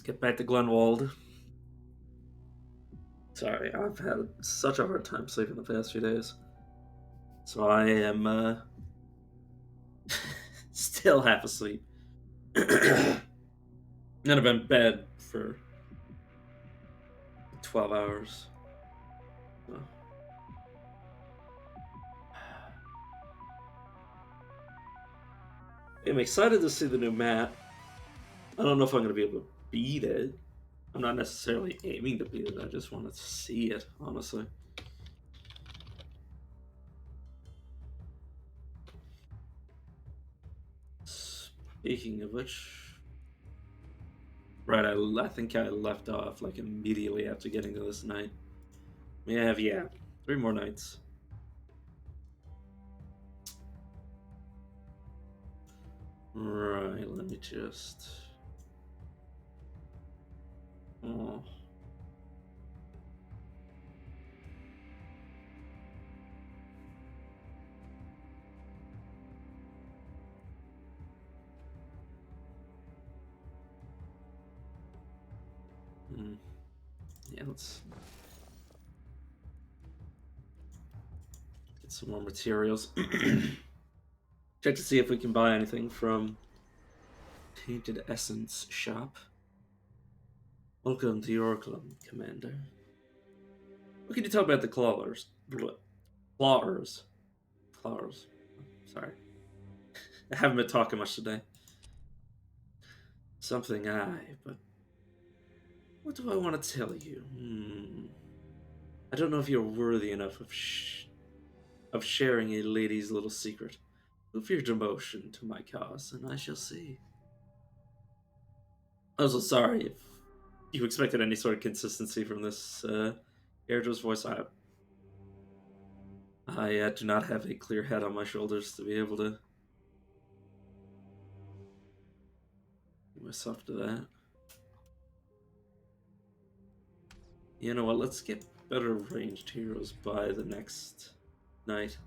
Let's get back to Glenwald. Sorry, I've had such a hard time sleeping the past few days. So I am still half asleep. And I've been in bed for 12 hours. So. I'm excited to see the new map. I don't know if I'm going to be able to beat it. I'm not necessarily aiming to beat it, I just want to see it, honestly. Speaking of which, right, I think I left off like immediately after getting to this night. We have, yeah, 3 more nights. Right, let me just... Oh. Yeah, let's get some more materials. Check to see if we can buy anything from Tainted Essence Shop. Welcome to your club, Commander. What can you tell about the clawers? Clawers. Clawers. Sorry. I haven't been talking much today. Something but what do I want to tell you? I don't know if you're worthy enough of sharing a lady's little secret. Prove your devotion to my cause, and I shall see. I'm so sorry if you expected any sort of consistency from this character's voice. I do not have a clear head on my shoulders to be able to get myself to that. You know what? Let's get better ranged heroes by the next night.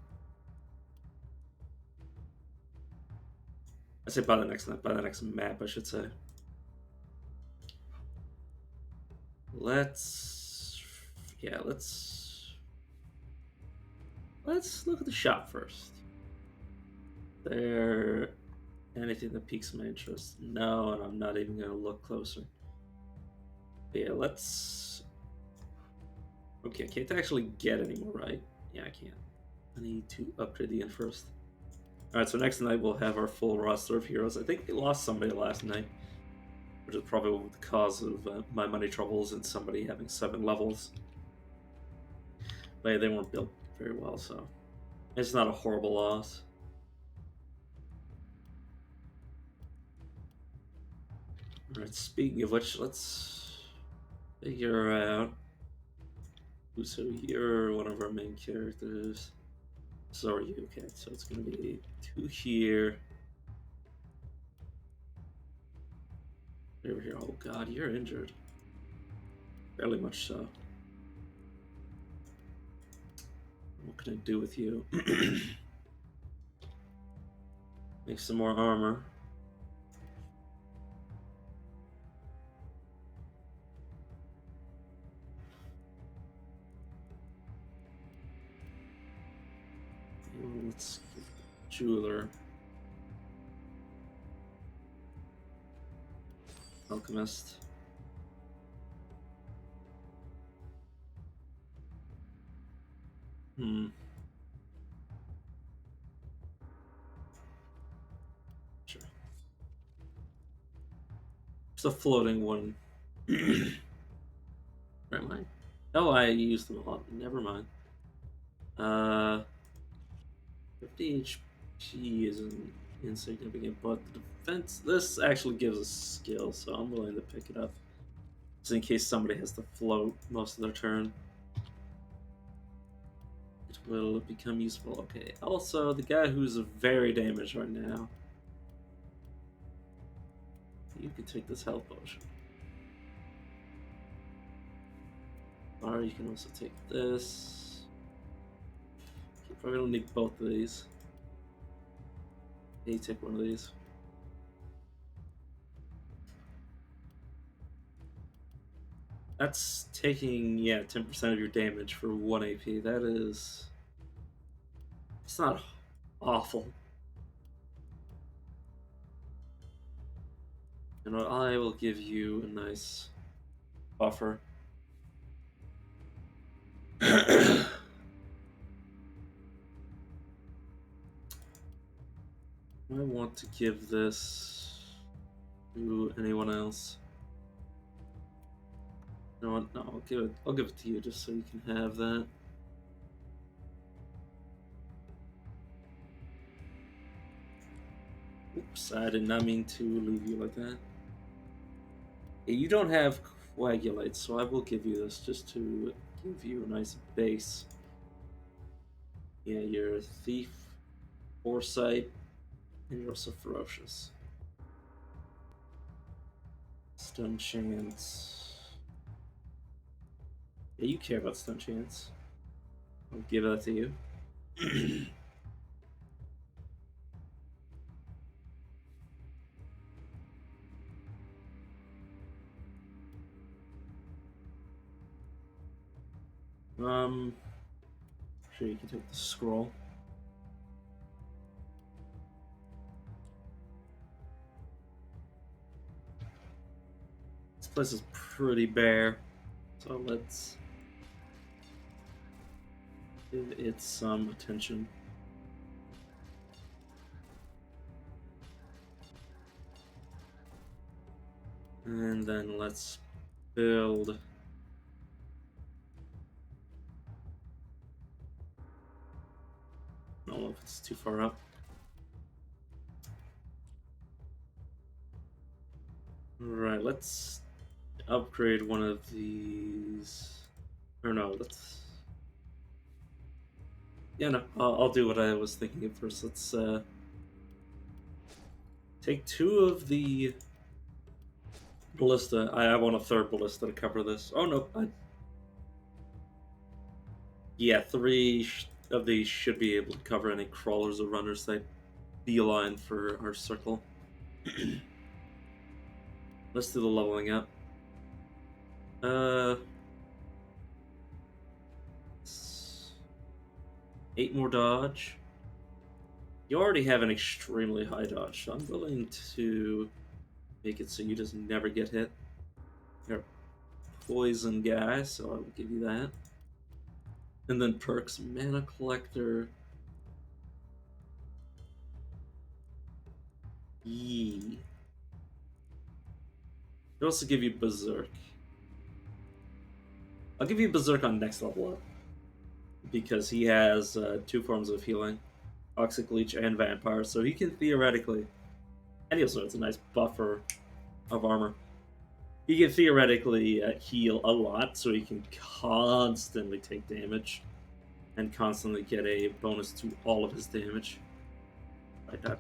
I say by the next night, by the next map, I should say. Yeah, let's look at the shop first. There anything that piques my interest? No, and I'm not even gonna look closer. But yeah, let's. Okay, I can't actually get any more, right? Yeah, I can't. I need to upgrade the inn first. Alright, so next night we'll have our full roster of heroes. I think we lost somebody last night, which is probably the cause of my money troubles and somebody having 7 levels. But yeah, they weren't built very well, so it's not a horrible loss. Alright, speaking of which, let's figure out so you're one of our main characters. So are you, okay, so it's gonna be 2 here. Over here. Oh god, you're injured. Fairly much so. What can I do with you? Make some more armor. Let's get jeweler. Alchemist. Sure. It's a floating one. Where am I? Oh, I used them a lot. Never mind. 50 HP isn't insignificant, but the defense. This actually gives us skill, so I'm willing to pick it up. Just in case somebody has to float most of their turn. It will become useful. Okay. Also, the guy who's very damaged right now. You can take this health potion. Or you can also take this. You probably don't need both of these. Yeah, you take one of these. That's taking, yeah, 10% of your damage for 1 AP. That is... It's not awful. And I will give you a nice buffer. I want to give this to anyone else. You know what? No, I'll give it to you just so you can have that. Oops, I did not mean to leave you like that. Yeah, you don't have coagulate, so I will give you this just to give you a nice base. Yeah, you're a thief, foresight, and you're also ferocious. Stun chance. Yeah, you care about stun chance. I'll give that to you. Sure you can take the scroll. This place is pretty bare, so let's give it some attention. And then let's build. I don't know if it's too far up. Alright, let's upgrade one of these. Or no, let's. Yeah, no, I'll do what I was thinking at first. Let's take 2 of the ballista. I want a 3rd ballista to cover this. Oh no, yeah, 3 of these should be able to cover any crawlers or runners that beeline for our circle. Let's do the leveling up. 8 more dodge. You already have an extremely high dodge, so I'm willing to make it so you just never get hit. You're a poison guy, so I will give you that. And then perks, Mana Collector. Yee. They also give you Berserk. I'll give you Berserk on next level up, because he has 2 forms of healing, Toxic Leech and Vampire, so he can theoretically, and he also has a nice buffer of armor. He can theoretically heal a lot, so he can constantly take damage and constantly get a bonus to all of his damage. Like that.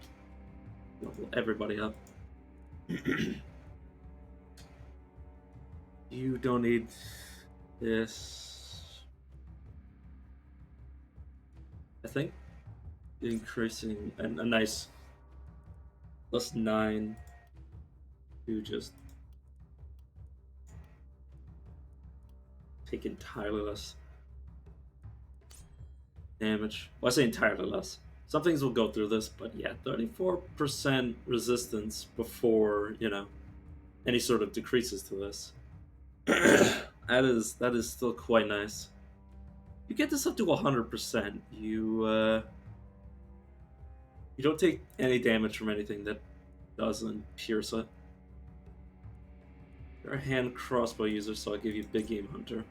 Level everybody up. You don't need this. I think increasing a nice +9 to just take entirely less damage. Well, I say entirely less. Some things will go through this, but yeah, 34% resistance before, you know, any sort of decreases to this. that is still quite nice. You get this up to 100%. You don't take any damage from anything that doesn't pierce it. You're a hand crossbow user, so I'll give you Big Game Hunter.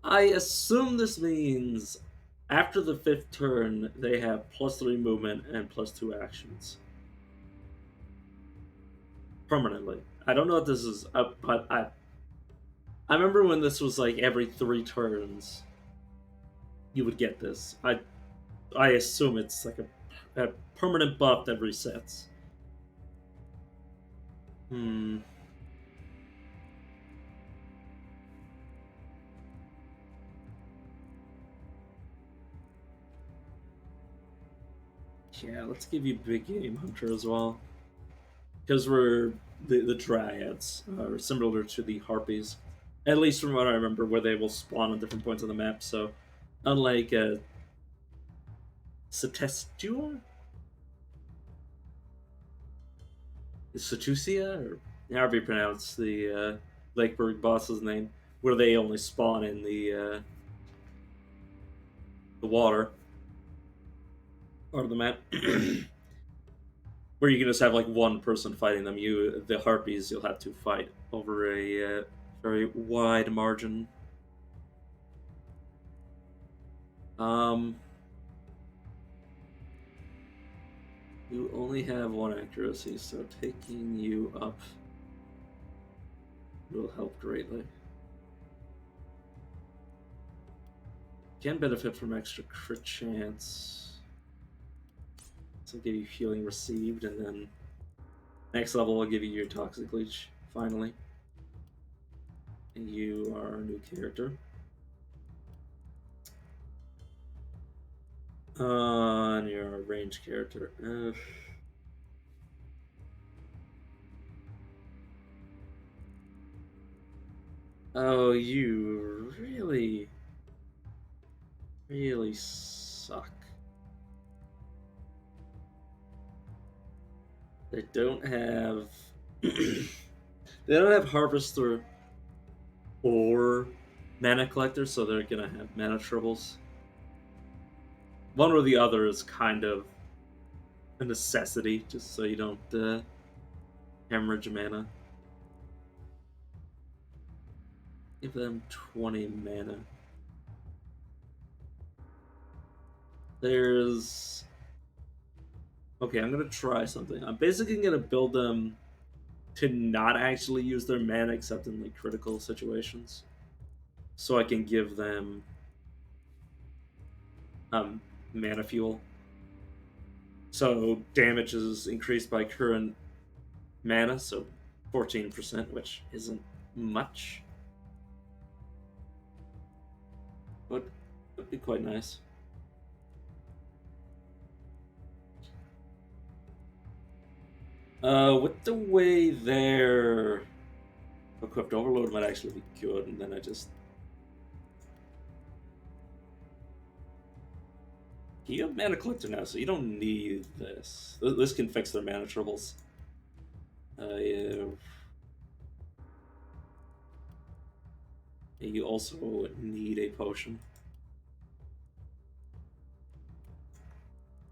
I assume this means after the 5th turn, they have +3 movement and +2 actions. Permanently. I don't know if this is up, but I remember when this was like every 3 turns, you would get this. I assume it's like a permanent buff that resets. Hmm. Yeah, let's give you Big Game Hunter as well. Because we're the Dryads are similar to the Harpies. At least from what I remember, where they will spawn on different points on the map. So, unlike Setestua? Satusia? Or however you pronounce the Lakeburg boss's name, where they only spawn in the water part of the map. Where you can just have like one person fighting them. The Harpies, you'll have to fight over a very wide margin. Um, you only have one accuracy, so taking you up will help greatly. Can benefit from extra crit chance. So I'll give you healing received, and then next level I'll give you your toxic leech. Finally, and you are a new character. And you're a ranged character. Oh, you really suck. They don't have they don't have harvester or mana collector, so they're gonna have mana troubles. One or the other is kind of a necessity, just so you don't hemorrhage mana. Give them 20 mana. There's okay. I'm gonna try something. I'm basically gonna build them to not actually use their mana except in like critical situations, so I can give them um, mana fuel. So damage is increased by current mana, so 14%, which isn't much, but would be quite nice. With the way they're equipped, Overload might actually be good, and then I just you have mana collector now, so you don't need this. This can fix their mana troubles. Yeah. You also need a potion.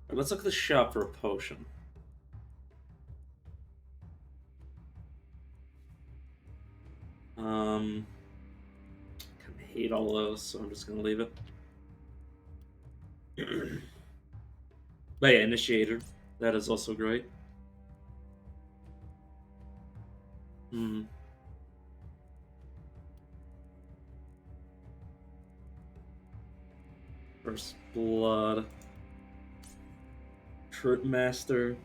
Right, let's look at the shop for a potion. I hate all of those, so I'm just gonna leave it. But yeah, Initiator. That is also great. Hmm. First Blood. Trip Master.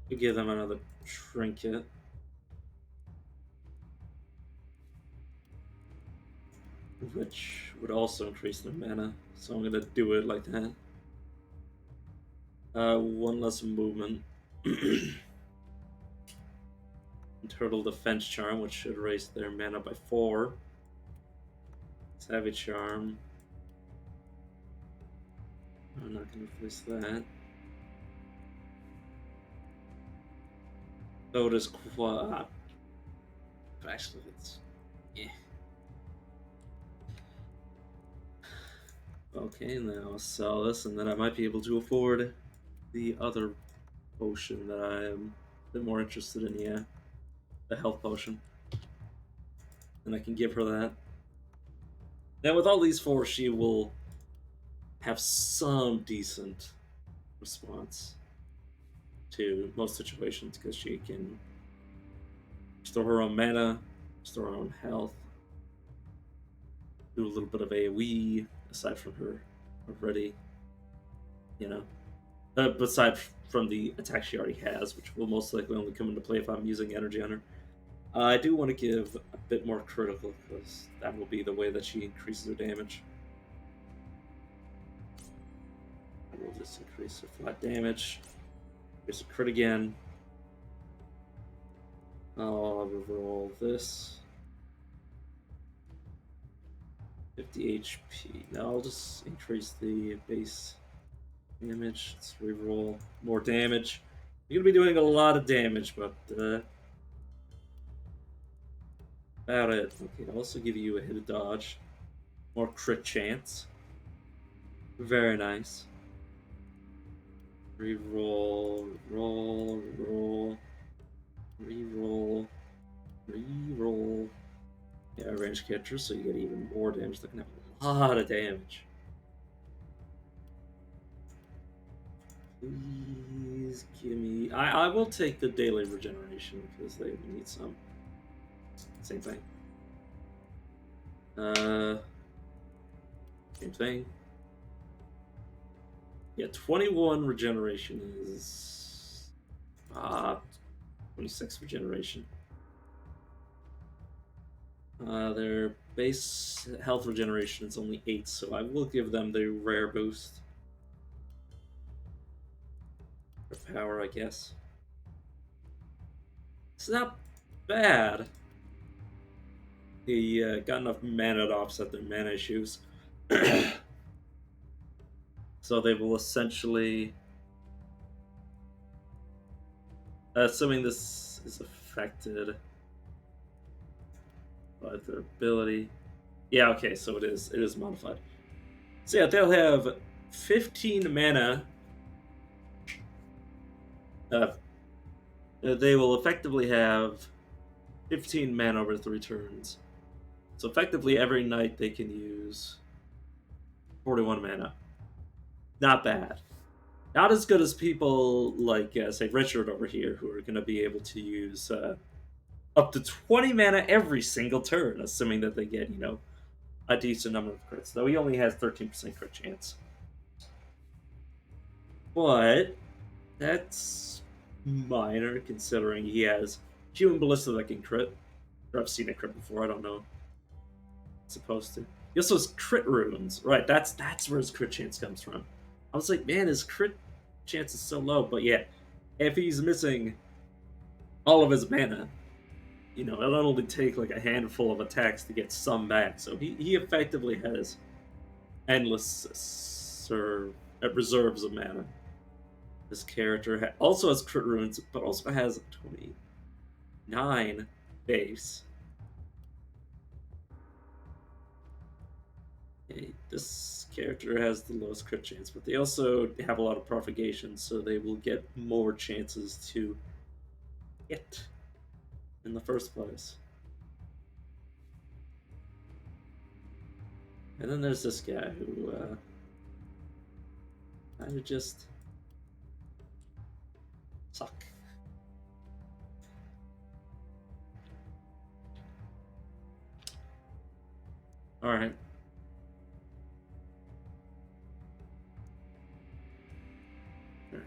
We give them another trinket. Which would also increase their mana. So I'm gonna do it like that. One less movement. Turtle Defense Charm, which should raise their mana by 4. Savage Charm. I'm not gonna replace that. Lotus Quad. Actually, it's yeah. Okay, now I'll sell this, and then I might be able to afford the other potion that I am a bit more interested in. Yeah, the health potion. and I can give her that. Now, with all these four, she will have some decent response to most situations because she can store her own mana, store her own health, do a little bit of AoE aside from her already, you know. Aside from the attack she already has, which will most likely only come into play if I'm using energy on her. I do want to give a bit more critical because that will be the way that she increases her damage. I will just increase her flat damage. Here's a crit again. I'll reroll this. 50 HP. Now I'll just increase the base damage. Let's reroll more damage. You're gonna be doing a lot of damage, but about it. Okay, I'll also give you a hit of dodge. More crit chance. Very nice. Reroll, roll, roll, reroll, reroll. Yeah, ranged character, so you get even more damage. They're gonna have a lot of damage. Please give me. I will take the daily regeneration because they need some. Same thing. Same thing. Yeah, 21 regeneration is 26 regeneration. Their base health regeneration is only 8, so I will give them the rare boost. For power, I guess. It's not bad. He got enough mana to offset their mana issues. So they will essentially, assuming this is affected by their ability. Yeah, okay, so it is modified. So yeah, they'll have 15 mana. They will effectively have 15 mana over 3 turns. So effectively every night they can use 41 mana. Not bad. Not as good as people like, say, Richard over here, who are going to be able to use up to 20 mana every single turn, assuming that they get, a decent number of crits. Though he only has 13% crit chance. But that's minor, considering he has Human Ballista that can crit. Or I've seen it crit before, I don't know. It's supposed to. He also has crit runes. Right, that's where his crit chance comes from. I was like, man, his crit chance is so low. But yeah, if he's missing all of his mana, it'll only take like a handful of attacks to get some back. So he effectively has endless reserves of mana. This character also has crit runes, but also has 29 base. Okay, this character has the lowest crit chance, but they also have a lot of propagation, so they will get more chances to hit in the first place. And then there's this guy who kind of just suck. Alright.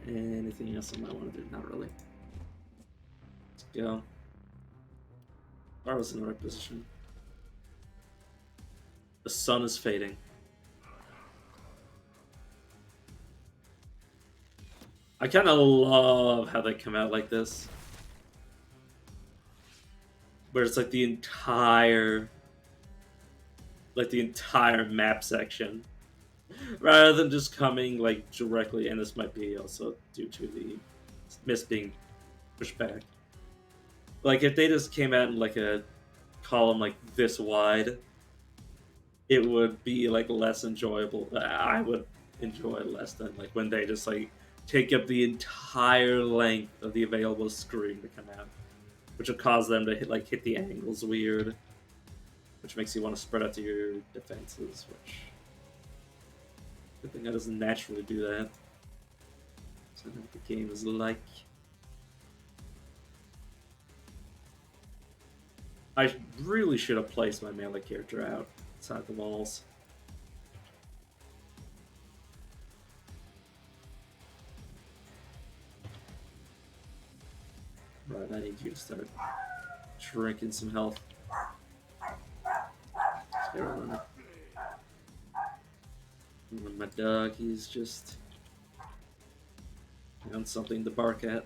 Anything else I might want to do? Not really. Let's go. I was in the right position. The sun is fading. I kind of love how they come out like this. Where it's like the entire map section. Rather than just coming like directly, and this might be also due to the mist being pushed back. Like if they just came out in like a column like this wide, it would be like less enjoyable. I would enjoy it less than like when they just like take up the entire length of the available screen to come out, which will cause them to hit the angles weird. which makes you want to spread out to your defenses, which I think that doesn't naturally do that. So I think the game is like. I really should have placed my melee character outside the walls. Right, I need you to start drinking some health. And my dog, he's just on something to bark at.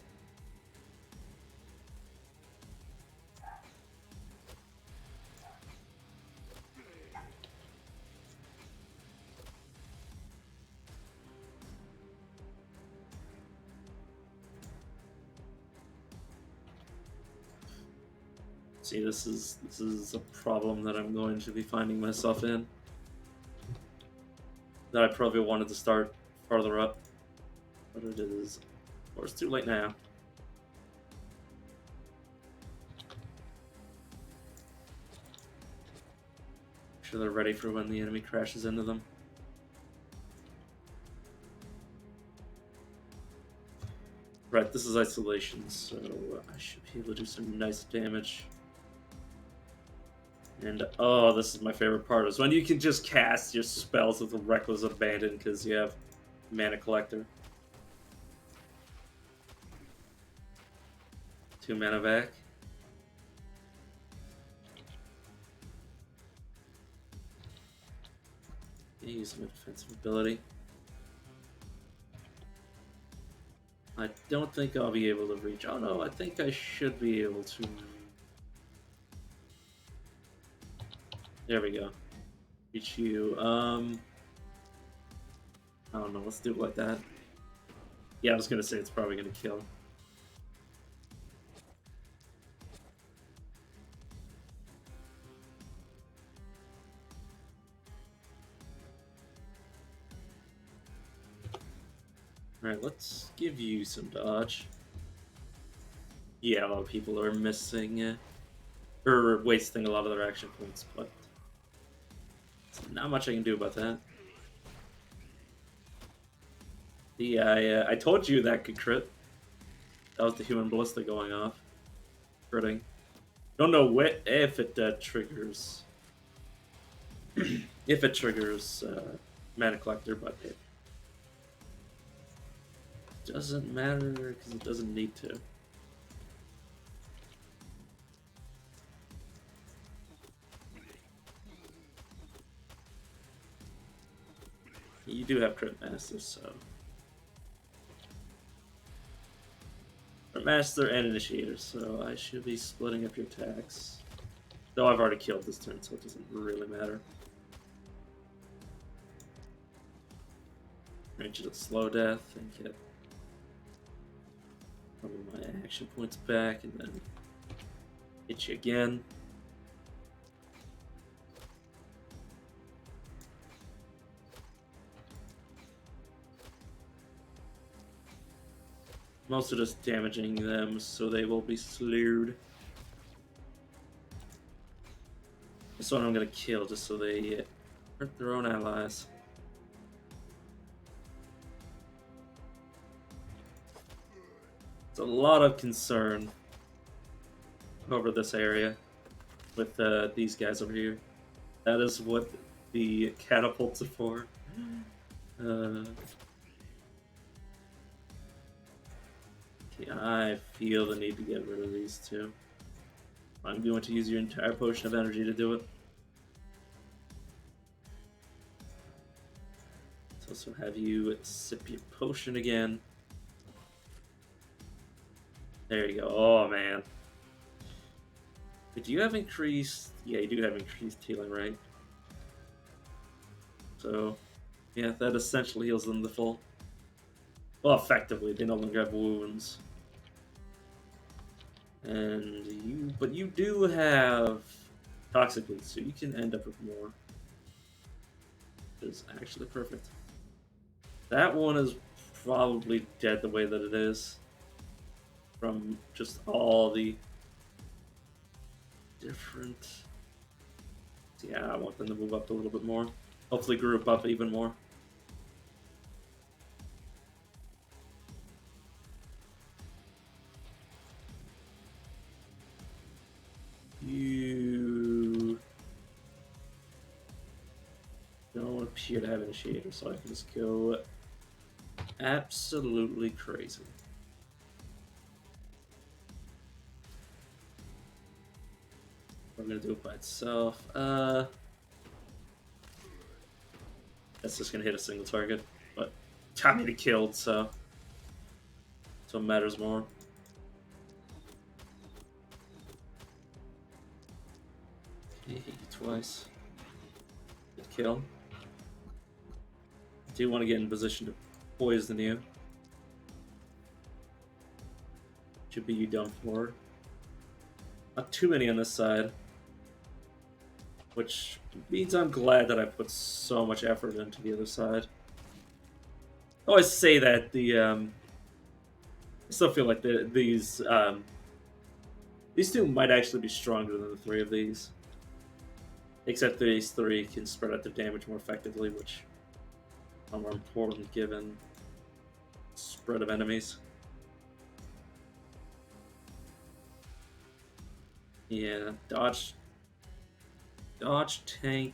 See, this is a problem that I'm going to be finding myself in. That I probably wanted to start farther up, but it is, of course, too late now. Make sure they're ready for when the enemy crashes into them. Right, this is isolation, so I should be able to do some nice damage. And, oh, this is my favorite part, is when you can just cast your spells with a reckless abandon because you have Mana Collector. 2 mana back. Use my defensive ability. I don't think I'll be able to reach. Oh no, I think I should be able to. There we go. Reach you. I don't know. Let's do it like that. Yeah, I was gonna say it's probably gonna kill. Alright, let's give you some dodge. Yeah, a lot of people are missing, or wasting a lot of their action points, but not much I can do about that. Yeah, I told you that could crit. That was the human ballista going off. Critting. Don't know if it triggers. If it triggers Mana Collector, but it doesn't matter because it doesn't need to. You do have Crit Master, so. Crit Master and Initiator, so I should be splitting up your attacks. Though I've already killed this turn, so it doesn't really matter. Range it at slow death and get probably my action points back, and then hit you again. I'm also just damaging them, so they will be slewed. This one I'm gonna kill just so they hurt their own allies. It's a lot of concern over this area with these guys over here. That is what the catapults are for. Okay, I feel the need to get rid of these two. I'm going to use your entire potion of energy to do it. Let's also have you sip your potion again. There you go. Oh, man. But do you have increased... Yeah, you do have increased healing, right? So, yeah, that essentially heals them to full. Well, effectively, they no longer have wounds. And but you do have toxic bleed, so you can end up with more. Which is actually perfect. That one is probably dead the way that it is. From just all the different Yeah, I want them to move up a little bit more. Hopefully group up even more. You don't appear to have initiator, so I can just go absolutely crazy. I'm gonna do it by itself. That's just gonna hit a single target, but got me to killed, so it matters more. He hit you twice. Good kill. Do you want to get in position to poison you? Should be you done for. Not too many on this side. Which means I'm glad that I put so much effort into the other side. I always say that I still feel like these two might actually be stronger than the three of these. Except these three can spread out their damage more effectively, which are more important given spread of enemies. Yeah, dodge, tank,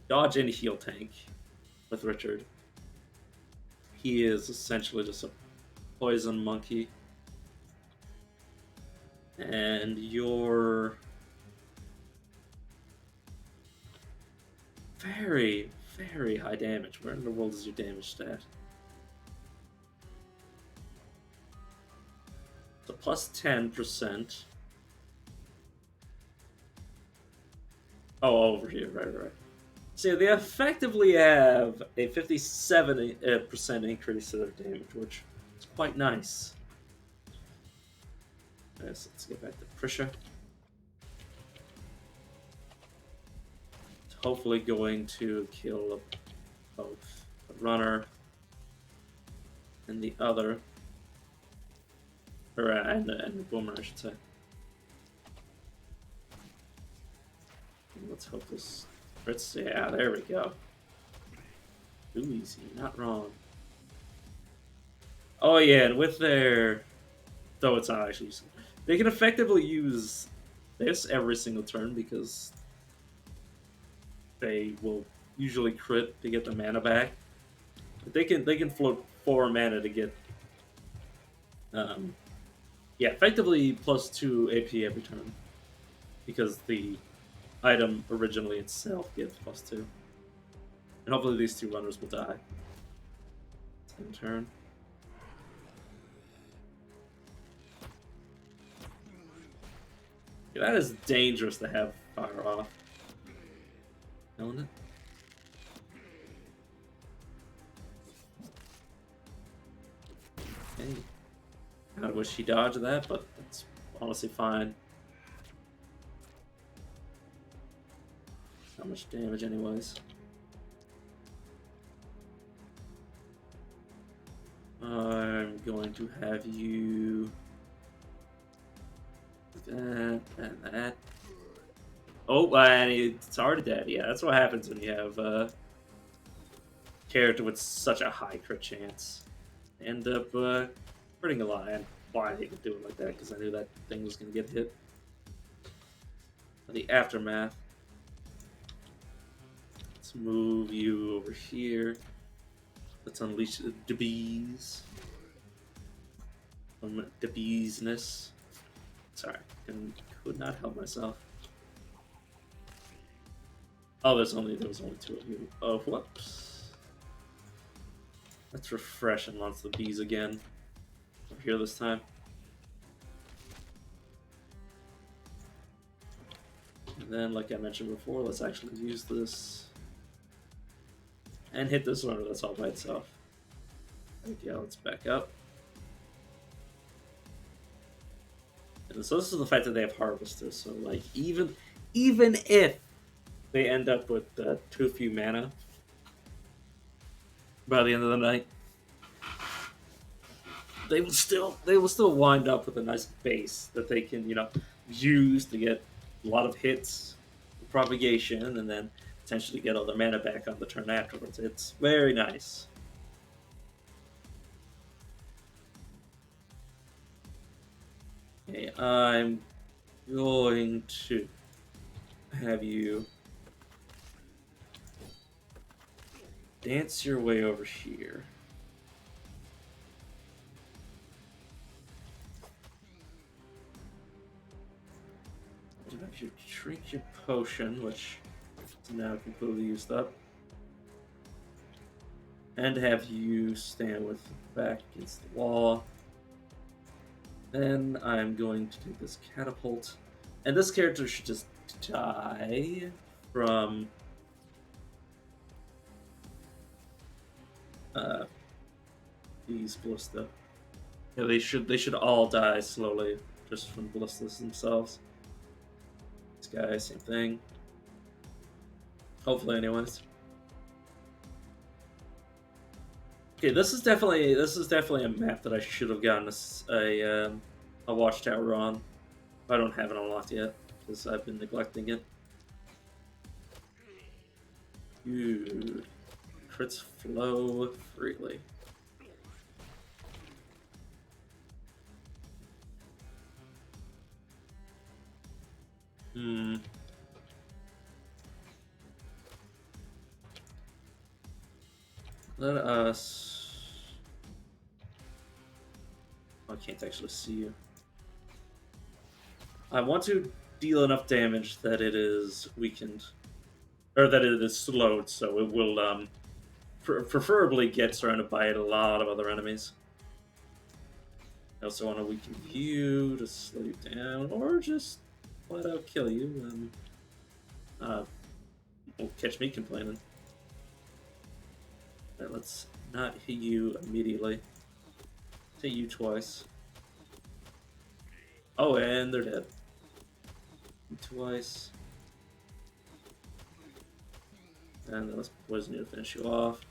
dodge and heal tank with Richard. He is essentially just a poison monkey. And you're very, very high damage. Where in the world is your damage stat? So plus 10%. Oh, over here, right. So they effectively have a 57% increase to their damage, which is quite nice. Yes, let's get back to pressure. It's hopefully going to kill both the runner and the other, or and the boomer, I should say. Let's hope this crits. Yeah, there we go. Too easy, not wrong. Oh yeah, and with their, though it's not actually, they can effectively use this every single turn because they will usually crit to get the mana back. But they can float 4 mana to get, yeah, effectively plus 2 AP every turn because the item originally itself gives plus 2. And hopefully these two runners will die. Same turn. Yeah, that is dangerous to have fire off. Knowing it? Okay. I wish she dodged that, but that's honestly fine. Not much damage anyways. I'm going to have you that and that. Oh, and it's already dead. Yeah, that's what happens when you have a character with such a high crit chance. End up hurting a lot. And why I didn't do it like that, because I knew that thing was going to get hit. The aftermath. Let's move you over here. Let's unleash the bees. The beesness. Sorry, could not help myself. Oh, there was only 2 of you. Oh, whoops. Let's refresh and launch the bees again. Over here this time. And then, like I mentioned before, let's actually use this and hit this runner that's all by itself. Okay, let's back up. And so this is the fact that they have harvesters. So like even if they end up with too few mana by the end of the night, they will still wind up with a nice base that they can use to get a lot of hits propagation and then potentially get all their mana back on the turn afterwards. It's very nice. Okay, I'm going to have you dance your way over here. If you drink your potion, which is now completely used up, and have you stand with your back against the wall. Then I'm going to do this catapult, and this character should just die from these ballista. Yeah, they should all die slowly just from ballistas themselves. This guy, same thing. Hopefully, anyways. Okay, this is definitely a map that I should have gotten a watchtower on. I don't have it unlocked yet because I've been neglecting it. Dude, crits flow freely. Let us... Oh, I can't actually see you. I want to deal enough damage that it is weakened. Or that it is slowed, so it will preferably get surrounded by a lot of other enemies. I also want to weaken you to slow you down, or just flat out kill you, and won't catch me complaining. Right, let's not hit you immediately. Hit you twice. Oh, and they're dead. Twice. And then let's poison you to finish you off.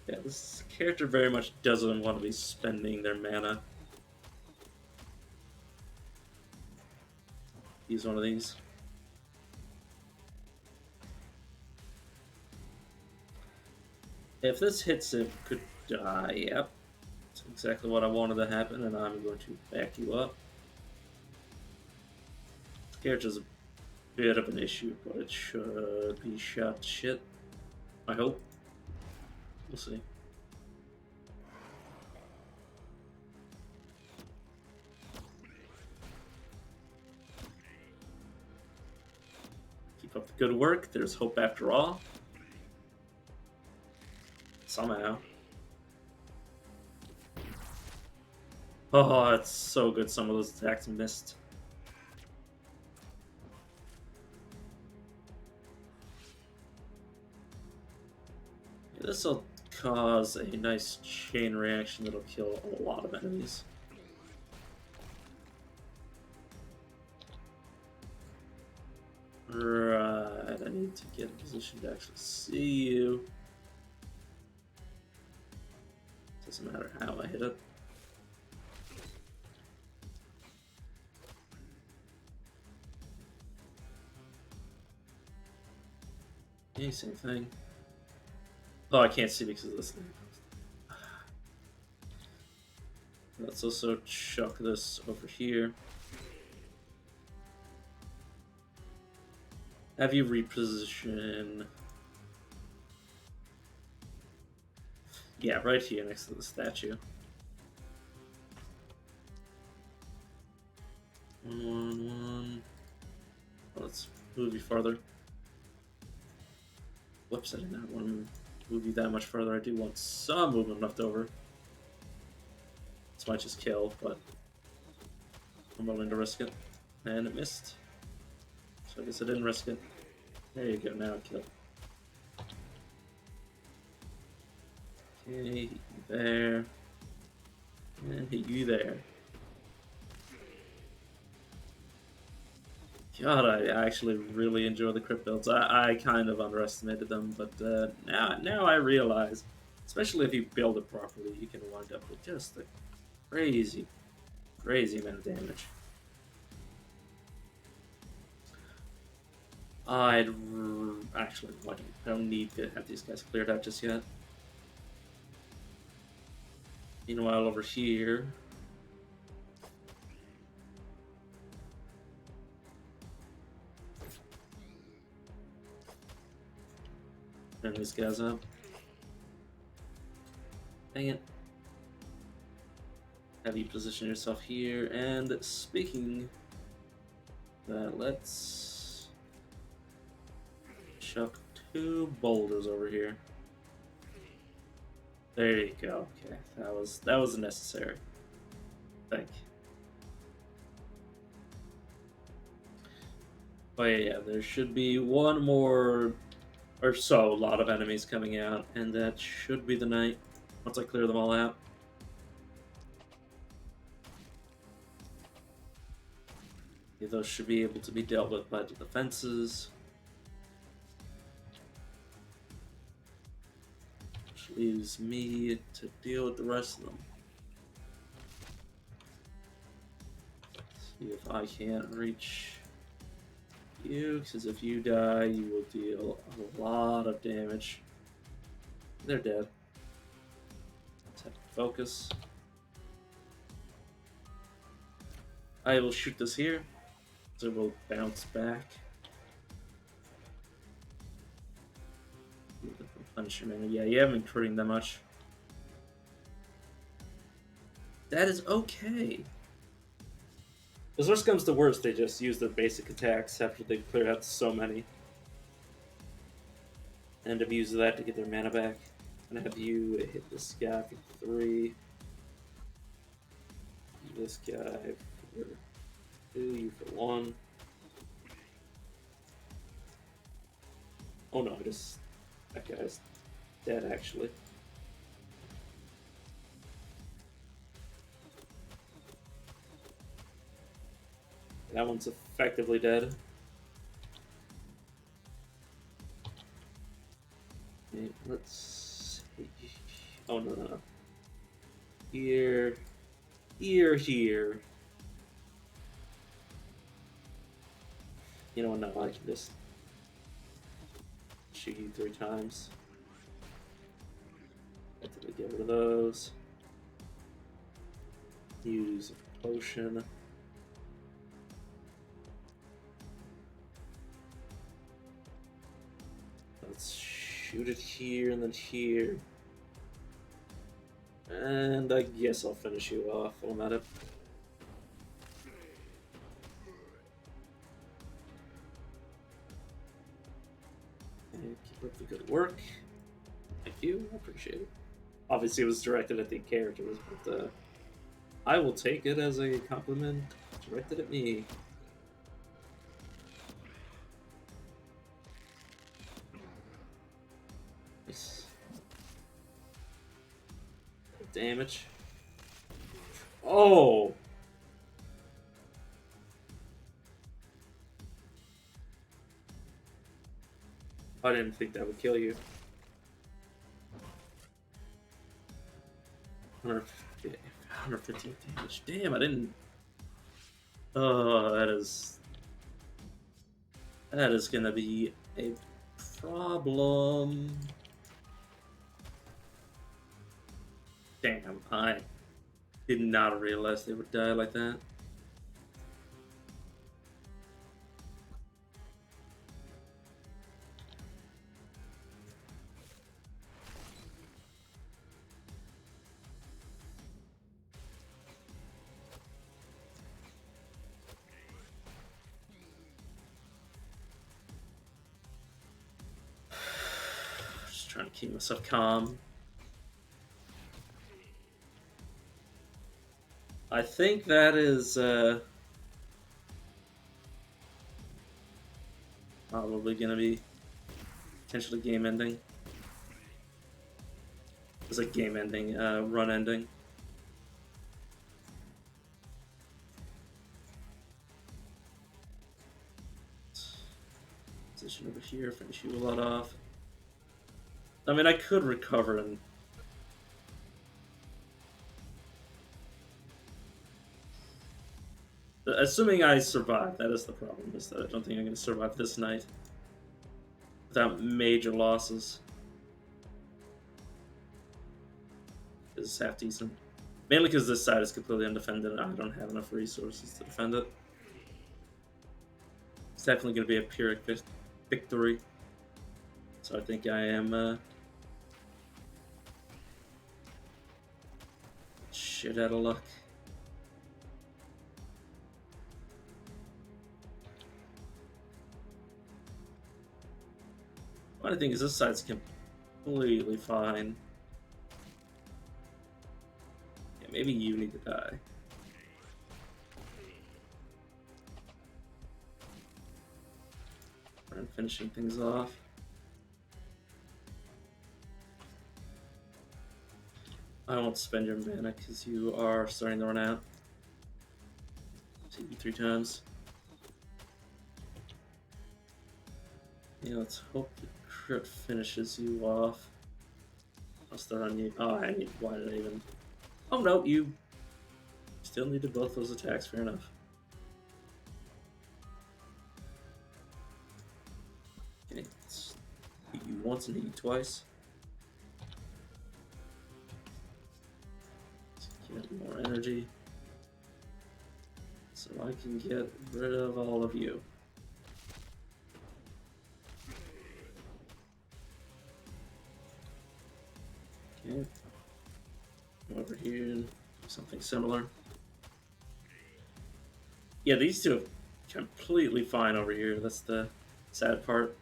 Yeah, this character very much doesn't want to be spending their mana. Use one of these. If this hits him, could die. Yep. That's exactly what I wanted to happen, and I'm going to back you up. This character's a bit of an issue, but it should be shot to shit. I hope. We'll see. Keep up the good work. There's hope after all. Somehow. Oh, it's so good some of those attacks missed. Yeah, this will cause a nice chain reaction that'll kill a lot of enemies. Right, I need to get in position to actually see you. Doesn't matter how I hit it. Yeah, same thing. Oh, I can't see because of this thing. Let's also chuck this over here. Have you reposition... Yeah, right here next to the statue. One. Let's move you farther. Whoops, I did not want to move you that much further. I do want some movement left over. This might just kill, but I'm willing to risk it. And it missed. So I guess I didn't risk it. There you go, now it killed. Okay, hit you there. And hit you there. God, I actually really enjoy the crit builds. I kind of underestimated them, but now I realize, especially if you build it properly, you can wind up with just a crazy Crazy amount of damage. Actually, I don't need to have these guys cleared out just yet. Meanwhile, over here, turn these guys up. Dang it. Have you position yourself here? And speaking that, let's chuck 2 boulders over here. There you go. Okay, that was necessary. I think. But yeah, there should be one more or so lot of enemies coming out, and that should be the night once I clear them all out. Yeah, those should be able to be dealt with by the defenses. Which leaves me to deal with the rest of them. See if I can't reach you, because if you die, you will deal a lot of damage. They're dead. Let's have to focus. I will shoot this here, so it will bounce back. Punishment. Yeah, you haven't been critting that much. That is okay. Because worst comes to worst, they just use their basic attacks after they've cleared out so many. And have used that to get their mana back. And have you hit this guy for 3. This guy for 2, you for 1. Oh no, that guy's dead actually. That one's effectively dead. Okay, let's see. Oh no. Here. You know what, no, I can just shoot you 3 times. Effectively get rid of those. Use a potion. Let's shoot it here and then here. And I guess I'll finish you off while I'm at it. And keep up the good work. Thank you, I appreciate it. Obviously it was directed at the characters, but I will take it as a compliment directed at me. Nice. Damage. Oh! I didn't think that would kill you. 115 damage. Damn, I didn't. Oh, that is gonna be a problem. Damn, I did not realize they would die like that. Just trying to keep myself calm. I think that is probably going to be potentially game ending. It's like game ending, run ending. Position over here, finish you a lot off. I mean, I could recover and Assuming I survive, that is the problem, is that I don't think I'm going to survive this night without major losses. It's half decent. Mainly because this side is completely undefended and I don't have enough resources to defend it. It's definitely going to be a Pyrrhic victory. So I think I am shit out of luck. Funny thing is this side's completely fine. Yeah, maybe you need to die. I'm finishing things off. I won't spend your mana because you are starting to run out. See you 3 times. Yeah, let's hope the crit finishes you off. I'll start on you. Oh, I need. Why did I even? Oh no, you still needed both those attacks. Fair enough. Okay, let's hit you once and hit you twice. Let's get more energy, so I can get rid of all of you. Okay. Go over here and do something similar. Yeah, these two are completely fine over here. That's the sad part.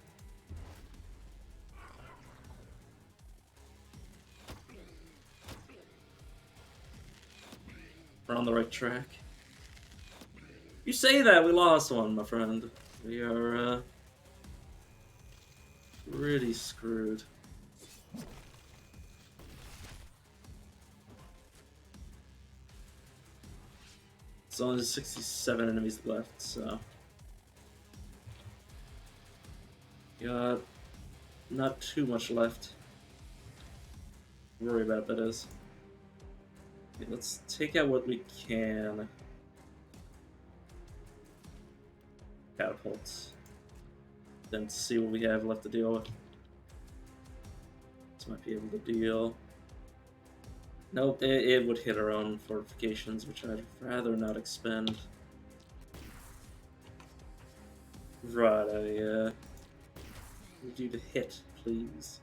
We're on the right track. You say that, we lost one, my friend. We are pretty screwed. It's only 67 enemies left, so got not too much left. Worry about that is. Okay, let's take out what we can. Catapults. Then see what we have left to deal with. This might be able to deal. Nope, it would hit our own fortifications, which I'd rather not expend. Right, I need you to hit, please.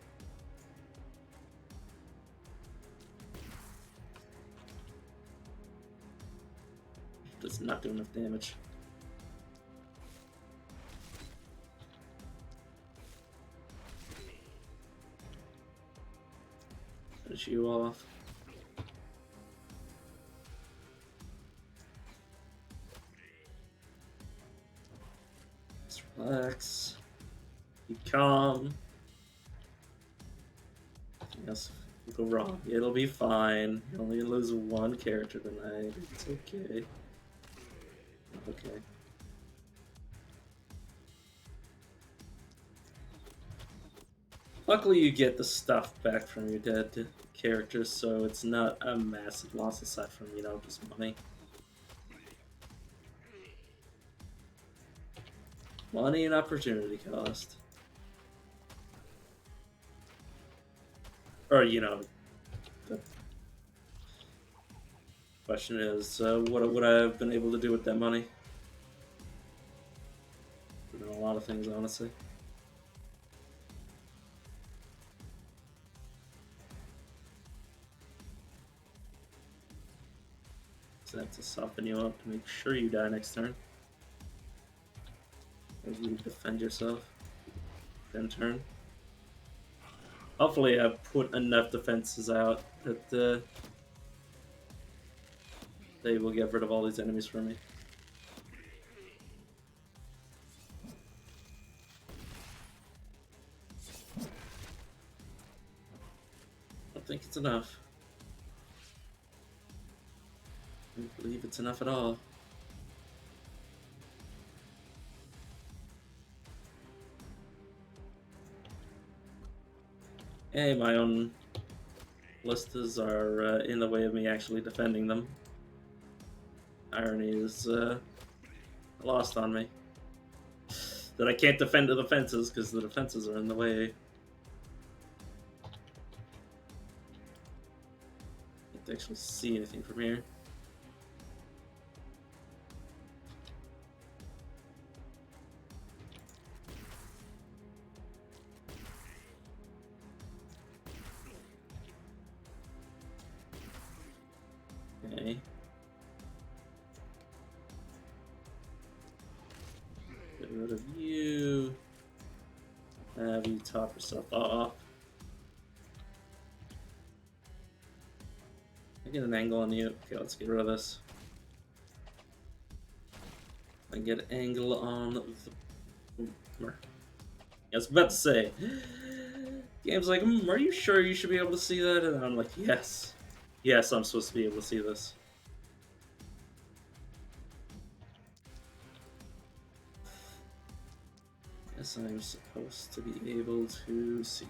Does not do enough damage. Finish you off. Just relax. Be calm. Nothing else will go wrong. It'll be fine. You're only gonna lose one character tonight. It's okay. Okay. Luckily, you get the stuff back from your dead characters, so it's not a massive loss aside from, you know, just money. Money and opportunity cost. Or, you know, the question is, what would I have been able to do with that money? You know, a lot of things, honestly. So I have to soften you up to make sure you die next turn. As you defend yourself. Then turn. Hopefully I've put enough defenses out that they will get rid of all these enemies for me. I don't think it's enough. I don't believe it's enough at all. Hey, my own ballistas are in the way of me actually defending them. Irony is lost on me. That I can't defend the defenses because the defenses are in the way. Can't actually see anything from here. Okay. Get rid of you. Have you top yourself off. I get an angle on you. Okay, let's get rid of this. I get an angle on the. I was about to say. Game's like, are you sure you should be able to see that? And I'm like, yes. Yes, I'm supposed to be able to see this. Yes, I'm supposed to be able to see.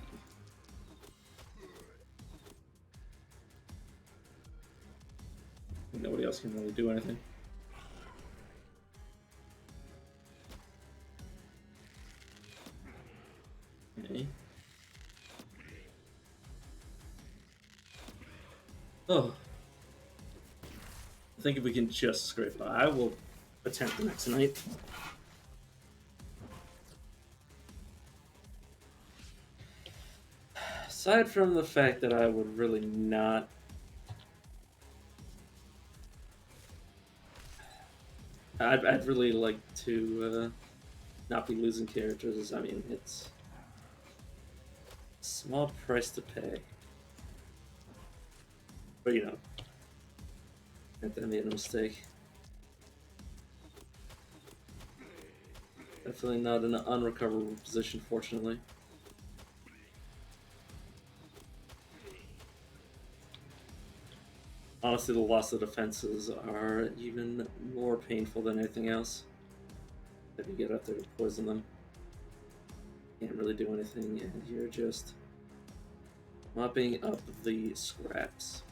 Nobody else can really do anything. Okay. Oh. I think if we can just scrape by, I will attempt the next night. Aside from the fact that I would really not... I'd really like to not be losing characters. I mean, it's a small price to pay. But, you know, I made a mistake. Definitely not in an unrecoverable position, fortunately. Honestly, the loss of defenses are even more painful than anything else. If you get up there to poison them, can't really do anything, and you're just mopping up the scraps.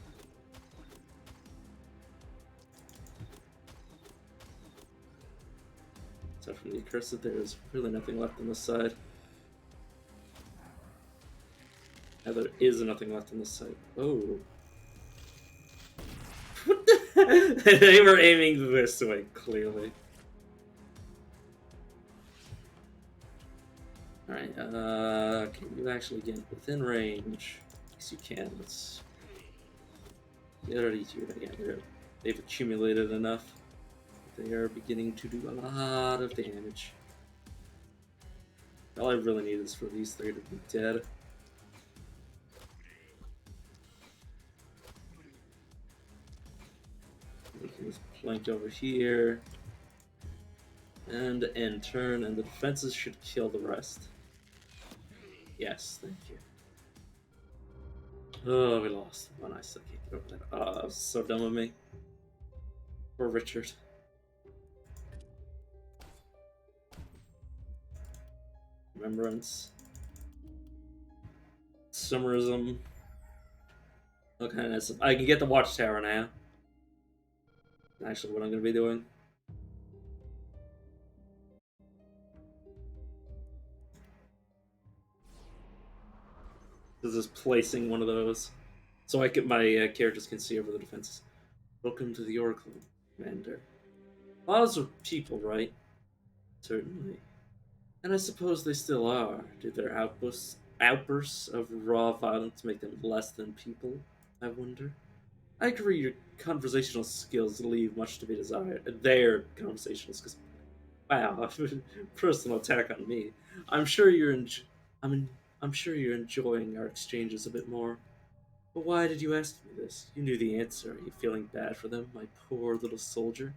So from the accursed, there's really nothing left on this side. Now there is nothing left on this side. Oh. What the? They were aiming this way, clearly. Alright, can you actually get within range? Yes, you can. Let's get rid of you again. They've accumulated enough. They are beginning to do a lot of damage. All I really need is for these three to be dead. We can just plank over here. And end turn, and the defenses should kill the rest. Yes, thank you. Oh, we lost one. I still can't get over that. Oh, that was so dumb of me. Poor Richard. Remembrance. Summerism. Okay, I can get the watchtower now. Actually, what I'm going to be doing. This is placing one of those, so I can my characters can see over the defenses. Welcome to the Oracle, Commander. Laws are people, right? Certainly. And I suppose they still are. Did their outbursts of raw violence make them less than people, I wonder? I agree your conversational skills leave much to be desired. Their conversational skills. Wow, personal attack on me. I'm sure you're I'm sure you're enjoying our exchanges a bit more. But why did you ask me this? You knew the answer. Are you feeling bad for them, my poor little soldier?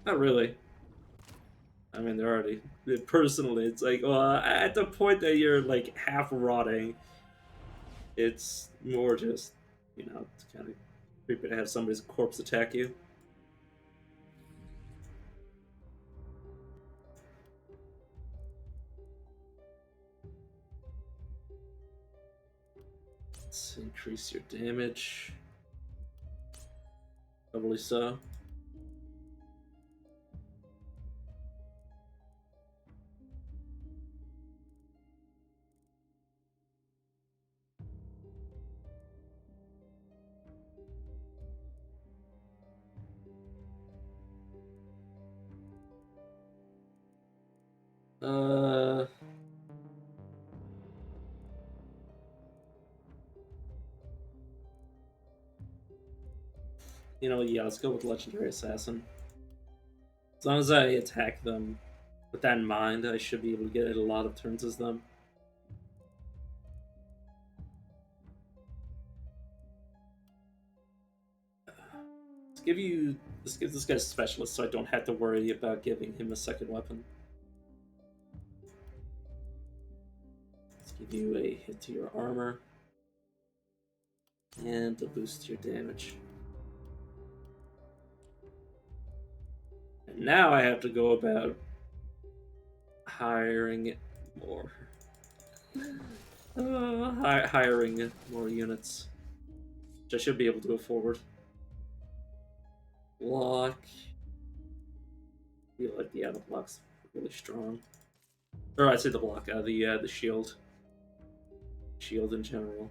Not really. I mean, they're already... Personally, it's like, well, at the point that you're, like, half rotting, it's more just, you know, it's kind of creepy to have somebody's corpse attack you. Let's increase your damage. Probably so. Uh, yeah, let's go with Legendary Assassin. As long as I attack them with that in mind, I should be able to get a lot of turns as them. Let's give this guy a specialist so I don't have to worry about giving him a second weapon. Let's give you a hit to your armor and a boost to your damage. And now I have to go about hiring more. Hiring more units. Which I should be able to go forward. Block. I feel like the block's really strong. Or I say the block, the shield. Shield in general.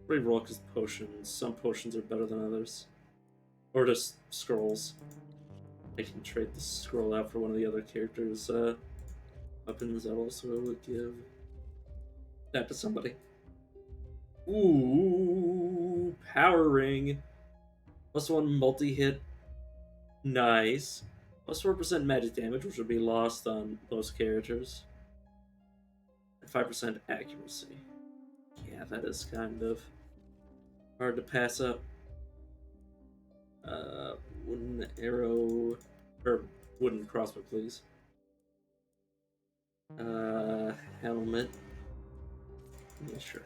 Reroll because potions. Some potions are better than others. Or just scrolls. I can trade the scroll out for one of the other characters' weapons. That also would give that to somebody. Ooh, power ring. +1 multi-hit. Nice. +4% magic damage, which would be lost on most characters. And 5% accuracy. Yeah, that is kind of hard to pass up. Wooden arrow, or wooden crossbow, please. Helmet. Yeah, sure.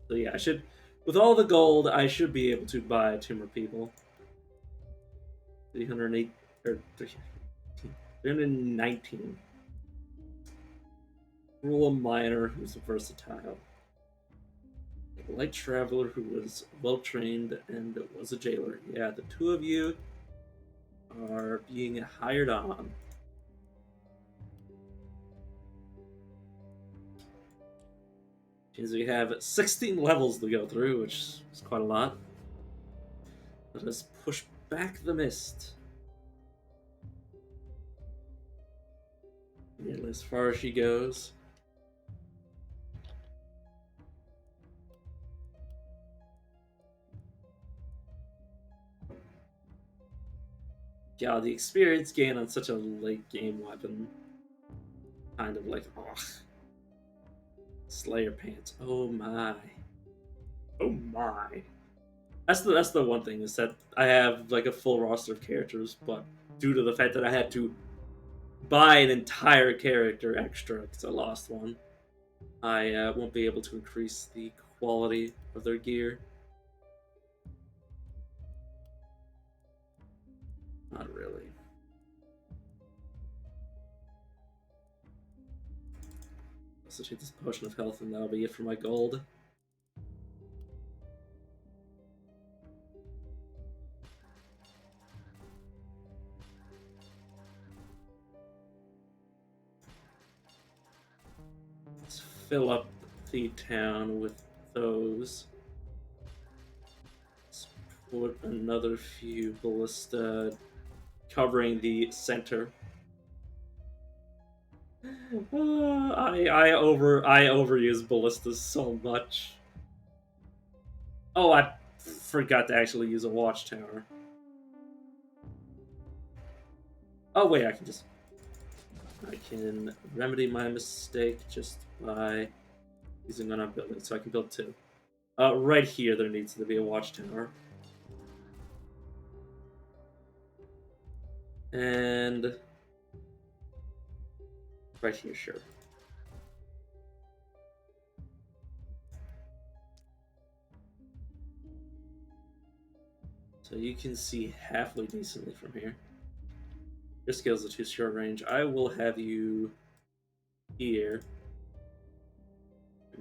So yeah, with all the gold, I should be able to buy 2 more people. 308 or 319. Rule a miner who's versatile. A light traveler who was well trained and was a jailer. Yeah, the 2 of you are being hired on. Means we have 16 levels to go through, which is quite a lot. Let us push back the mist. Nearly as far as she goes. Yeah, the experience gain on such a late game weapon. Kind of like, ugh. Slayer pants. Oh my. Oh my. That's the one thing, is that I have like a full roster of characters, but due to the fact that I had to buy an entire character extra because I lost one, I won't be able to increase the quality of their gear. Not really. So take this potion of health, and that'll be it for my gold. Let's fill up the town with those. Let's put another few ballista covering the center. I overuse ballistas so much. Oh, I forgot to actually use a watchtower. Oh wait, I can remedy my mistake just by using on a building, so I can build 2. Right here there needs to be a watchtower. And right here, sure. So you can see halfway decently from here. Your skills are too short range. I will have you here.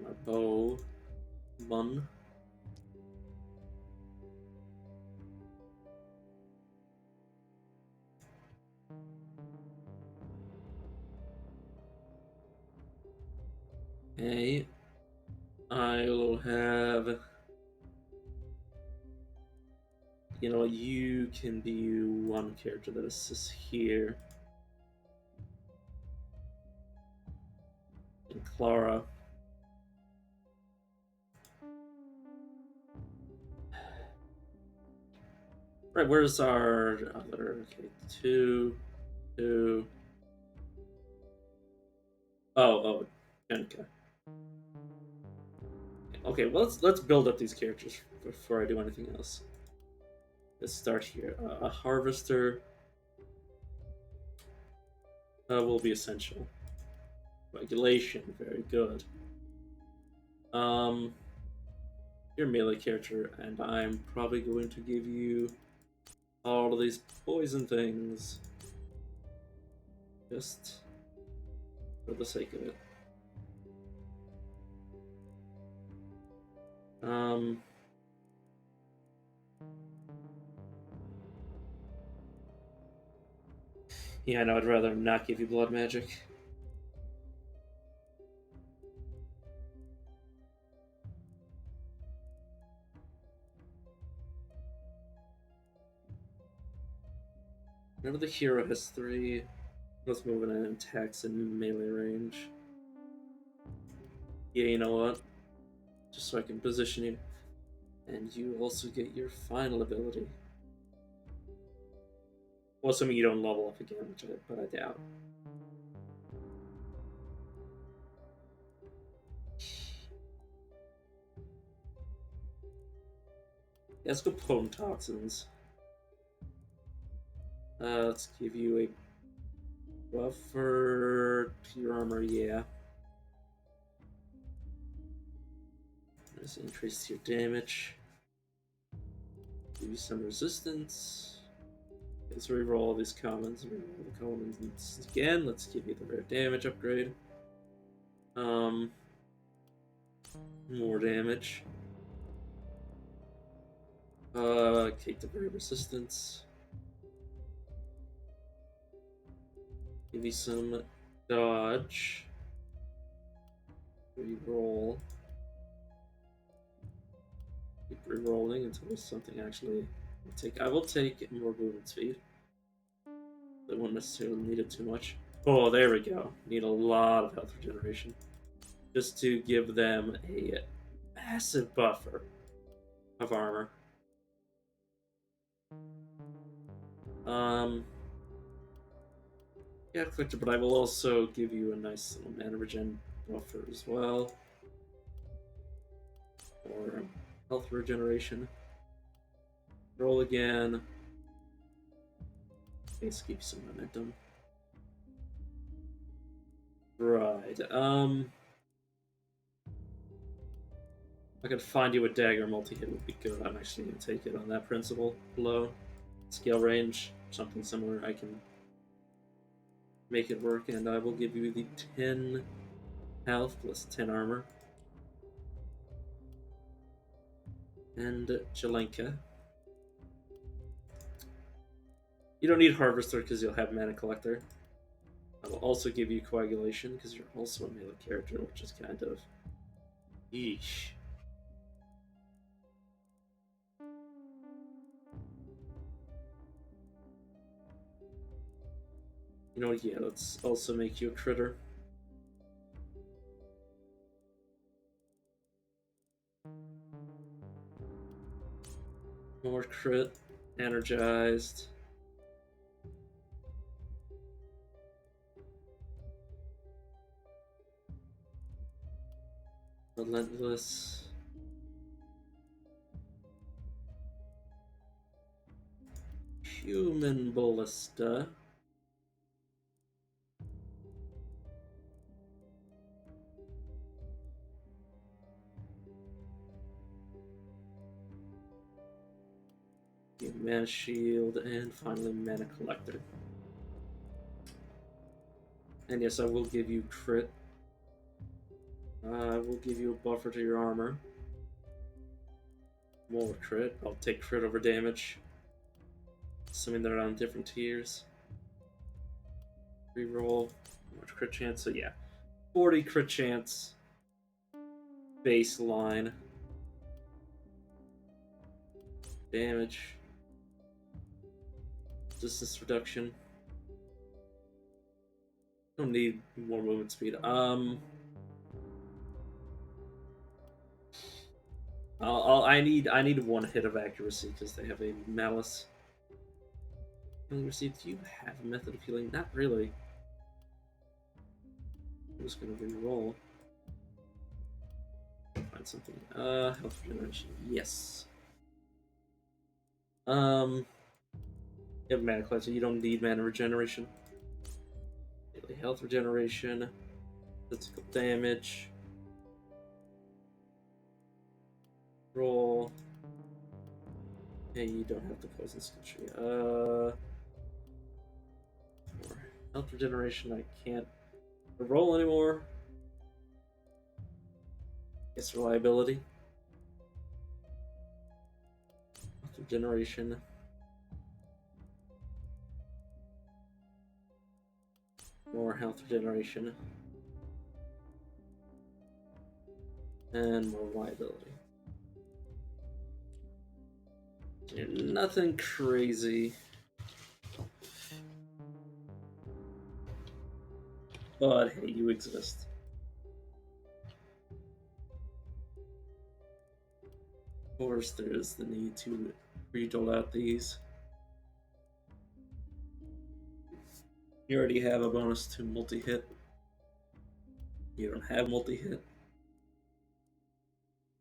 My bow. Mun. Okay. I will have... You can be one character that assists here. Clara. Right, where's our other? Okay, two, two. Oh, Jenica. Okay, well, let's build up these characters before I do anything else. Let's start here. A harvester will be essential. Regulation, very good. You're a melee character, and I'm probably going to give you all of these poison things, just for the sake of it. Yeah, no, I'd rather not give you blood magic. Remember the hero has 3. Let's move in and attacks in melee range. Yeah, you know what? Just so I can position you. And you also get your final ability. Well, assuming you don't level up again, but I doubt. Yeah, let's go potent toxins. Let's give you a buffer to your armor, yeah. Let's increase your damage. Give you some resistance. Let's reroll all these commons. Reroll the commons again. Let's give you the rare damage upgrade. More damage. Take the rare resistance. Give you some dodge. Reroll. Keep rerolling until something actually take. I will take more movement speed. I won't necessarily need it too much. Oh, there we go. Need a lot of health regeneration. Just to give them a massive buffer of armor. Yeah, collector, but I will also give you a nice little mana regen buffer as well. Or health regeneration. Roll again. Let's keep some momentum. Right. I could find you a dagger multi-hit would be good. I'm actually gonna take it on that principle. Below. Scale range, something similar. I can make it work, and I will give you the 10 health plus 10 armor. And Jelenka. You don't need Harvester because you'll have Mana Collector. I will also give you Coagulation because you're also a melee character, which is kind of... yeesh. You know what, yeah, let's also make you a critter. More crit. Energized. Relentless. Human Ballista. Mana Shield, and finally Mana Collector. And yes, I will give you crit. I will give you a buffer to your armor. More crit. I'll take crit over damage. Assuming they're on different tiers. Reroll. More crit chance. So yeah. 40 crit chance. Baseline. Damage. Distance reduction. Don't need more movement speed. I need one hit of accuracy because they have a malice. Healing received. Do you have a method of healing? Not really. I'm just gonna re-roll. Find something. Health regeneration. Yes. You have mana class, so you don't need mana regeneration. Daily health regeneration. Physical damage. Roll. Hey, you don't have the poison skill tree. For health regeneration, I can't roll anymore. Guess reliability. Health regeneration. More health regeneration. And more reliability. Nothing crazy. But hey, you exist. Of course, there's the need to redole out these. You already have a bonus to multi-hit. You don't have multi-hit.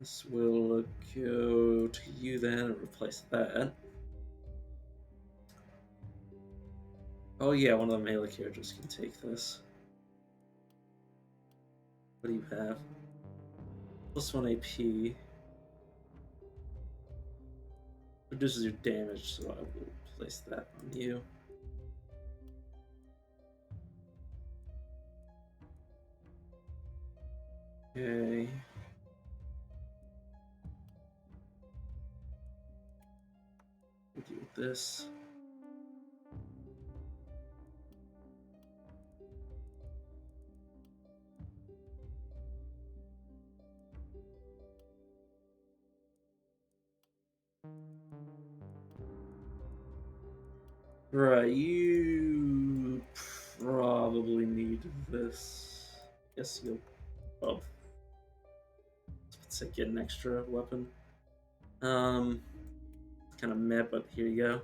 This will go to you then and replace that. Oh yeah, one of the melee characters can take this. What do you have? Plus 1 AP. Reduces your damage, so I will place that on you. Okay. We'll deal with this. Right, you probably need this. Guess you'll let's say get an extra weapon. Kind of meh, but here you go.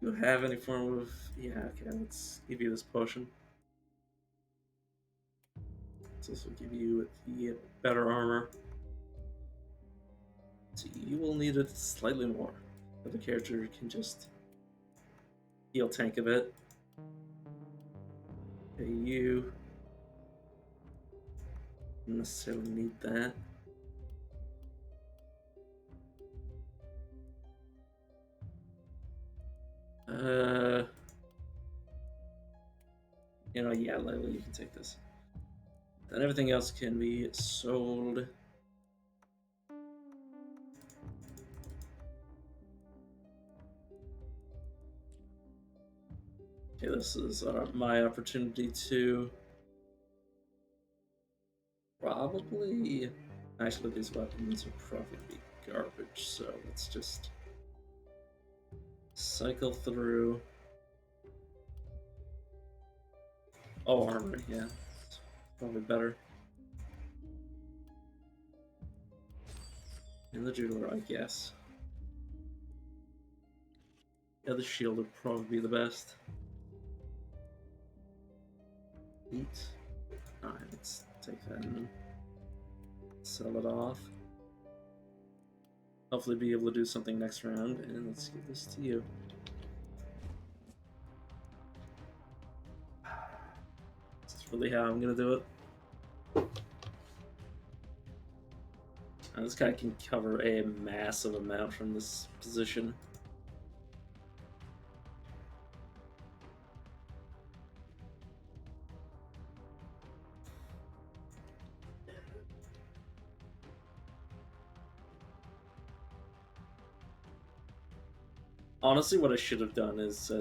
You have any form of okay, let's give you this potion. This will give you the better armor. So you will need it slightly more. But the character can just heal tank a bit. Okay, you don't necessarily need that. Yeah, Layla, you can take this. Then everything else can be sold. Okay, this is my opportunity to probably. Actually, these weapons will probably be garbage, so let's just cycle through. Oh, armor, yeah. It's probably better. And the jeweler, I guess. Yeah, the shield would probably be the best. Neat. Alright, let's take that and sell it off. Hopefully be able to do something next round, and let's give this to you. This is really how I'm gonna do it. This guy can cover a massive amount from this position. Honestly, what I should have done is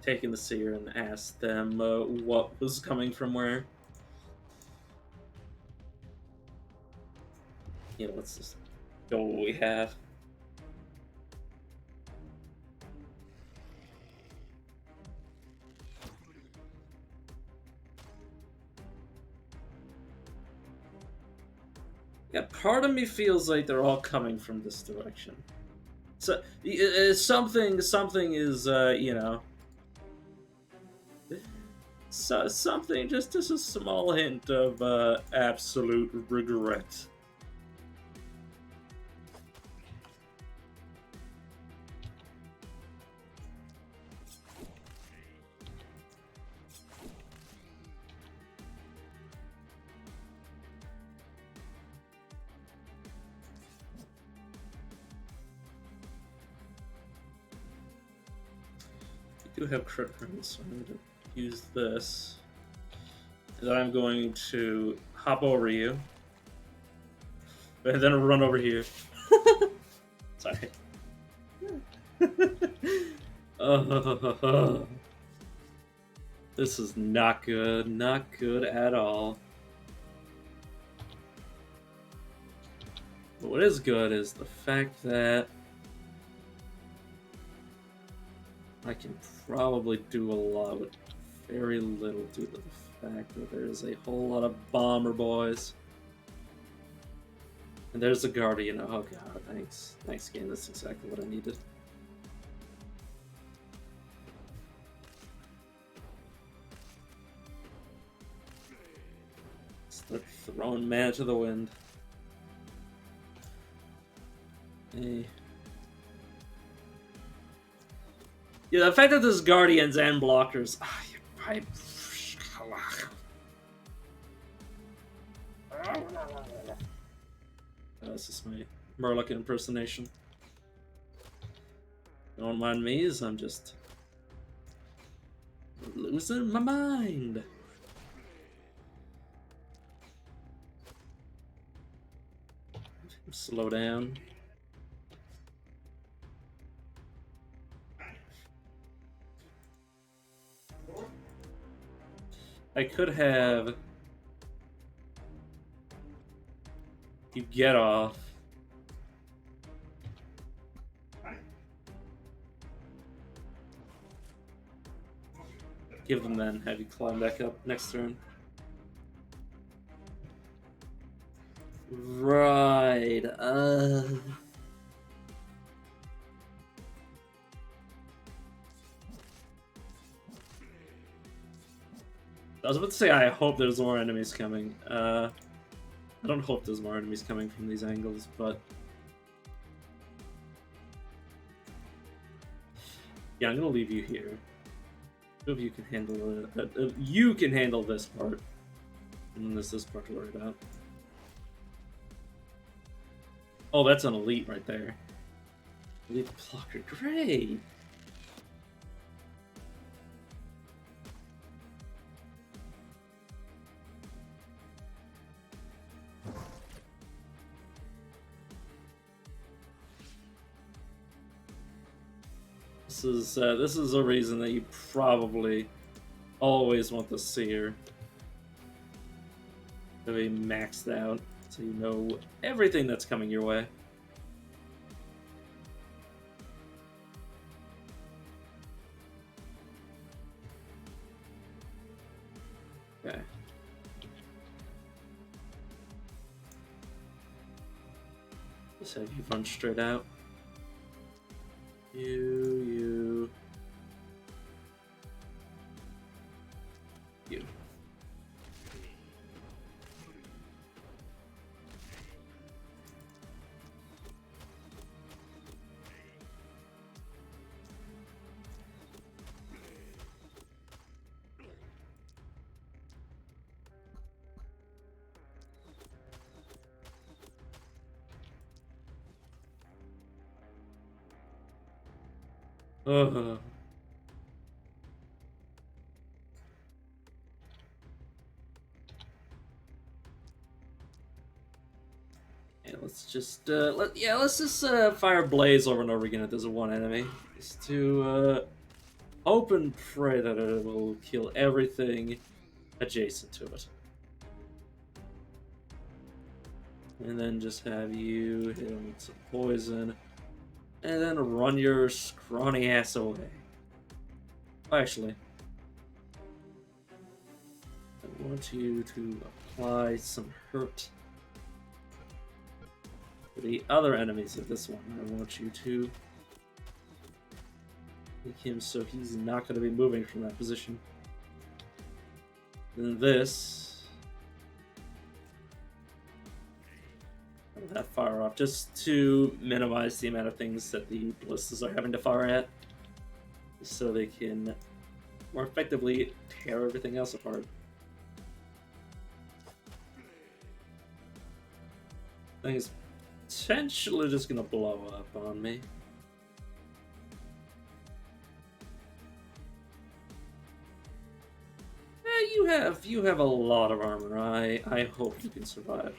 taken the seer and asked them what was coming from where. Let's just go what we have. Yeah, part of me feels like they're all coming from this direction. So something is you know, something, just a small hint of absolute regret. We do have crit rate, so I'm going to use this. And then I'm going to hop over you. And then run over here. Sorry. This is not good. Not good at all. But what is good is the fact that I can probably do a lot with very little due to the fact that there's a whole lot of bomber boys. And there's the Guardian. Oh god, thanks. Thanks, game. That's exactly what I needed. Start throwing mana to the wind. Hey. Yeah, the fact that there's Guardians and blockers. This is my Murloc impersonation. Don't mind me, as I'm just losing my mind. Slow down. I could have you get off. Give them then, have you climb back up next turn. Right, I was about to say I hope there's more enemies coming. I don't hope there's more enemies coming from these angles, but yeah, I'm gonna leave you here. Two of you can handle it. You can handle this part, and then there's this part to worry about. Oh, that's an elite right there. Elite blocker, great. This is a reason that you probably always want the Seer to be maxed out, so you know everything that's coming your way. Okay. Just have you run straight out. You. Yeah, let's just let's just fire Blaze over and over again if there's a one enemy, just to hope and pray that it will kill everything adjacent to it. And then just have you hit him with some poison, and then run your scrawny ass away. Actually, I want you to apply some hurt For the other enemies of this one, I want you to make him so he's not going to be moving from that position. Then this, not that far off, just to minimize the amount of things that the ballistas are having to fire at, so they can more effectively tear everything else apart. Thing is potentially just gonna blow up on me. You have a lot of armor. I hope you can survive.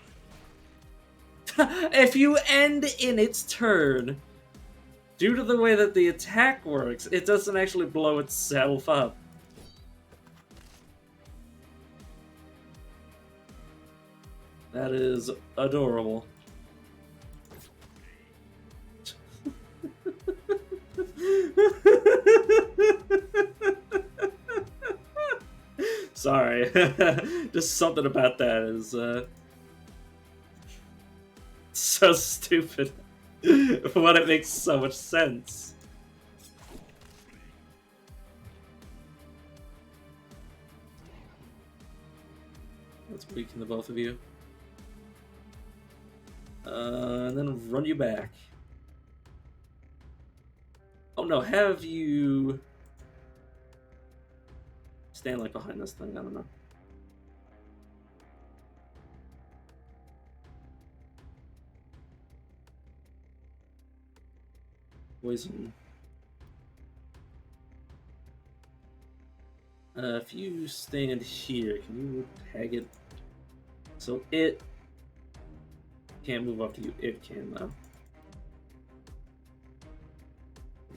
If you end in its turn, due to the way that the attack works, it doesn't actually blow itself up. That is adorable. Sorry. Just something about that is so stupid. But it makes so much sense. Let's weaken the both of you. And then run you back. Oh no, have you stand like behind this thing? I don't know. Poison. If you stand here, can you tag it? So it can't move up to you. It can though.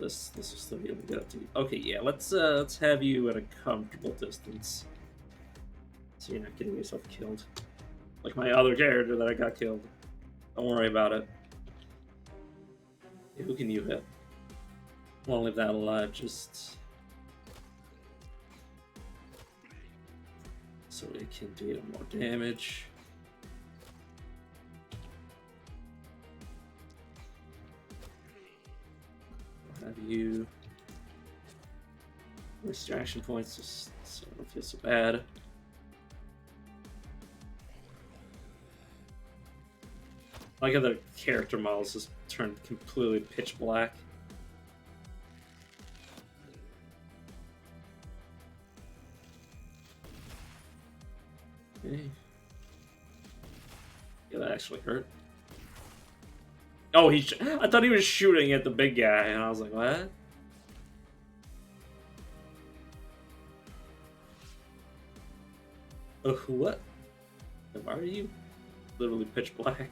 This will still be able to get up to you. Okay, yeah. Let's have you at a comfortable distance, so you're not getting yourself killed, like my other character that I got killed. Don't worry about it. Yeah, who can you hit? Won't leave that alive. Just so it can deal more damage. Have you distraction points just so I don't feel so bad. I like how the character models just turned completely pitch black. Okay. Yeah, that actually hurt. Oh, I thought he was shooting at the big guy, and I was like, what? What? Why are you literally pitch black?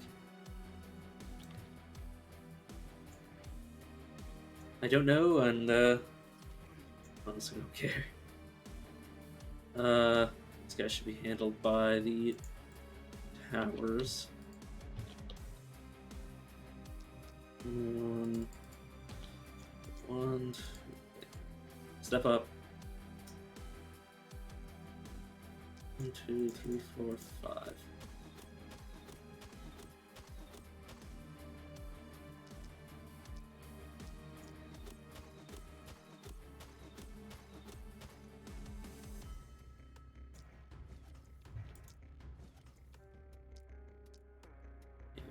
I don't know, and honestly don't care. This guy should be handled by the towers. One, step up. 1, 2, 3, 4, 5.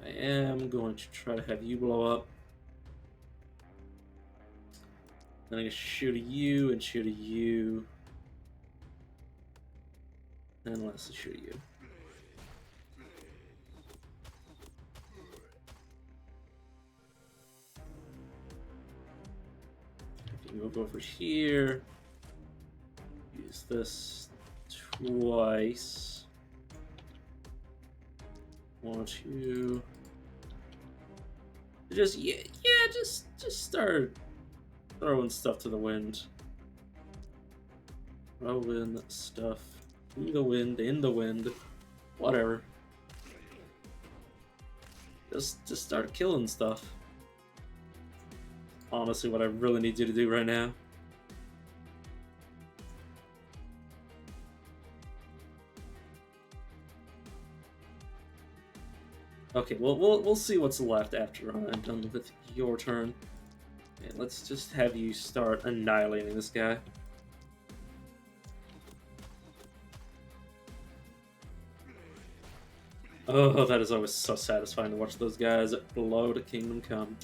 I am going to try to have you blow up. Then I'm going to shoot at you and shoot at you. And let's shoot at you. If you move over here, use this twice. Want you just just start throwing stuff to the wind. Throwing stuff to the wind, in the wind, whatever. Just start killing stuff. Honestly, what I really need you to do right now. Okay, well, we'll see what's left after I'm done with your turn. Okay, let's just have you start annihilating this guy. Oh, that is always so satisfying to watch those guys blow to Kingdom Come.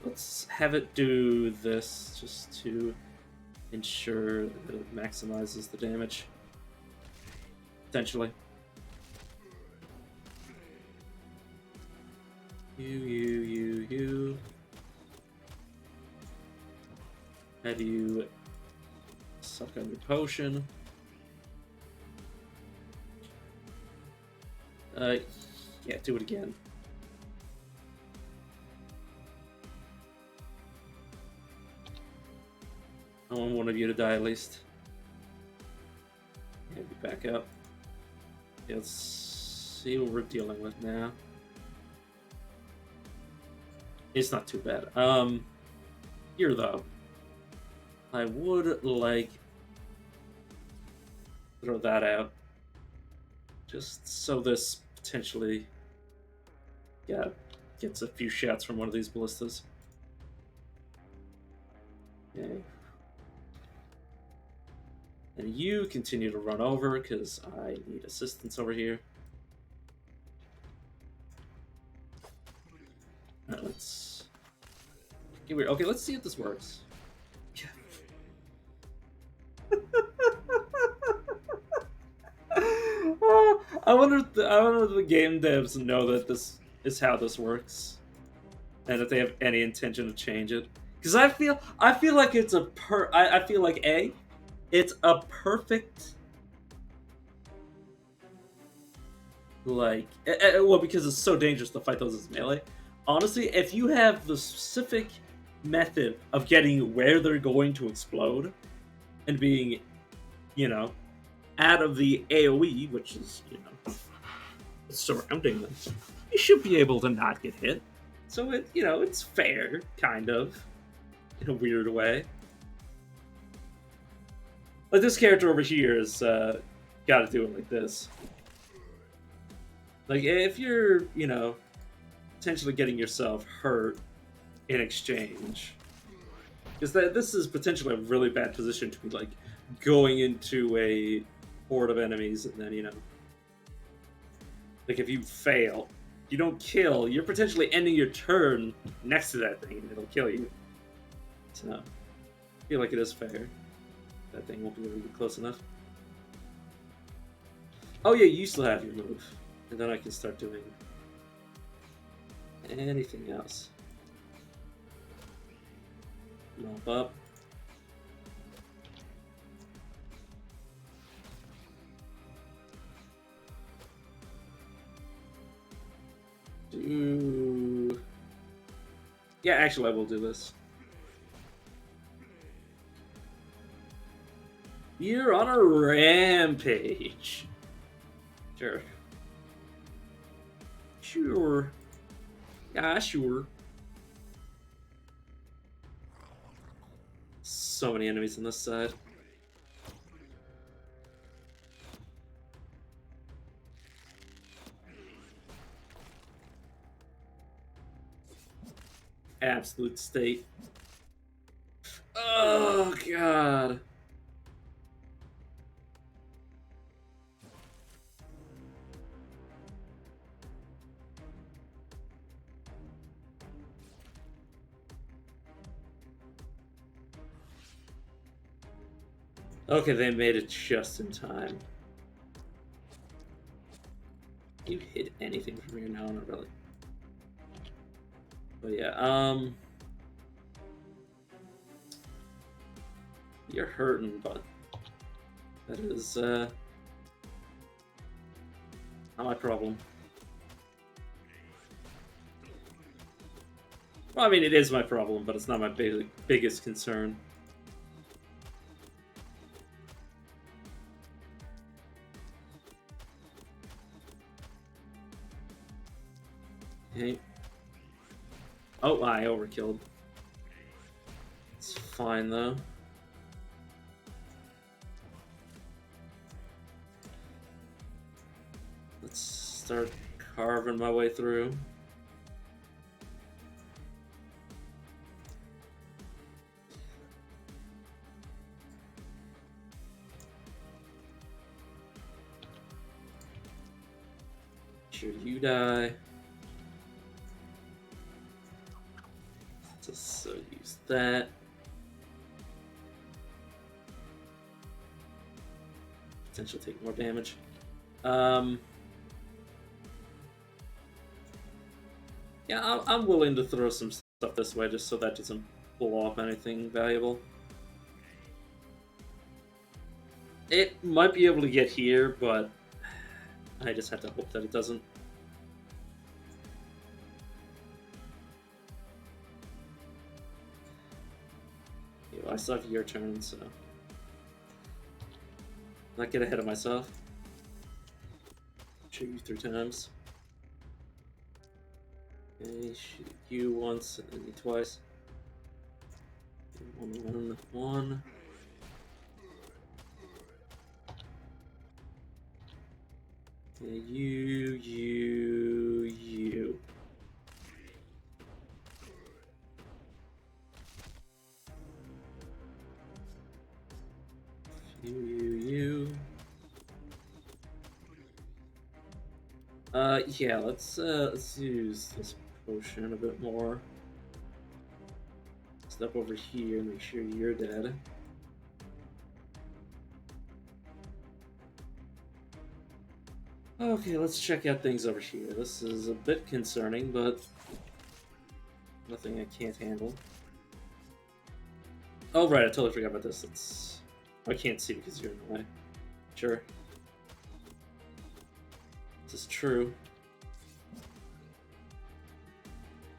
Let's have it do this just to ensure that it maximizes the damage. Potentially. You. Have you suck on your potion? Yeah, do it again. I want one of you to die at least. Yeah, be back up. Okay, let's see what we're dealing with now. It's not too bad. Here though, I would like throw that out, just so this potentially, yeah, gets a few shots from one of these ballistas. Okay. And you continue to run over because I need assistance over here. Let's get weird. Okay, let's see if this works. I wonder if the game devs know that this is how this works, and if they have any intention to change it. Because I feel like it's I feel like it's a perfect, like, well, because it's so dangerous to fight those as melee. Honestly, if you have the specific method of getting where they're going to explode and being, you know, out of the AoE, which is, you know, surrounding them, you should be able to not get hit. So it, you know, it's fair, kind of, in a weird way. Like this character over here has got to do it like this. Like if you're, you know, potentially getting yourself hurt in exchange, because this is potentially a really bad position to be like going into a horde of enemies and then, you know, like if you fail, you don't kill, you're potentially ending your turn next to that thing and it'll kill you. So I feel like it is fair. That thing won't be able to be close enough. Oh yeah, you still have your move. And then I can start doing anything else. Mop up. Yeah, actually I will do this. You're on a rampage. Sure. Sure. Yeah, sure. So many enemies on this side. Absolute state. Oh, God. Okay, they made it just in time. You hit anything from here? No, not really. But yeah, you're hurting, but that is, not my problem. Well, I mean, it is my problem, but it's not my biggest concern. Okay. Oh, I overkilled. It's fine, though. Let's start carving my way through. Sure you die. Just so use that. Potential take more damage. Yeah, I'm willing to throw some stuff this way just so that doesn't pull off anything valuable. It might be able to get here, but I just have to hope that it doesn't. Okay, well, I still have your turn, so not get ahead of myself. Shoot you 3 times. Okay, shoot you once and then you twice. 1, 1, 1. Okay, you. You. Yeah, let's use this potion a bit more. Step over here, make sure you're dead. Okay, let's check out things over here. This is a bit concerning, but nothing I can't handle. Oh, right, I totally forgot about this. I can't see because you're in the way. Sure. This is true.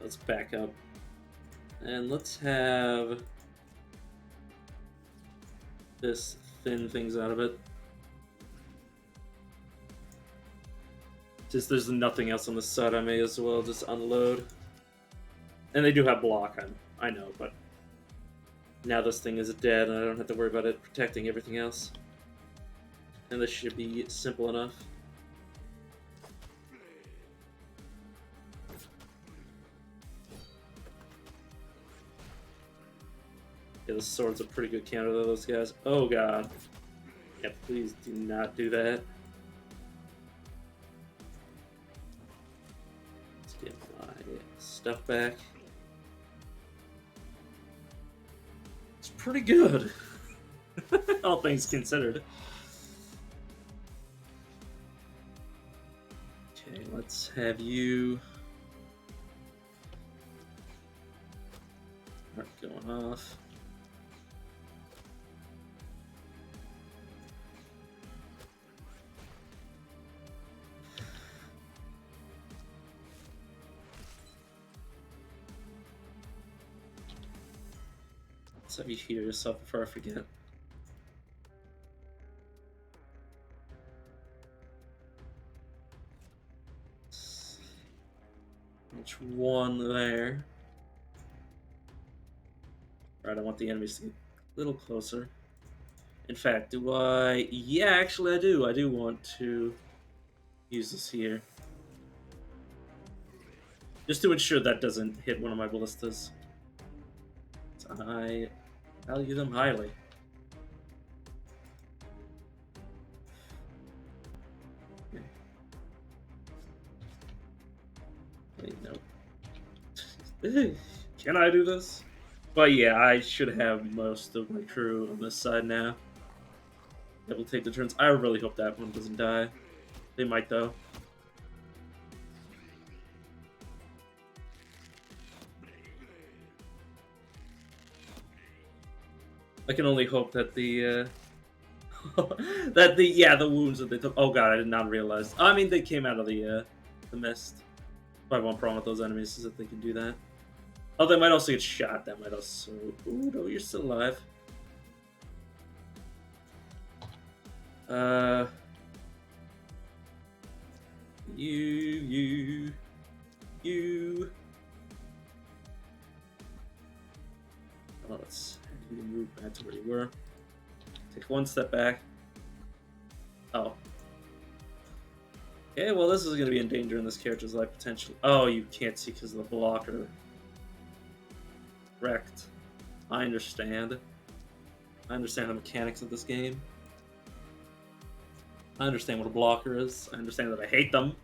Let's back up. And let's have this thin things out of it. Just there's nothing else on the side, I may as well just unload. And they do have block, I know, but now this thing is dead and I don't have to worry about it protecting everything else. And this should be simple enough. Yeah, the sword's a pretty good counter to those guys. Oh god. Yeah, please do not do that. Let's get my stuff back. It's pretty good. All things considered. Okay, let's have you start going off. Let's have you heal yourself before I forget. Which one there? Right, I want the enemies to get a little closer. In fact, do I? Yeah, actually I do. I do want to use this here. Just to ensure that doesn't hit one of my ballistas. I value them highly. Okay. Wait, no. Can I do this? But yeah, I should have most of my crew on this side now. Able to take the turns. I really hope that one doesn't die. They might though. I can only hope that the the wounds that they took. Oh god, I did not realize. I mean, they came out of the mist. My one problem with those enemies is that they can do that. Oh, they might also get shot. That might also. Ooh, no, you're still alive. You. Oh, let's move back to where you were. Take one step back. Oh. Okay, well, this is going to be in danger in this character's life potentially. Oh, you can't see because of the blocker. Wrecked. I understand. I understand the mechanics of this game. I understand what a blocker is. I understand that I hate them.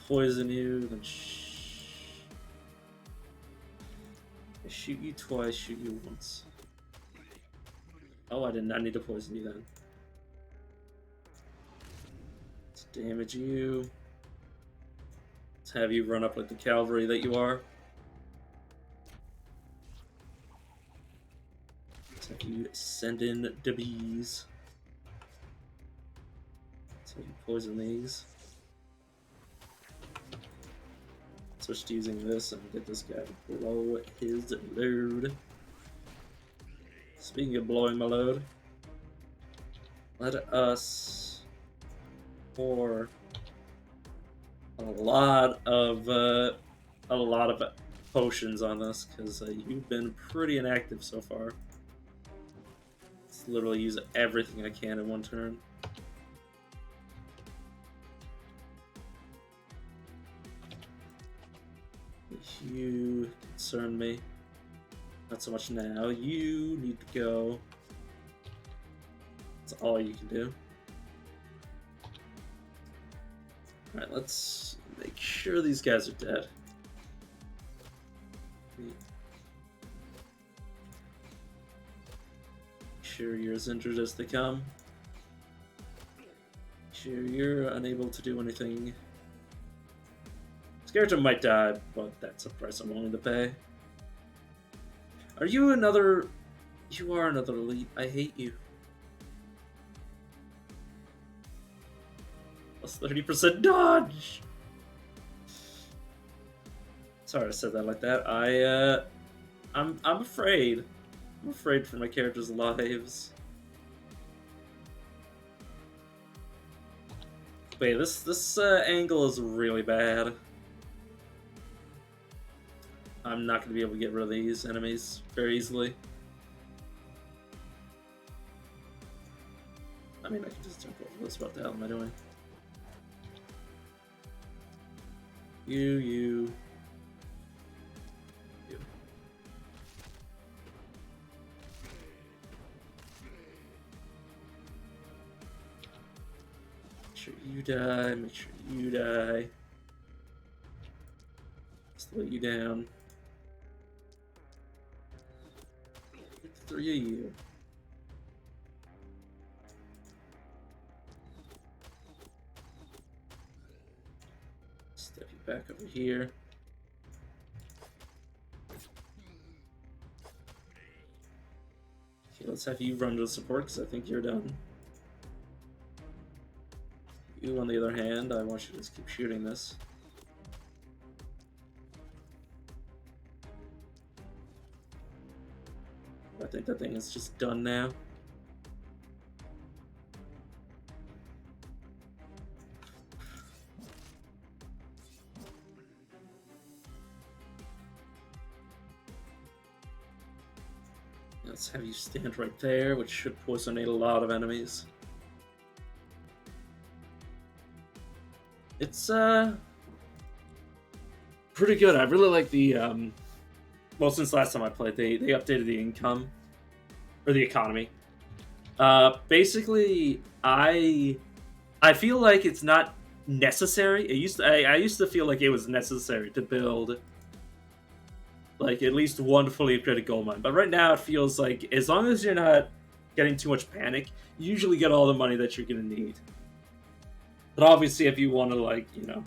Poison you, then shoot you twice, shoot you once. Oh, I did not need to poison you then. Let's damage you. Let's have you run up like the cavalry that you are. Let's have you send in the bees. Let's have you poison these. Switch to using this and get this guy to blow his load. Speaking of blowing my load, let us pour a lot of potions on this because you've been pretty inactive so far. Let's literally use everything I can in one turn. You concern me. Not so much now. You need to go. That's all you can do. Alright, let's make sure these guys are dead. Make sure you're as injured as they come. Make sure you're unable to do anything. This character might die, but that's a price I'm willing to pay. Are you another... You are another elite. I hate you. Plus 30% dodge! Sorry I said that like that. I'm afraid. I'm afraid for my character's lives. Wait, this angle is really bad. I'm not going to be able to get rid of these enemies very easily. I mean, I can just jump over this. What the hell am I doing? You. Make sure you die. Make sure you die. Slow you down. Get the 3 of you. Step you back over here. Okay, let's have you run to support because I think you're done. You, on the other hand, I want you to just keep shooting this. I think that thing is just done now. Let's have you stand right there, which should poisonate a lot of enemies. It's pretty good. I really like the well, since last time I played, they updated the income or the economy. Basically, I feel like it's not necessary. I used to feel like it was necessary to build like at least one fully upgraded gold mine, but right now it feels like as long as you're not getting too much panic, you usually get all the money that you're gonna need. But obviously, if you want to, like, you know,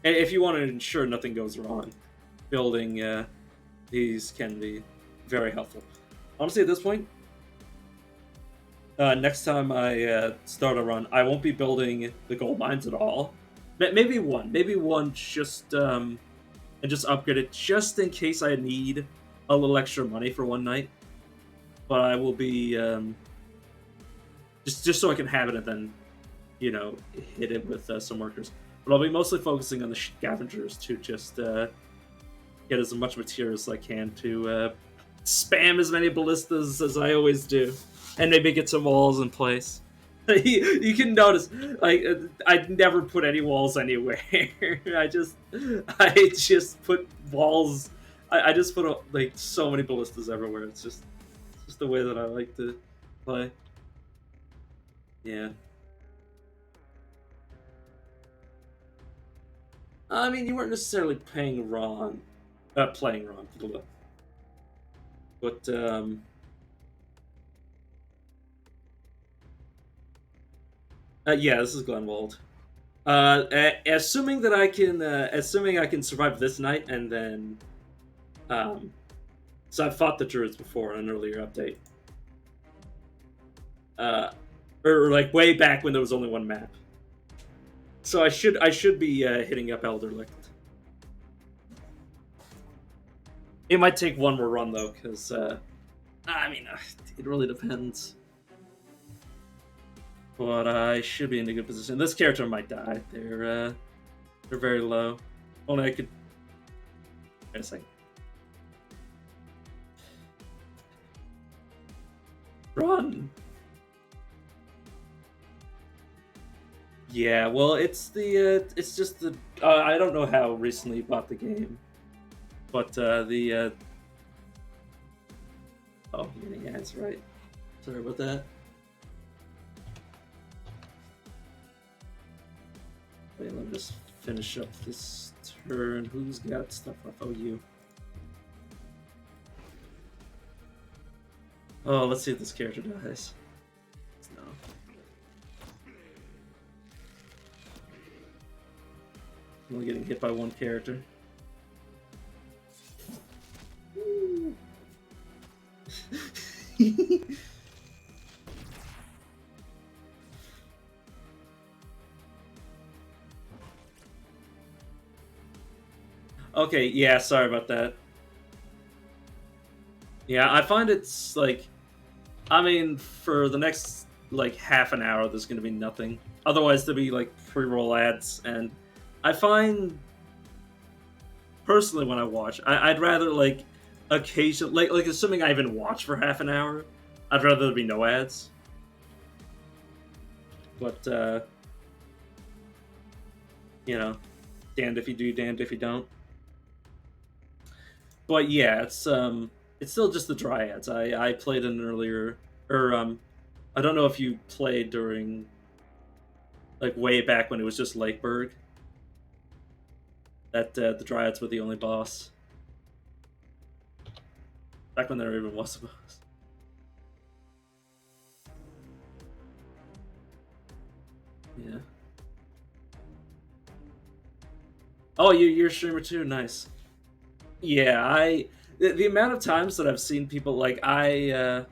if you want to ensure nothing goes wrong, building these can be very helpful. Honestly, at this point, next time I start a run, I won't be building the gold mines at all. Maybe one, just and just upgrade it just in case I need a little extra money for one night, but I will be just so I can have it and then hit it with some workers. But I'll be mostly focusing on the scavengers to just get as much material as I can to spam as many ballistas as I always do, and maybe get some walls in place. You can notice, like, I never put any walls anywhere. I just put walls. I just put like so many ballistas everywhere. It's just the way that I like to play. Yeah. I mean, you weren't necessarily playing wrong, but yeah, this is Glenwald. Assuming I can survive this night, and then, so I've fought the druids before in an earlier update, or like way back when there was only one map. So I should be hitting up Elderlicht. It might take one more run though, because I mean, it really depends. But I should be in a good position. This character might die. They're very low. Only I could. Wait a second. Run. Yeah, well, it's just the. I don't know how recently you bought the game, but the. Oh, you're getting ads, right? Sorry about that. Wait, let me just finish up this turn. Who's got stuff left? Oh, you. Oh, let's see if this character dies. No. I'm only getting hit by one character. Okay, yeah, sorry about that. Yeah, I find it's like, I mean, for the next like half an hour, there's going to be nothing. Otherwise, there'll be like pre-roll ads, and I find personally when I watch, I'd rather like occasionally, like assuming I even watch for half an hour, I'd rather there be no ads. But damned if you do, damned if you don't. But yeah, it's still just the dryads. I played an earlier, or I don't know if you played during, like way back when it was just Lakeburg. That the dryads were the only boss. Back when there even was a boss. Yeah. Oh, you're a streamer too. Nice. Yeah, the amount of times that I've seen people like 2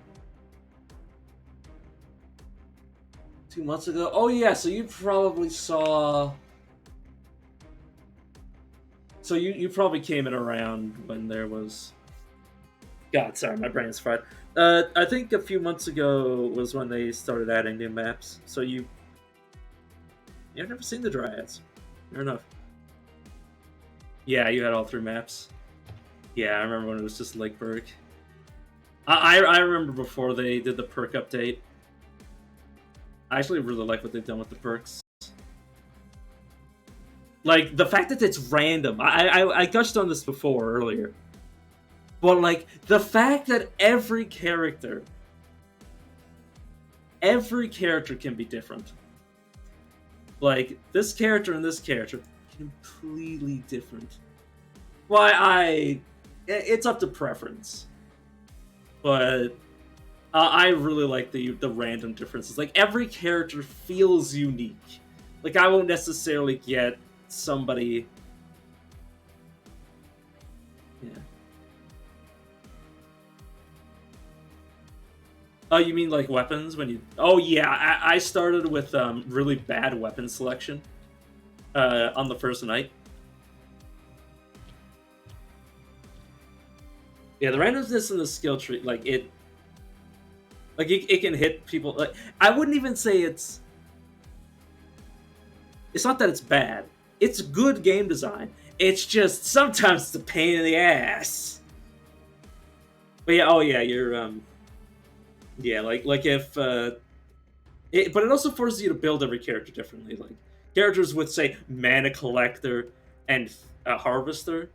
months ago. Oh yeah, so you probably saw. So you probably came in around when there was. God, sorry, my brain's fried. I think a few months ago was when they started adding new maps. So you've never seen the Dryads. Fair enough. Yeah, you had all 3 maps. Yeah, I remember when it was just Lakeburg. I remember before they did the perk update. I actually really like what they've done with the perks. Like, the fact that it's random. I touched on this before, earlier. But, like, the fact that every character can be different. Like, this character and this character, completely different. Why, it's up to preference. But I really like the random differences. Like, every character feels unique. Like, I won't necessarily get somebody... Yeah. Oh, you mean like weapons? When you... Oh, yeah, I started with really bad weapon selection on the first night. Yeah, the randomness in the skill tree, it can hit people. Like, I wouldn't even say it's not that it's bad. It's good game design. It's just sometimes it's a pain in the ass. But yeah, oh yeah, you're yeah, like if but it also forces you to build every character differently. Like characters with say mana collector and a harvester.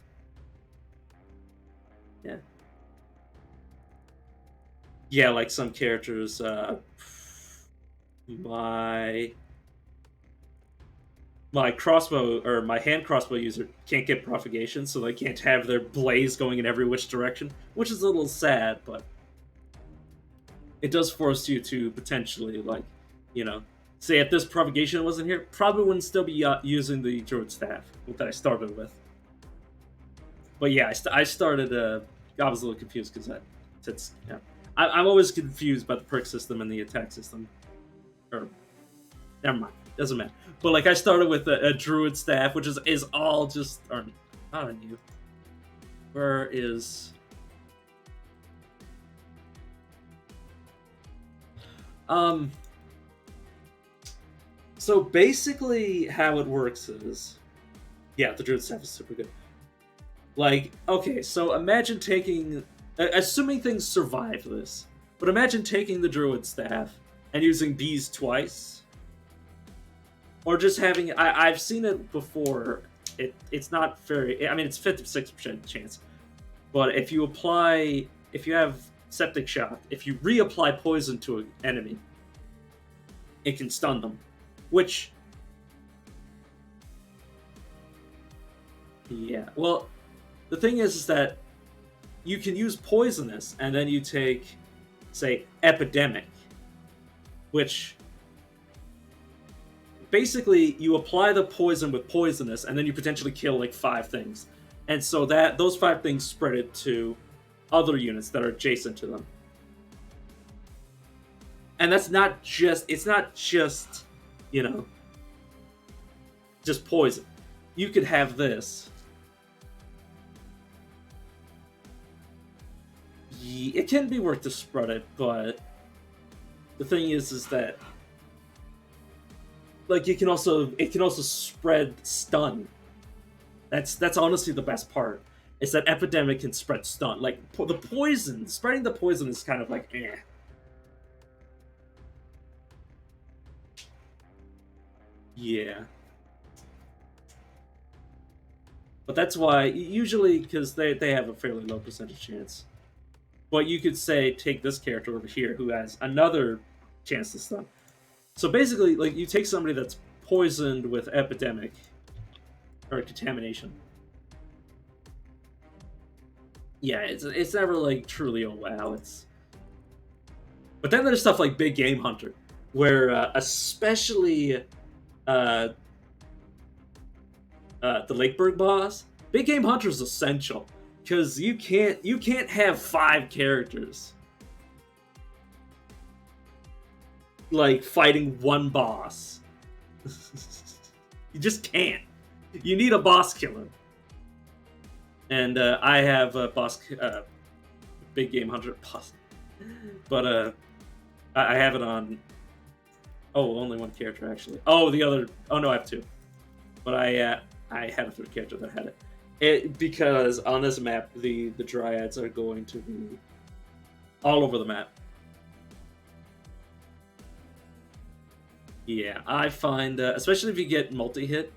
Yeah, yeah, like some characters. My my crossbow or my hand crossbow user can't get propagation, so they can't have their blaze going in every which direction, which is a little sad, but it does force you to potentially, like, you know, say if this propagation wasn't here, probably wouldn't still be using the druid staff that I started with. But yeah, I started. I was a little confused because it's yeah. I'm always confused by the perk system and the attack system. Or never mind, doesn't matter. But like I started with a druid staff, which is all just or not on you. Where is um so basically how it works is yeah, the druid staff is super good. Like, okay, so imagine taking assuming things survive this, but imagine taking the druid staff and using bees twice. Or just having I've seen it before. It's not very I mean it's 56% chance. But if you have septic shock, if you reapply poison to an enemy, it can stun them. Which yeah. Well, the thing is that you can use poisonous and then you take say epidemic, which basically you apply the poison with poisonous and then you potentially kill like 5 things. And so that those 5 things spread it to other units that are adjacent to them. And that's not just it's not just, you know, just poison. You could have this. It can be worth to spread it, but the thing is that like it can also spread stun. That's honestly the best part. Is that epidemic can spread stun. Like the poison, spreading the poison is kind of like eh. Yeah. But that's why usually because they have a fairly low percentage chance. But you could say take this character over here who has another chance to stun. So basically, like you take somebody that's poisoned with epidemic or contamination. Yeah, it's never like truly a wow. But then there's stuff like Big Game Hunter, where especially uh, the Lakeburg boss, Big Game Hunter is essential because you can't have 5 characters like fighting one boss. You just can't. You need a boss killer. And I have a boss, Big Game Hunter boss, but I have it on. Oh, only one character actually. Oh, the other. Oh no, I have 2. But I had a 3rd character that had it. Because on this map the dryads are going to be all over the map. Yeah, I find especially if you get multi-hit,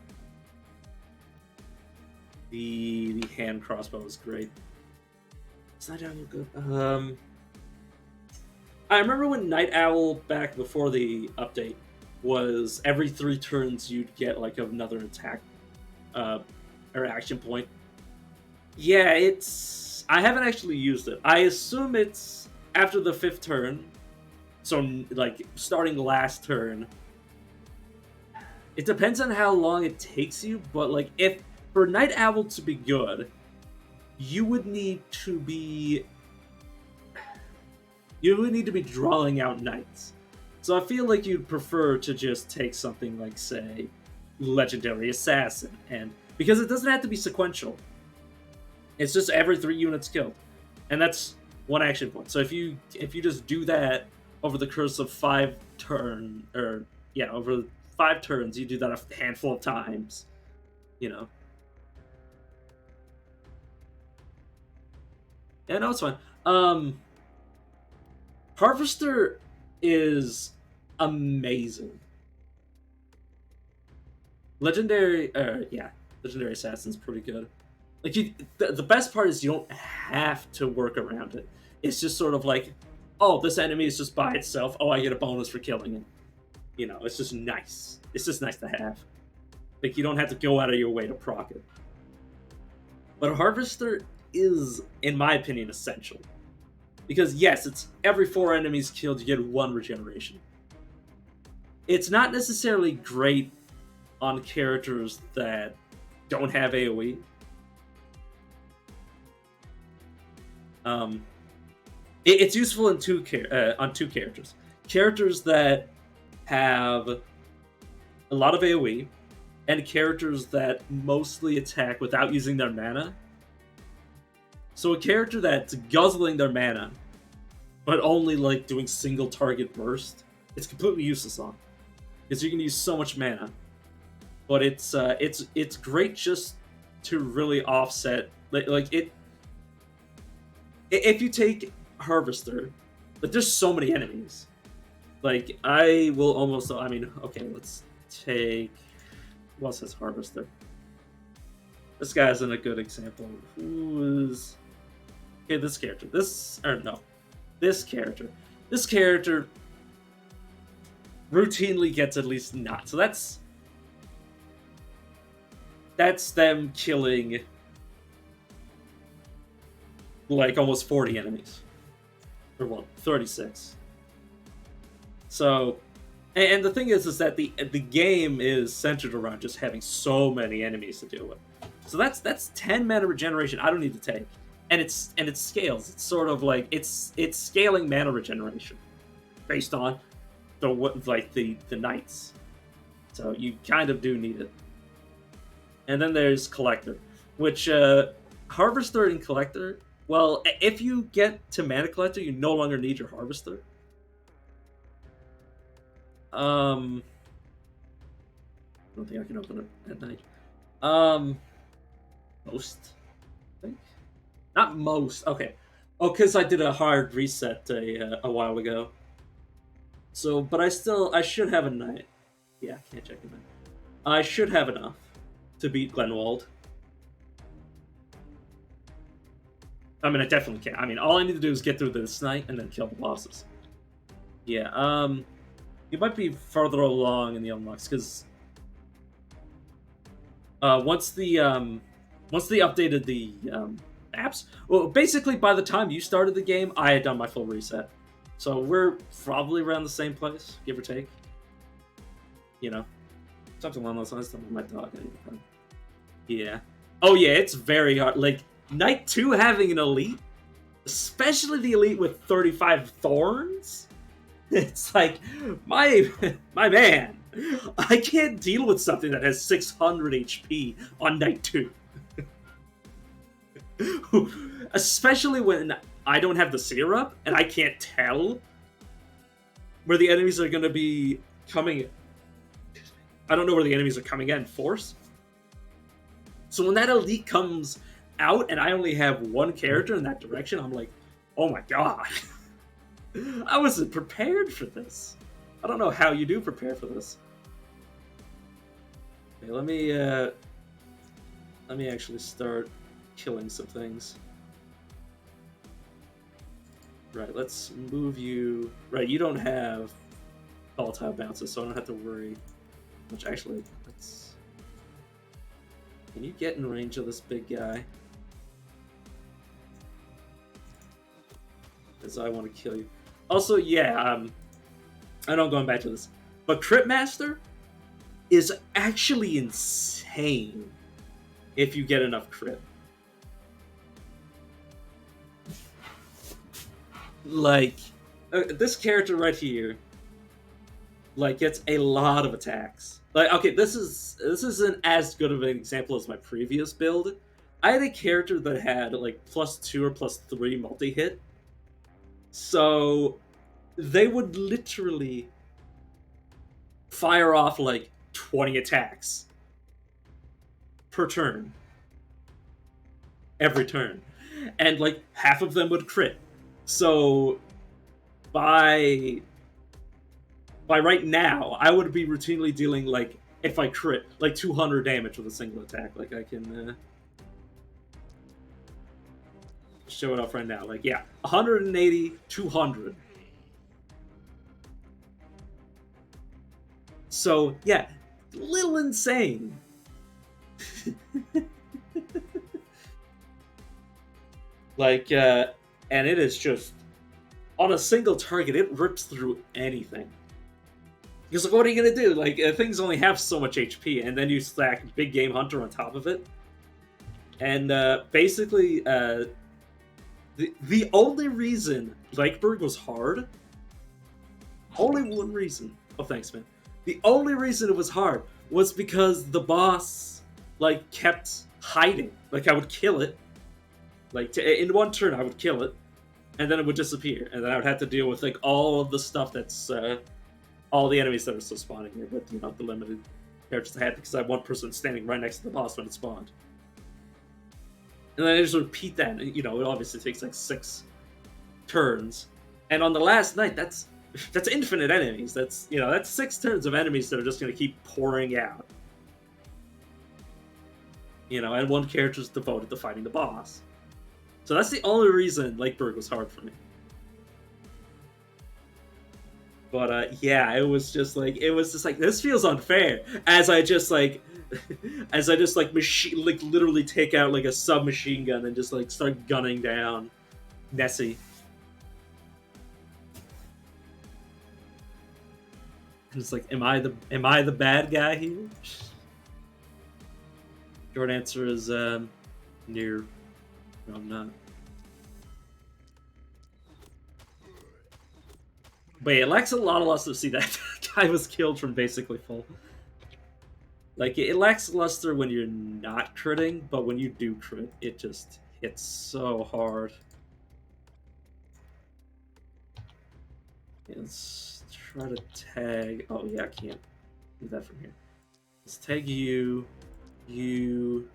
the hand crossbow is great. It's not that good. I remember when Night Owl back before the update was every 3 turns you'd get like another attack or action point. Yeah, I haven't actually used it. I assume it's after the 5th turn, so like starting last turn. It depends on how long it takes you, but like if for Night Owl to be good, you would need to be drawing out knights. So I feel like you'd prefer to just take something like say Legendary Assassin, and because it doesn't have to be sequential. It's just every 3 units killed. and that's 1 action point. So if you just do that over the course of 5 turn, or yeah, over 5 turns, you do that a handful of times. You know. Yeah, no, it's fine. Harvester is amazing. Legendary, yeah, Legendary Assassin's pretty good. Like the best part is you don't have to work around it. It's just sort of like, oh, this enemy is just by itself. Oh, I get a bonus for killing it. You know, it's just nice. It's just nice to have. Like you don't have to go out of your way to proc it. But Harvester is, in my opinion, essential. Because yes, it's every 4 enemies killed, you get 1 regeneration. It's not necessarily great on characters that don't have AoE. It's useful in on 2 characters. Characters that have a lot of AoE, and characters that mostly attack without using their mana. So a character that's guzzling their mana, but only like doing single target burst, it's completely useless on, because you can use so much mana. But it's great just to really offset like it. If you take Harvester, but there's so many enemies. Like I will almost. I mean, okay, let's take. Who else has Harvester? This guy isn't a good example. Who is? Okay, this character. This character. This character routinely gets at least not. So that's them killing like almost 40 enemies. Or well, 36. So, and the thing is that the game is centered around just having so many enemies to deal with. So that's 10 mana regeneration I don't need to take. And it scales. It's sort of like it's scaling mana regeneration based on the knights. So you kind of do need it. And then there's Collector, which Harvester and Collector. Well, if you get to Mana Collector, you no longer need your Harvester. I don't think I can open it at night. Most, I think. Not most. Okay. Oh, because I did a hard reset a while ago. So, but I should have a night. Yeah, I can't check it out. I should have enough to beat Glenwald. I mean, I definitely can. I mean, all I need to do is get through this night and then kill the bosses. Yeah, you might be further along in the unlocks, because once they updated the apps, well, basically by the time you started the game, I had done my full reset. So we're probably around the same place, give or take. You know, something along those lines. My dog. Yeah. Oh yeah, it's very hard. Like Night 2 having an elite, especially the elite with 35 thorns. It's like my man. I can't deal with something that has 600 HP on Night 2. Especially when I don't have the seer up and I can't tell where the enemies are going to be coming. I don't know where the enemies are coming in force. So when that elite comes out and I only have 1 character in that direction, I'm like, oh my god. I wasn't prepared for this. I don't know how you do prepare for this. Okay, let me actually start killing some things. Right, let's move you. Right, you don't have volatile bounces, so I don't have to worry much. Actually, let's. Can you get in range of this big guy? Because I want to kill you. Also, yeah, I know I'm going back to this, but Crit Master is actually insane if you get enough crit. Like, this character right here, like, gets a lot of attacks. Like, okay, this isn't as good of an example as my previous build, I had a character that had like +2 or +3 multi-hit, so they would literally fire off like 20 attacks per turn, every turn, and like half of them would crit. So by right now, I would be routinely dealing like, if I crit, like 200 damage with a single attack. Like I can show it off right now. Like, yeah, 180, 200. So yeah, little insane. Like, and it is just on a single target, it rips through anything. Because like, what are you gonna do? Like, things only have so much HP, and then you stack Big Game Hunter on top of it, and basically, the only reason Blakeberg was hard, only one reason. Oh, thanks, man. The only reason it was hard was because the boss like kept hiding. Like, I would kill it, like in one turn I would kill it, and then it would disappear, and then I would have to deal with like all of the stuff that's all the enemies that are still spawning here, but you know, the limited characters I had, because I had one person standing right next to the boss when it spawned. And then I just repeat that, and, you know, it obviously takes like 6 turns. And on the last night, that's infinite enemies. That's, you know, that's 6 turns of enemies that are just going to keep pouring out. You know, and one character's devoted to fighting the boss. So that's the only reason Lakeberg was hard for me. But yeah, it was just like this feels unfair. As I just like literally take out like a submachine gun and just like start gunning down Nessie. And it's like, am I the bad guy here? Short answer is near. No, I'm not. But yeah, it lacks a lot of luster. See, that guy was killed from basically full. Like, it lacks luster when you're not critting, but when you do crit, it just hits so hard. Let's try to tag. Oh yeah, I can't do that from here. Let's tag you. You.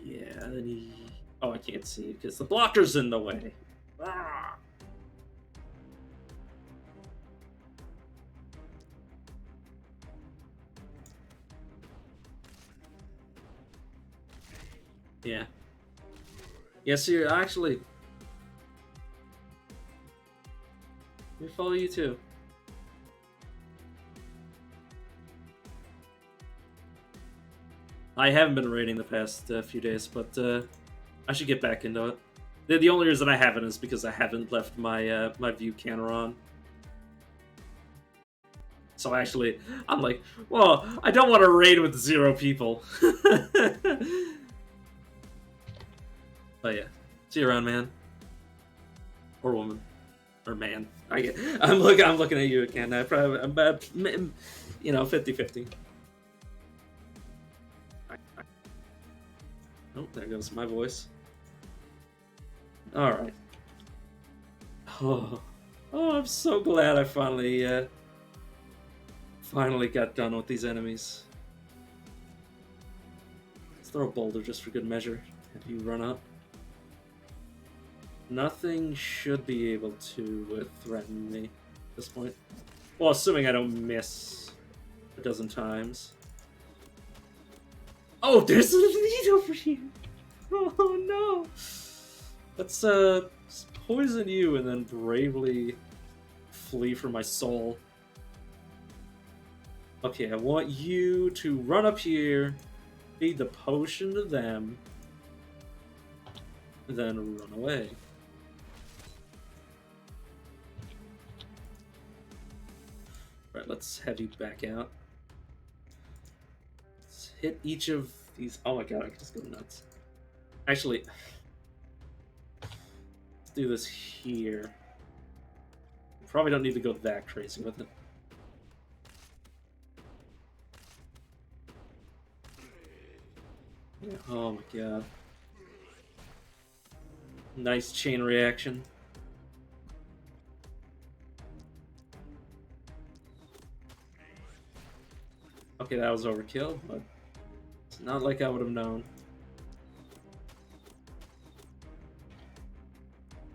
Yeah, then he. Oh, I can't see it because the blocker's in the way. Ah! Yeah. Yeah, so you're actually. We follow you too. I haven't been raiding the past few days, but I should get back into it. The only reason I haven't is because I haven't left my my view counter on. So actually, I'm like, well, I don't want to raid with 0 people. But yeah, see you around, man, or woman, or man. I'm looking at you again. I'm you know, 50-50. Oh, there goes my voice. All right. Oh, I'm so glad I finally got done with these enemies. Let's throw a boulder just for good measure. Have you run up? Nothing should be able to threaten me at this point. Well, assuming I don't miss a dozen times. Oh, there's a lead over here! Oh no! Let's poison you and then bravely flee for my soul. Okay, I want you to run up here, feed the potion to them, and then run away. Right, let's have you back out. Let's hit each of these. Oh my god, I can just go nuts. Actually, let's do this here. Probably don't need to go that crazy with it. Yeah, oh my god. Nice chain reaction. Okay, that was overkill, but it's not like I would have known.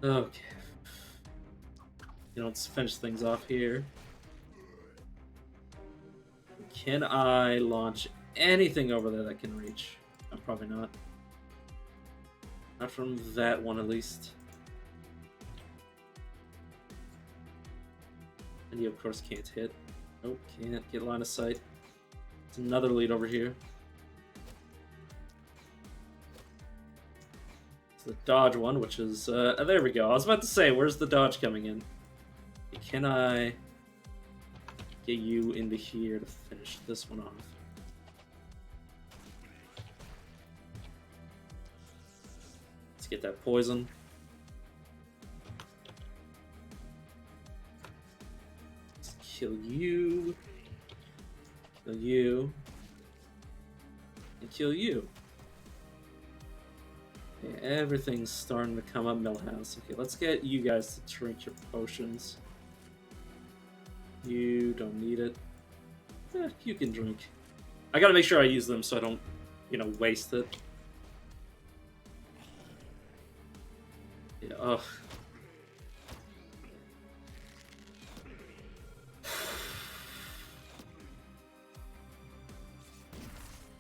Okay. Let's finish things off here. Can I launch anything over there that can reach? Probably not. Not from that one, at least. And you, of course, can't hit. Nope, can't get line of sight. It's another lead over here. It's the dodge one, which is... there we go. I was about to say, where's the dodge coming in? Can I get you into here to finish this one off? Let's get that poison. Let's kill you. Kill you. And kill you. Okay, everything's starting to come up, Millhouse. Okay, let's get you guys to drink your potions. You don't need it. You can drink. I gotta make sure I use them so I don't, waste it. Yeah, ugh.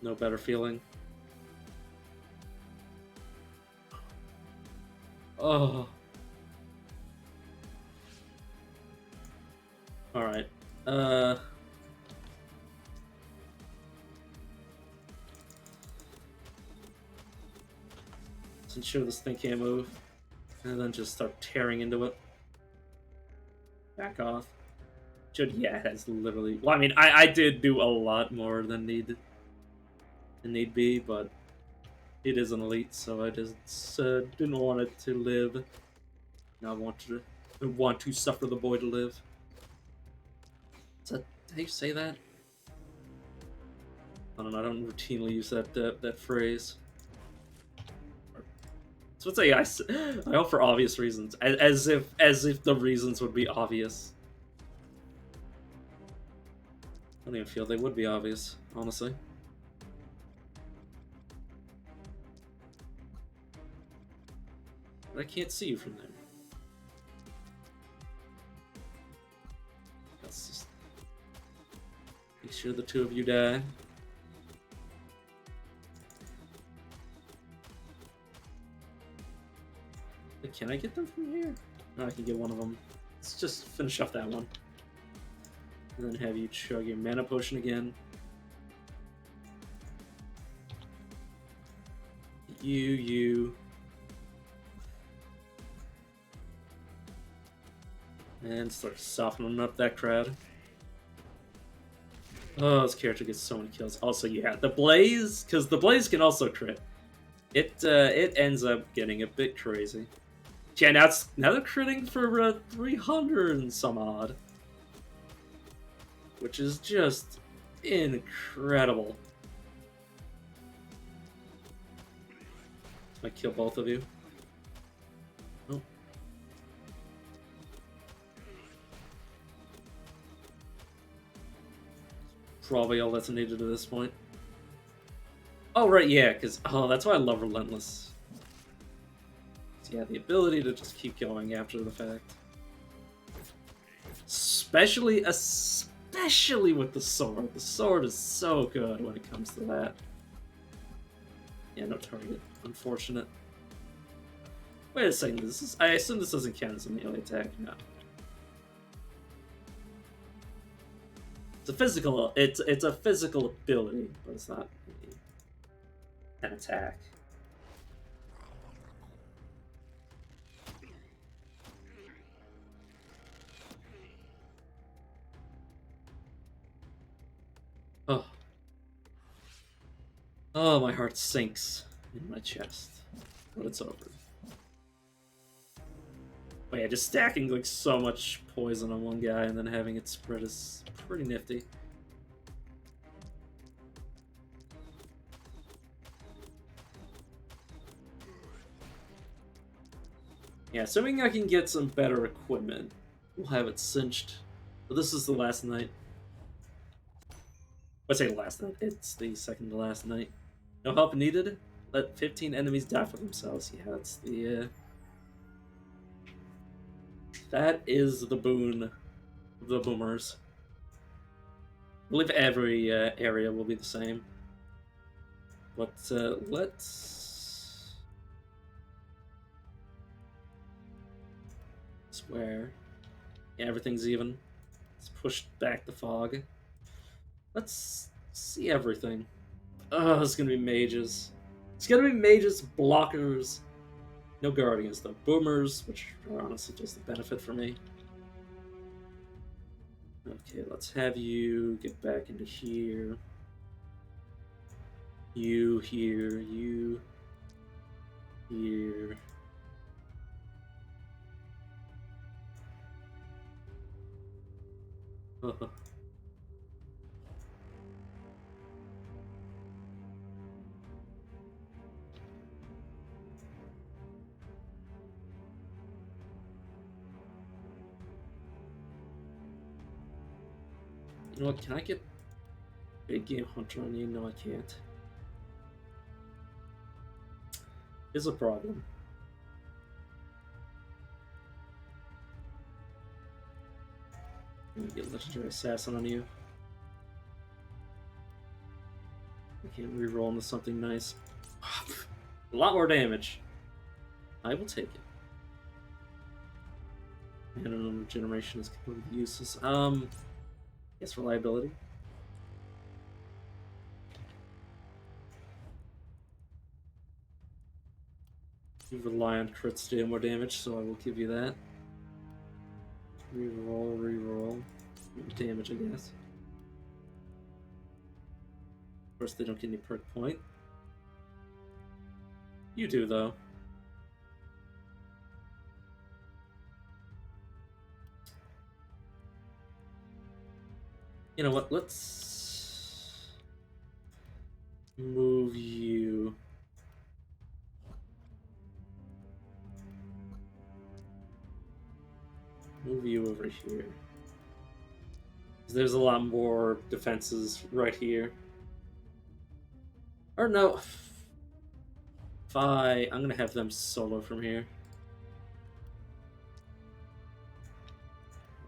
No better feeling. Oh. Alright. Let's ensure this thing can't move. And then just start tearing into it. Back off. Yeah, it has literally... Well, I mean, I did do a lot more than need be, but it is an elite, so I just didn't want it to live. Now I want to suffer the boy to live. Is that how you say that? I don't know. I don't routinely use that phrase. So let's say I hope for obvious reasons, as if the reasons would be obvious. I don't even feel they would be obvious, honestly. But I can't see you from there. Let's just make sure the two of you die. Can I get them from here? No, I can get one of them. Let's just finish off that one. And then have you chug your mana potion again. You. And start softening up that crowd. Oh, this character gets so many kills. Also, yeah, the Blaze, because the Blaze can also crit. It ends up getting a bit crazy. Yeah, now they're critting for 300 and some odd. Which is just incredible. I kill both of you. Oh. Probably all that's needed at this point. Oh, right, yeah, because... Oh, that's why I love Relentless. Yeah, the ability to just keep going after the fact. Especially with the sword. The sword is so good when it comes to that. Yeah, no target. Unfortunate. Wait a second, I assume this doesn't count as a melee attack. No. It's a physical ability, but it's not an attack. Oh. Oh, my heart sinks in my chest. But it's over. But yeah, just stacking like so much poison on one guy and then having it spread is pretty nifty. Yeah, assuming I can get some better equipment, we'll have it cinched. But this is the last night. I say last night. It's the second to last night. No help needed. Let 15 enemies die for themselves. Yeah, that's the. That is the boon of the boomers. I believe every area will be the same. But let's swear. Yeah, everything's even. Let's push back the fog. Let's see everything. Oh, it's gonna be mages. It's gonna be mages, blockers, no guardians though. Boomers, which are honestly just a benefit for me. Okay, let's have you get back into here. You here, you here. You know what? Can I get Big Game Hunter on you? No, I can't. Is a problem. Let me get Legendary Assassin on you. I can't reroll into something nice. A lot more damage. I will take it. And regeneration is completely useless. Yes, reliability. You rely on crits to do more damage, so I will give you that. Reroll, reroll. Damage, I guess. Of course, they don't get any perk point. You do, though. You know what? Let's move you. Move you over here. There's a lot more defenses right here. Or no. I'm gonna have them solo from here.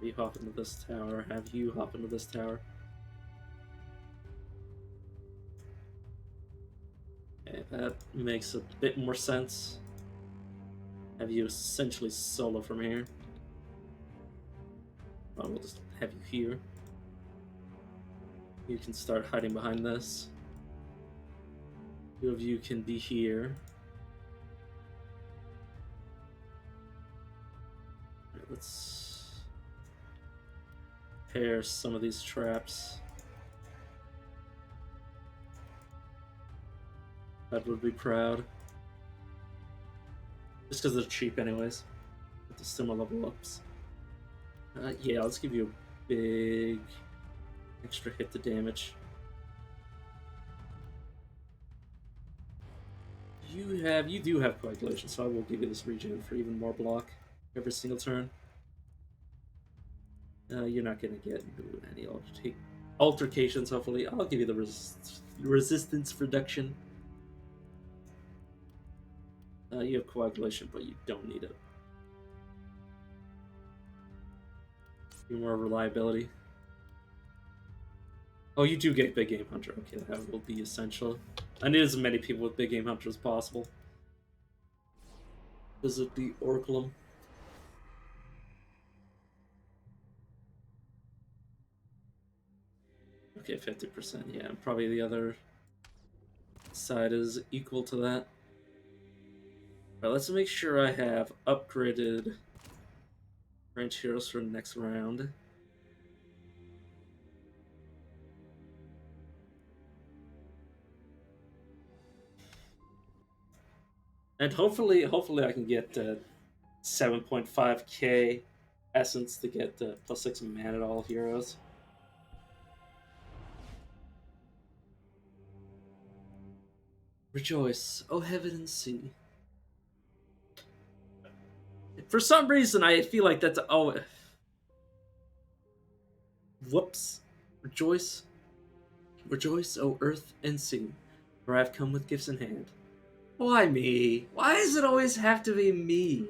You hop into this tower. Have you hop into this tower. Okay, that makes a bit more sense. Have you essentially solo from here. Oh, we'll just have you here. You can start hiding behind this. Two of you can be here. Right, let's pair some of these traps. That would be proud. Just because they're cheap anyways. With the similar level ups. Yeah, let's give you a big extra hit to damage. You do have coagulation, so I will give you this regen for even more block every single turn. You're not gonna get into any altercations, hopefully. I'll give you the resistance reduction. You have coagulation, but you don't need it. More reliability. Oh, you do get Big Game Hunter. Okay, that will be essential. I need as many people with Big Game Hunter as possible. Visit the Oraculum. Okay, 50%. Yeah, probably the other side is equal to that. Alright, let's make sure I have upgraded range heroes for the next round. And hopefully I can get 7.5k essence to get +6 man at all heroes. Rejoice, O heaven and sea. For some reason, I feel like that's... Oh... Whoops. Rejoice. Rejoice, O earth and sea, for I have come with gifts in hand. Why me? Why does it always have to be me?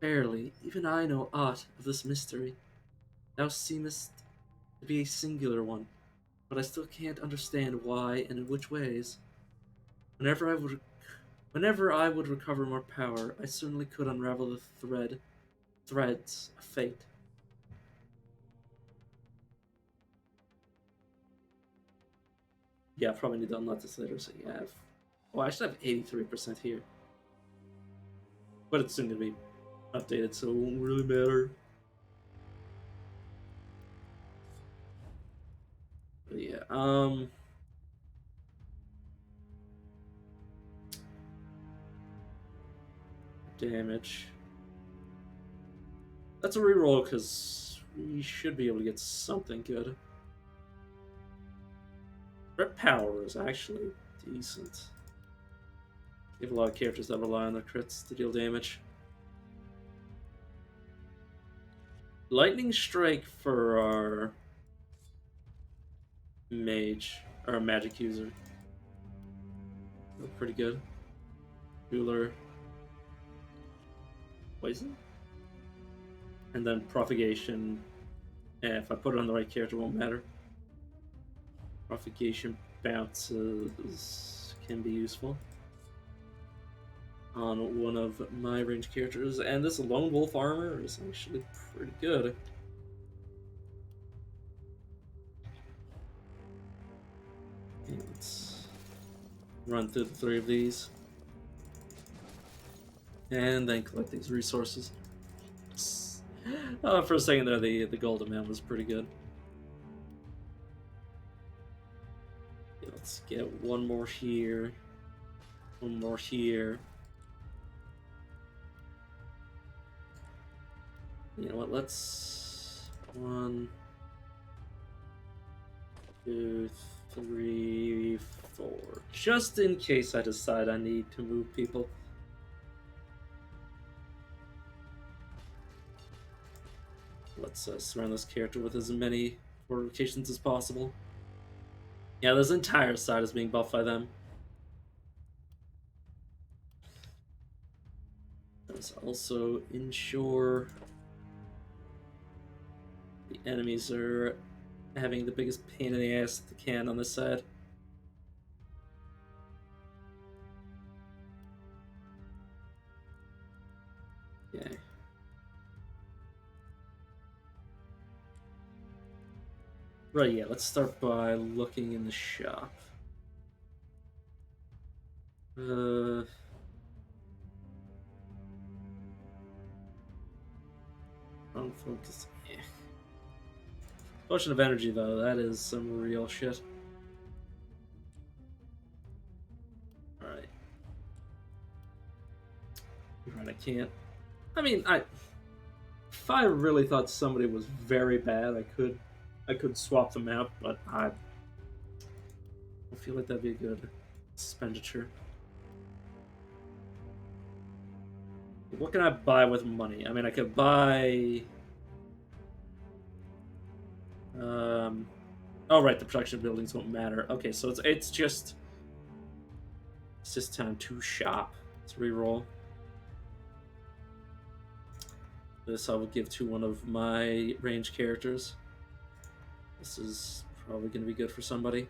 Verily, even I know aught of this mystery. Thou seemest to be a singular one, but I still can't understand why and in which ways. Whenever I would recover more power, I certainly could unravel the threads of fate. Yeah, probably need to unlock this later, so you have... Oh, I should have 83% here. But it's soon going to be updated, so it won't really matter. But yeah, damage. That's a reroll, because we should be able to get something good. Rep power is actually decent. You have a lot of characters that rely on their crits to deal damage. Lightning Strike for our mage, or magic user. Look pretty good. Cooler. Poison? And then Propagation. And if I put it on the right character, it won't matter. Propagation bounces can be useful on one of my range characters, and this Lone Wolf armor is actually pretty good. Okay, let's run through the 3 of these, and then collect these resources. For a second there, the golden man was pretty good. Okay, let's get one more here, one more here. You know what, let's... 1, 2, 3, 4. Just in case I decide I need to move people. Let's surround this character with as many fortifications as possible. Yeah, this entire side is being buffed by them. Let's also ensure the enemies are having the biggest pain in the ass that they can on this side. Okay. Right, yeah, let's start by looking in the shop. Wrong focus. Yeah. Potion of energy, though, that is some real shit. Alright. Right, I can't. I mean, if I really thought somebody was very bad, I could swap them out, but I don't feel like that'd be a good expenditure. What can I buy with money? I mean, I could buy... Oh, right, the production buildings won't matter. Okay, so it's just time to shop. Let's reroll. This I will give to one of my range characters. This is probably going to be good for somebody.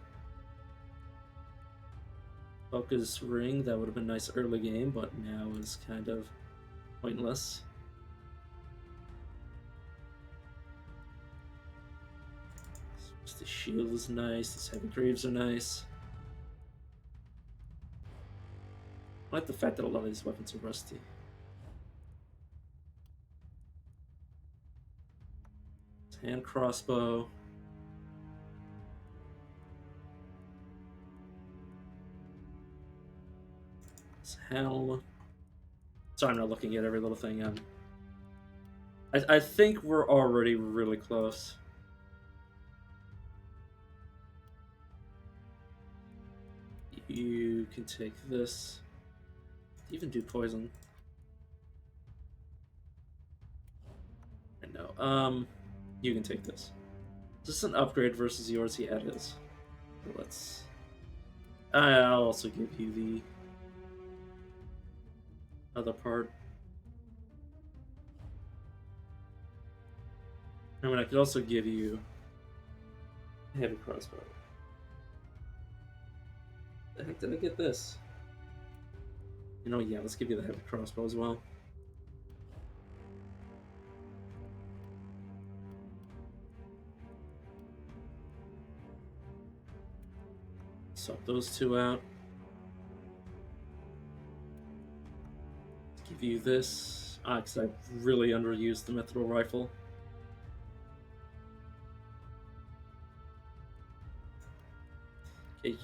Focus Ring, that would have been nice early game, but now is kind of pointless. The shield is nice, these heavy greaves are nice. I like the fact that a lot of these weapons are rusty. Hand crossbow. This helm. Sorry, I'm not looking at every little thing. I think we're already really close. You can take this. Even do poison. You can take this. Is this an upgrade versus yours? Yeah, it is. So let's... I'll also give you the other part. I mean, I could also give you a heavy crossbow. The heck did I get this? You know, yeah, let's give you the heavy crossbow as well. Swap those two out. Let's give you this. Because I really underused the mithril rifle. Okay,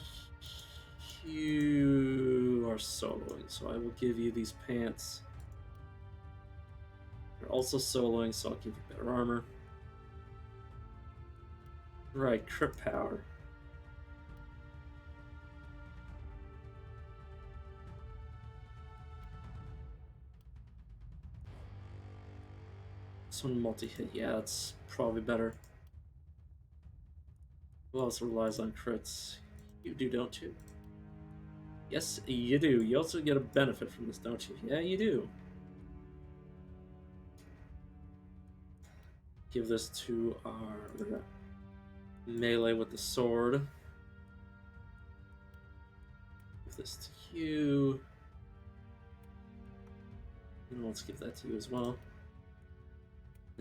you are soloing, so I will give you these pants. You're also soloing, so I'll give you better armor. Right, crit power. This one multi-hit, yeah, that's probably better. Who else relies on crits? You do, don't you? Yes, you do. You also get a benefit from this, don't you? Yeah, you do. Give this to our melee with the sword. Give this to you. And let's give that to you as well.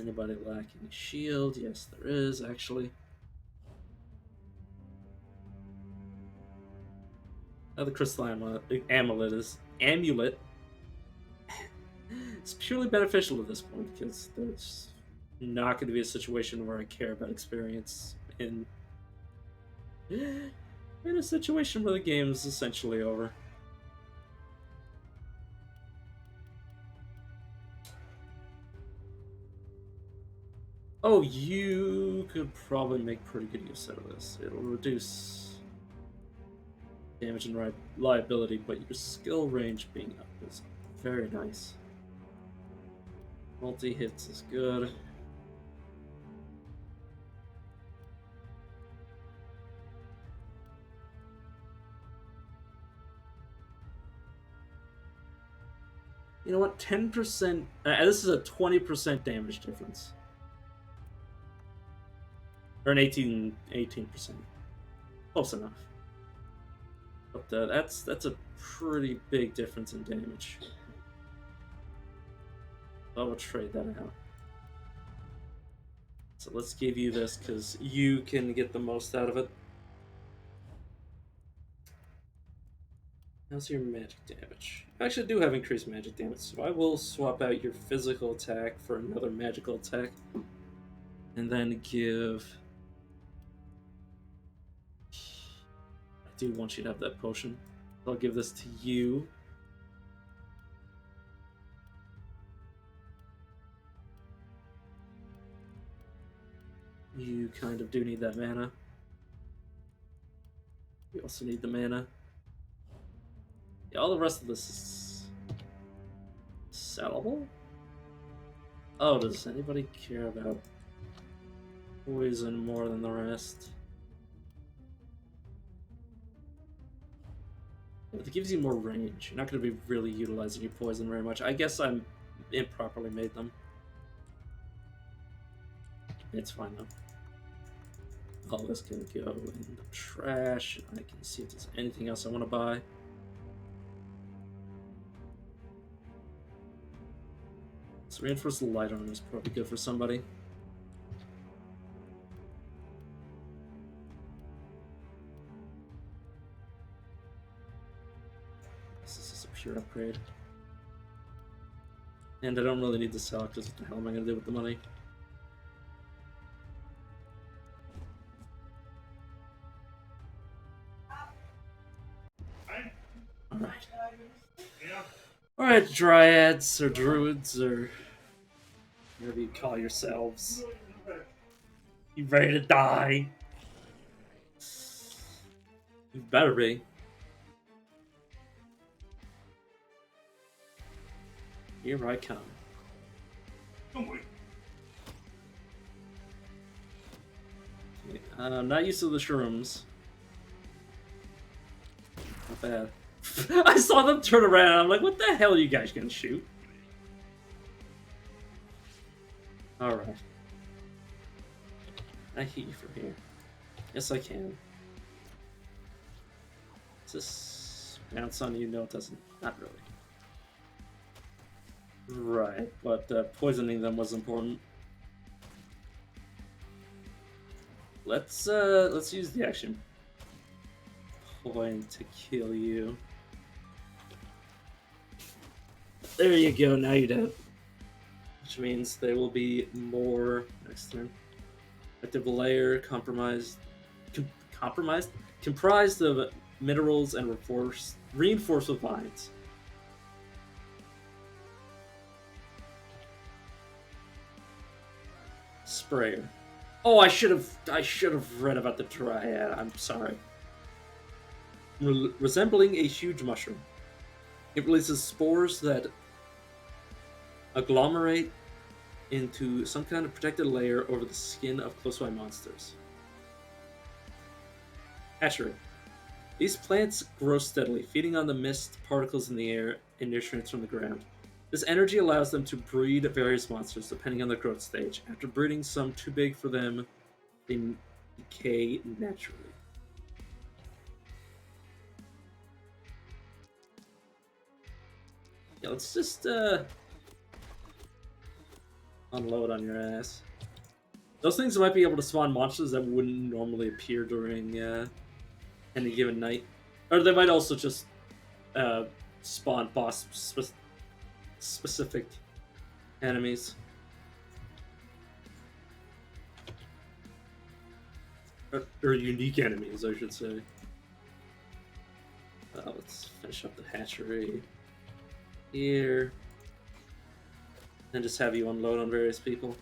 Anybody lacking a shield? Yes, there is, actually. Now the crystal amulet is it's purely beneficial at this point because there's not going to be a situation where I care about experience in a situation where the game is essentially over. Oh, you could probably make pretty good use out of this. It'll reduce damage and liability, but your skill range being up is very nice. Multi-hits is good. You know what? 10%. This is a 20% damage difference. Or an 18%. Close enough. But that's a pretty big difference in damage. I will trade that out. So let's give you this because you can get the most out of it. How's your magic damage? I actually do have increased magic damage, so I will swap out your physical attack for another magical attack. And then give... I do want you to have that potion. I'll give this to you. You kind of do need that mana. You also need the mana. Yeah, all the rest of this is sellable? Oh, does anybody care about poison more than the rest? It gives you more range. You're not going to be really utilizing your poison very much. I guess I'm improperly made them. It's fine though. All this can go in the trash. I can see if there's anything else I want to buy. So reinforced light armor is probably good for somebody. This is a pure upgrade. And I don't really need to sell it because what the hell am I going to do with the money? Alright. Alright, dryads or druids or whatever you call yourselves. You ready to die? You better be. Here I come. I'm not used to the shrooms. Not bad. I saw them turn around and I'm like, what the hell are you guys gonna shoot? Alright. I hit you from here. Yes, I can. Does this bounce on you? No, it doesn't. Not really. Right, but poisoning them was important. Let's use the action point to kill you. There you go, now you're dead. Which means there will be more next turn. Active layer comprised of minerals and reinforced with vines. Sprayer. Oh, I should have read about the Dryad. I'm sorry. Resembling a huge mushroom, it releases spores that agglomerate into some kind of protected layer over the skin of close-by monsters. Hatchery. These plants grow steadily, feeding on the mist particles in the air and nutrients from the ground. This energy allows them to breed various monsters depending on their growth stage. After breeding some too big for them, they decay naturally. Yeah, let's just unload on your ass. Those things might be able to spawn monsters that wouldn't normally appear during any given night. Or they might also just spawn boss specific enemies. Or unique enemies, I should say. Let's finish up the hatchery here. And just have you unload on various people.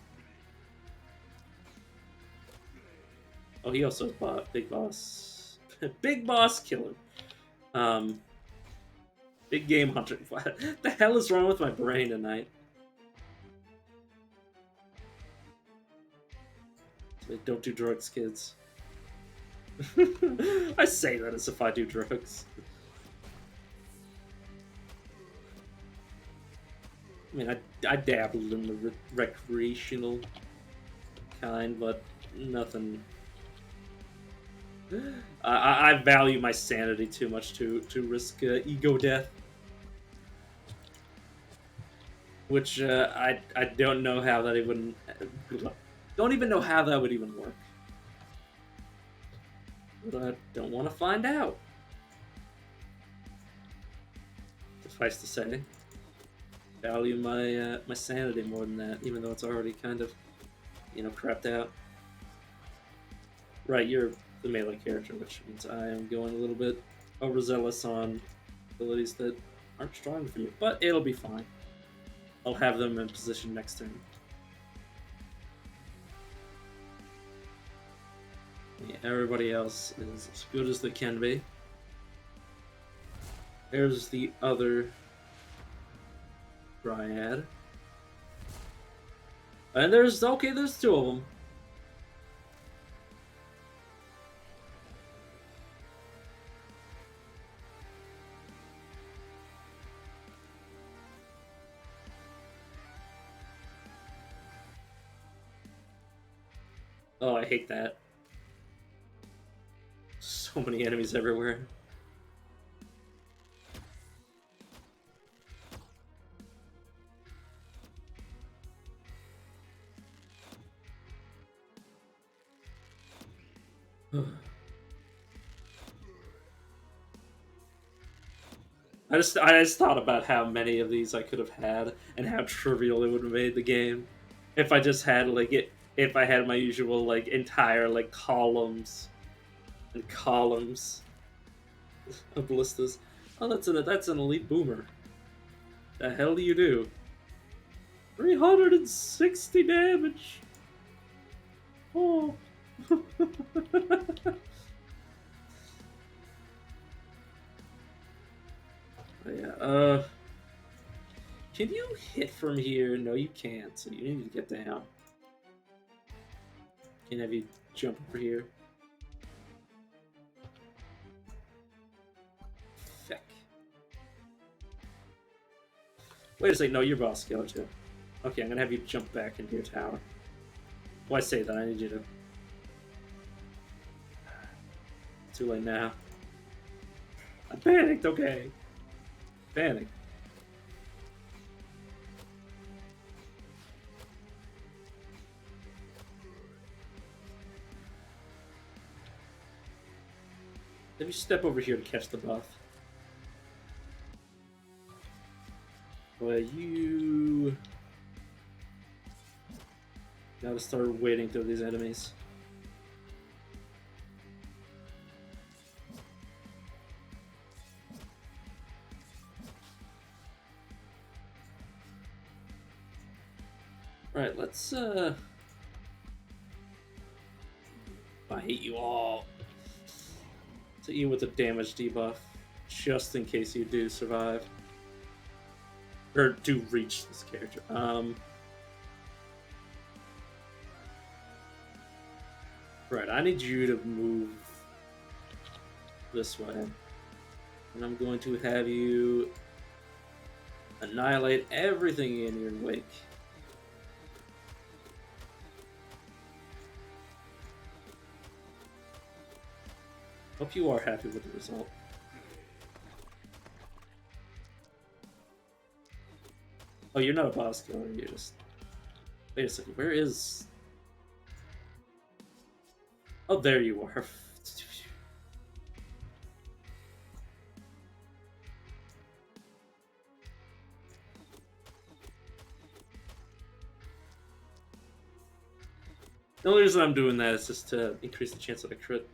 Oh, he also has Big Boss. Big Boss Killer. Big Game Hunter. What the hell is wrong with my brain tonight? Don't do drugs, kids. I say that as if I do drugs. I mean, I dabbled in the recreational kind, but nothing. I value my sanity too much to risk ego death, which I don't know how that even don't even know how that would even work. But I don't want to find out. Suffice to say, value my my sanity more than that, even though it's already kind of, you know, crapped out. Right, you're the melee character, which means I am going a little bit overzealous on abilities that aren't strong for you, but it'll be fine. I'll have them in position next turn. Yeah, everybody else is as good as they can be. There's the other Dryad. And there's two of them. Oh, I hate that. So many enemies everywhere. I just thought about how many of these I could have had and how trivial it would have made the game if I just had if I had my usual like entire like columns and columns of ballistas. Oh, that's an elite boomer. The hell do you do? 360 damage. Oh. Yeah, can you hit from here? No, you can't, so you need to get down. Can have you jump over here? Feck. Wait a second, no, you're boss skeleton. Okay, I'm gonna have you jump back into your tower. Why say that? I need you to... Too late now. I panicked, okay. Panic. Let me step over here to catch the buff. Well, you... Gotta start waiting through these enemies. Alright, let's, I hate you all. To you with a damage debuff, just in case you do survive. Or do reach this character. Right, I need you to move this way. And I'm going to have you annihilate everything in your wake. Hope you are happy with the result. Oh, you're not a boss killer, you're just... Wait a second, where is... Oh, there you are. The only reason I'm doing that is just to increase the chance of a crit.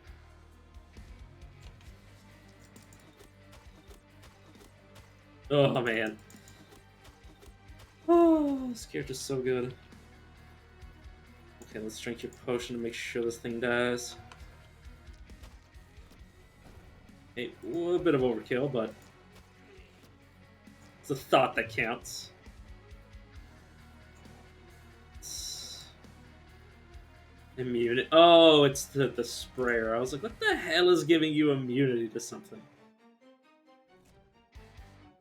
Oh, man. Oh, this character's so good. Okay, let's drink your potion to make sure this thing dies. A little bit of overkill, but it's a thought that counts. It's immunity. Oh, it's the sprayer. I was like, what the hell is giving you immunity to something?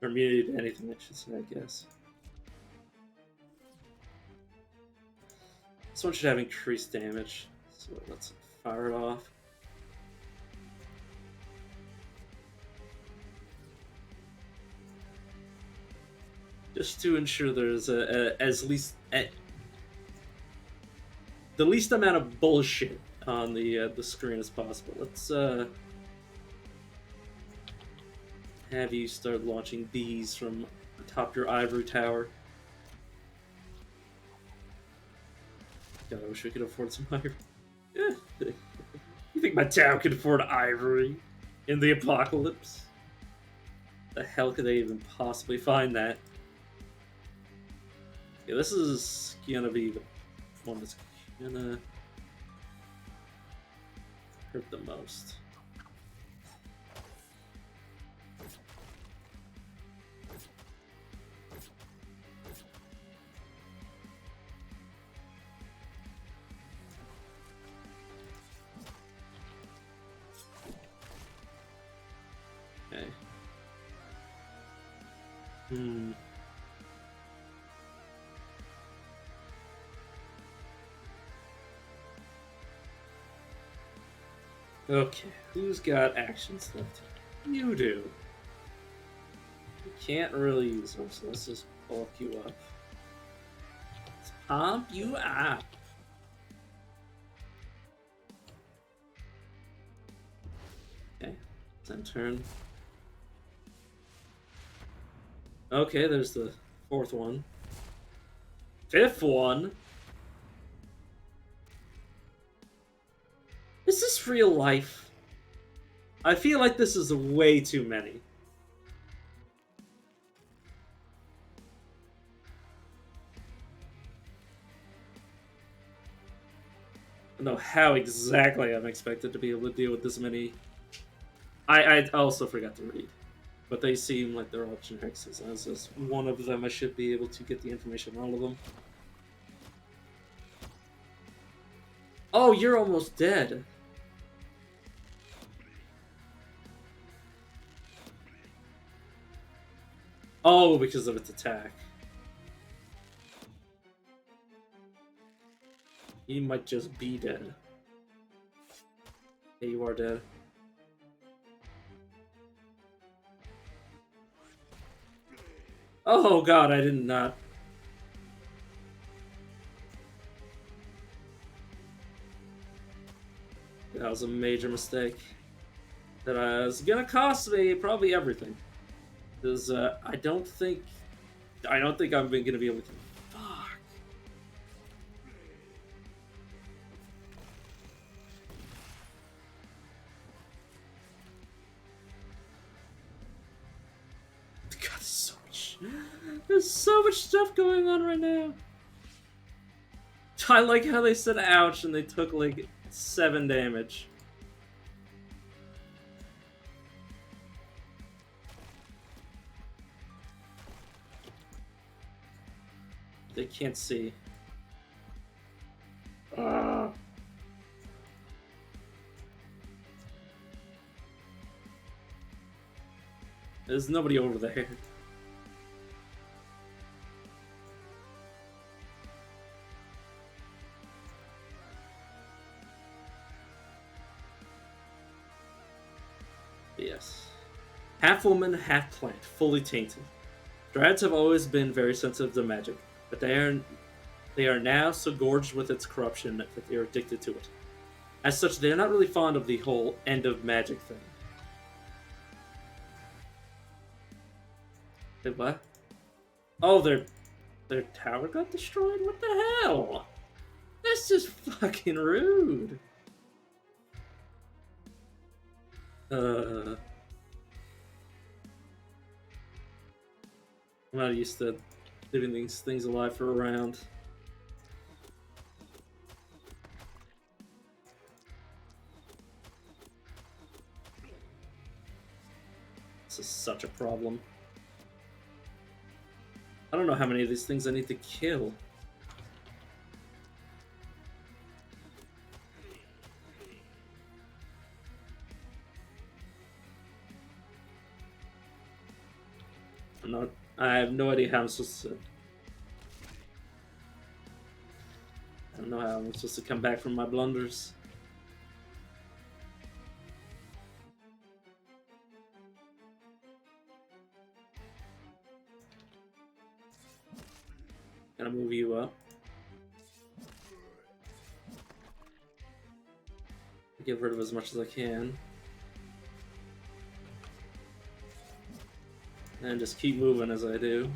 Or immunity to anything, I should say, I guess. This one should have increased damage, so let's fire it off. Just to ensure there's the least amount of bullshit on the screen as possible. Let's have you start launching bees from atop your ivory tower. God, I wish we could afford some ivory. You think my town could afford ivory in the apocalypse? The hell could they even possibly find that? Yeah, this is gonna be the one that's gonna hurt the most. Okay. Okay, who's got actions left? You do. You can't really use them, so let's just bulk you up. Let's pump you up. Okay, it's end turn. Okay, there's the fourth one. Fifth one? Is this real life? I feel like this is way too many. I don't know how exactly I'm expected to be able to deal with this many. I also forgot to read. But they seem like they're all generics. As long as there's one of them, I should be able to get the information on all of them. Oh, you're almost dead. Oh, because of its attack. He might just be dead. Yeah, you are dead. Oh god, I did not. That was a major mistake. That was gonna cost me probably everything. Because I don't think I'm gonna be able to. Fuck. God, there's so much stuff going on right now. I like how they said ouch and they took like 7 damage. They can't see. There's nobody over there. Yes. Half woman, half plant, fully tainted. Dryads have always been very sensitive to magic, but they are now so gorged with its corruption that they are addicted to it. As such, they are not really fond of the whole end of magic thing. Wait, what? Oh, their tower got destroyed? What the hell? That's just fucking rude. I'm not used to leaving these things alive for a round. This is such a problem. I don't know how many of these things I need to kill. I have no idea how I'm supposed to. I don't know how I'm supposed to come back from my blunders. Gonna move you up. Get rid of as much as I can. And just keep moving as I do.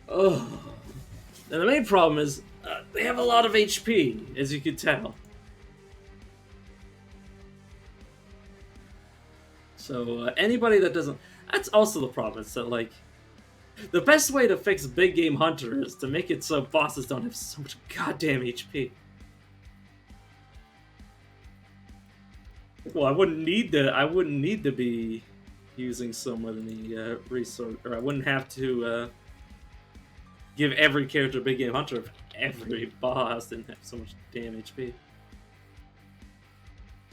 Oh. And the main problem is they have a lot of HP, as you can tell. So anybody that doesn't... That's also the problem. It's that, like, the best way to fix big game hunter is to make it so bosses don't have so much goddamn HP. Well, I wouldn't need to be using so many resource, or I wouldn't have to give every character a big game hunter if every boss didn't have so much damn HP.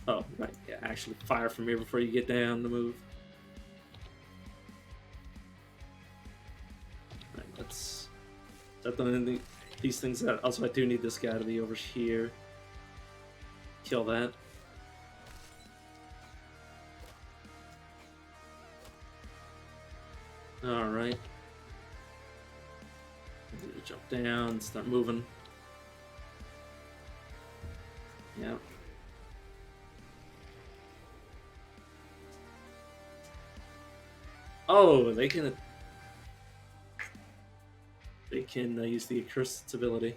Oh, right, yeah, actually fire from here before you get down the move. Right, let's start doing these things out. Also, I do need this guy to be over here. Kill that. Alright. Jump down, start moving. Yeah. Oh, they can use the accursed ability.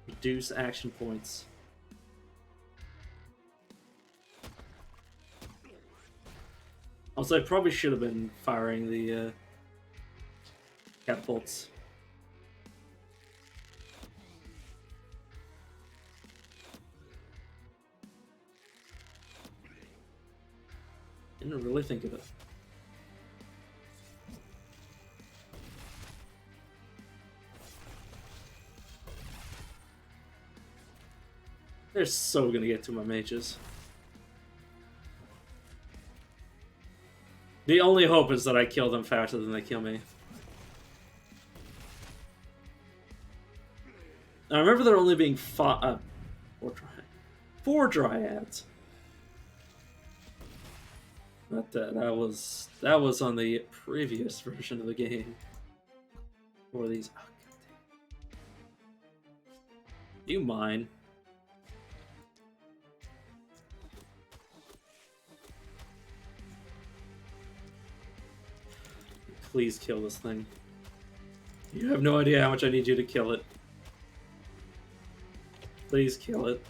Reduce action points. Also, I probably should have been firing the catapults. Didn't really think of it. They're so gonna get to my mages. The only hope is that I kill them faster than they kill me. I remember there only being four dryads. But that was on the previous version of the game. Or these. Oh, do you mind? Please kill this thing. You have no idea how much I need you to kill it. Please kill it.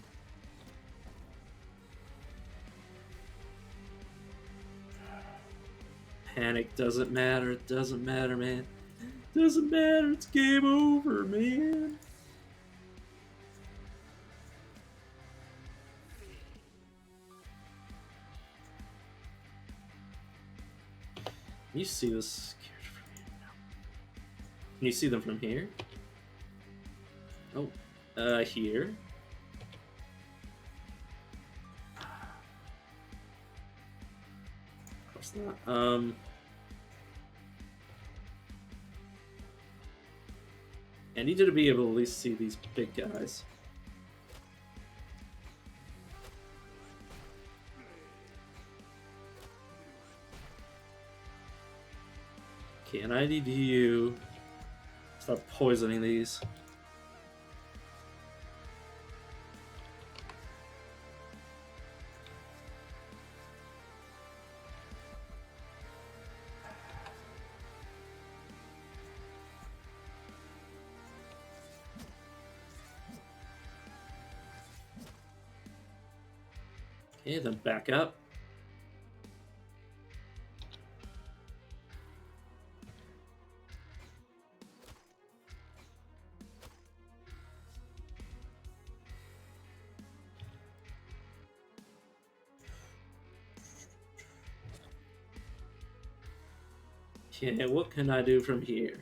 Panic doesn't matter. It doesn't matter, man. It doesn't matter. It's game over, man. Can you see this character from here? No. Can you see them from here? Oh, here. Of course not. I need you to be able to at least see these big guys. Okay, and I need you to stop poisoning these. Okay, then back up. Okay, what can I do from here?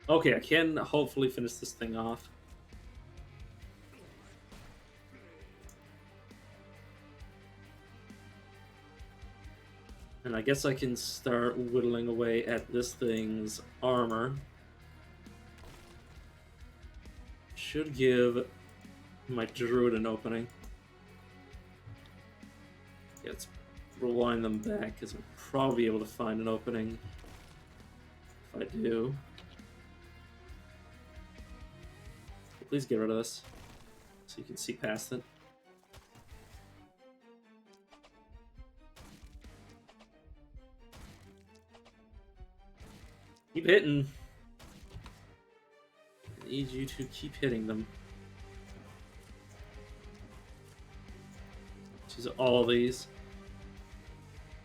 Okay, I can hopefully finish this thing off. And I guess I can start whittling away at this thing's armor. Should give my druid an opening. Yeah, let's rewind them back, because I'll probably be able to find an opening if I do. Please get rid of this, so you can see past it. Keep hitting. I need you to keep hitting them. Choose all these.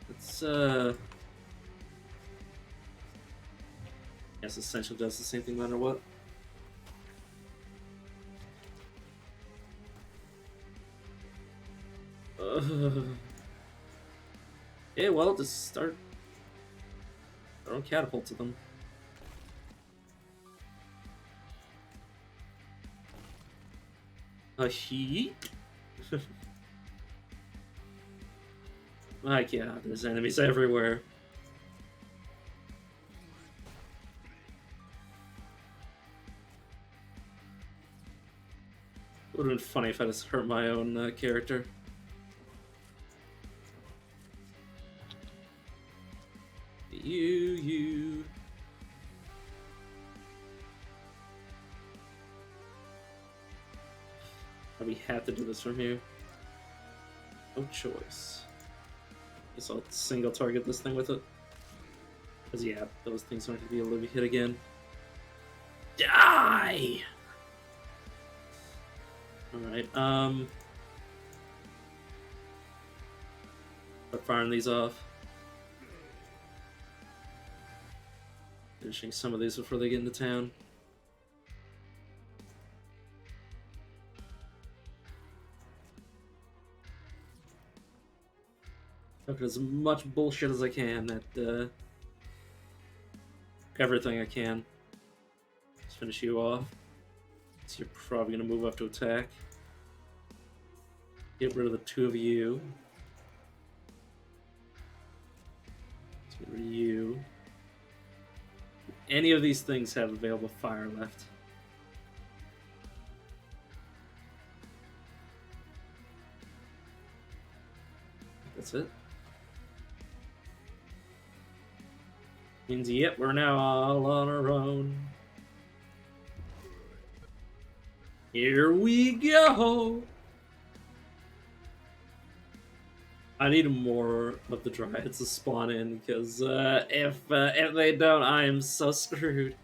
Let's Yes, Essential does the same thing no matter what. Yeah, well, just start throwing catapults at them. A heat? My god, there's enemies everywhere. Would have been funny if I just hurt my own character. You. We have to do this from here. No choice. Guess I'll single target this thing with it. Because yeah, those things aren't going to be able to be hit again. Die! Alright, start firing these off. Finishing some of these before they get into town. Look at as much bullshit as I can at everything I can. Just finish you off. So you're probably gonna move up to attack. Get rid of the two of you. Let's get rid of you. Any of these things have available fire left? That's it. Means, yep, we're now all on our own. Here we go! I need more of the Dryads to spawn in, because if they don't, I am so screwed.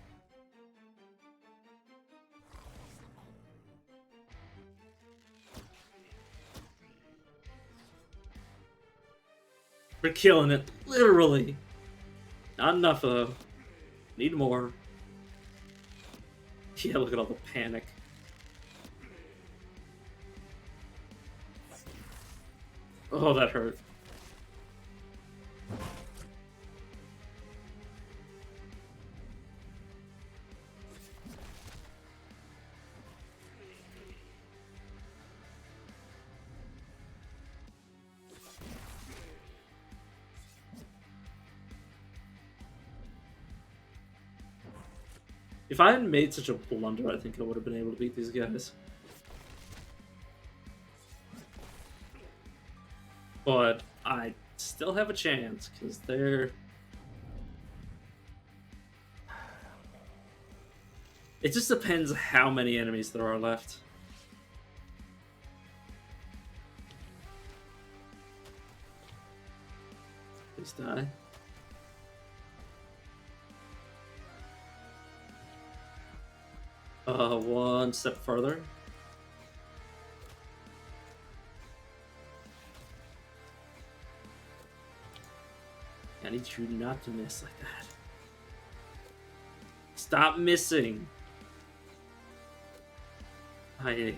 We're killing it, literally. Not enough, though. Need more. Yeah, look at all the panic. Oh, that hurt. If I hadn't made such a blunder, I think I would have been able to beat these guys. But I still have a chance, because they're... It just depends how many enemies there are left. Please die. One step further. I need you not to miss like that. Stop missing. Right,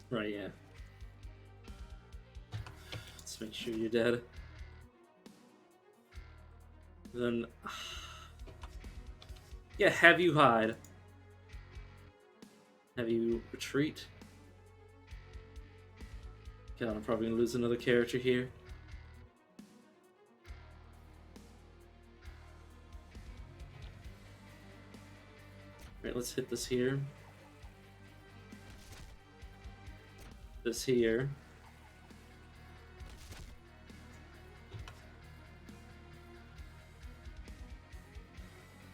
yeah. Let's make sure you're dead. Then... Yeah, have you hide. Have you retreat. God, I'm probably gonna lose another character here. Right, let's hit this here. This here.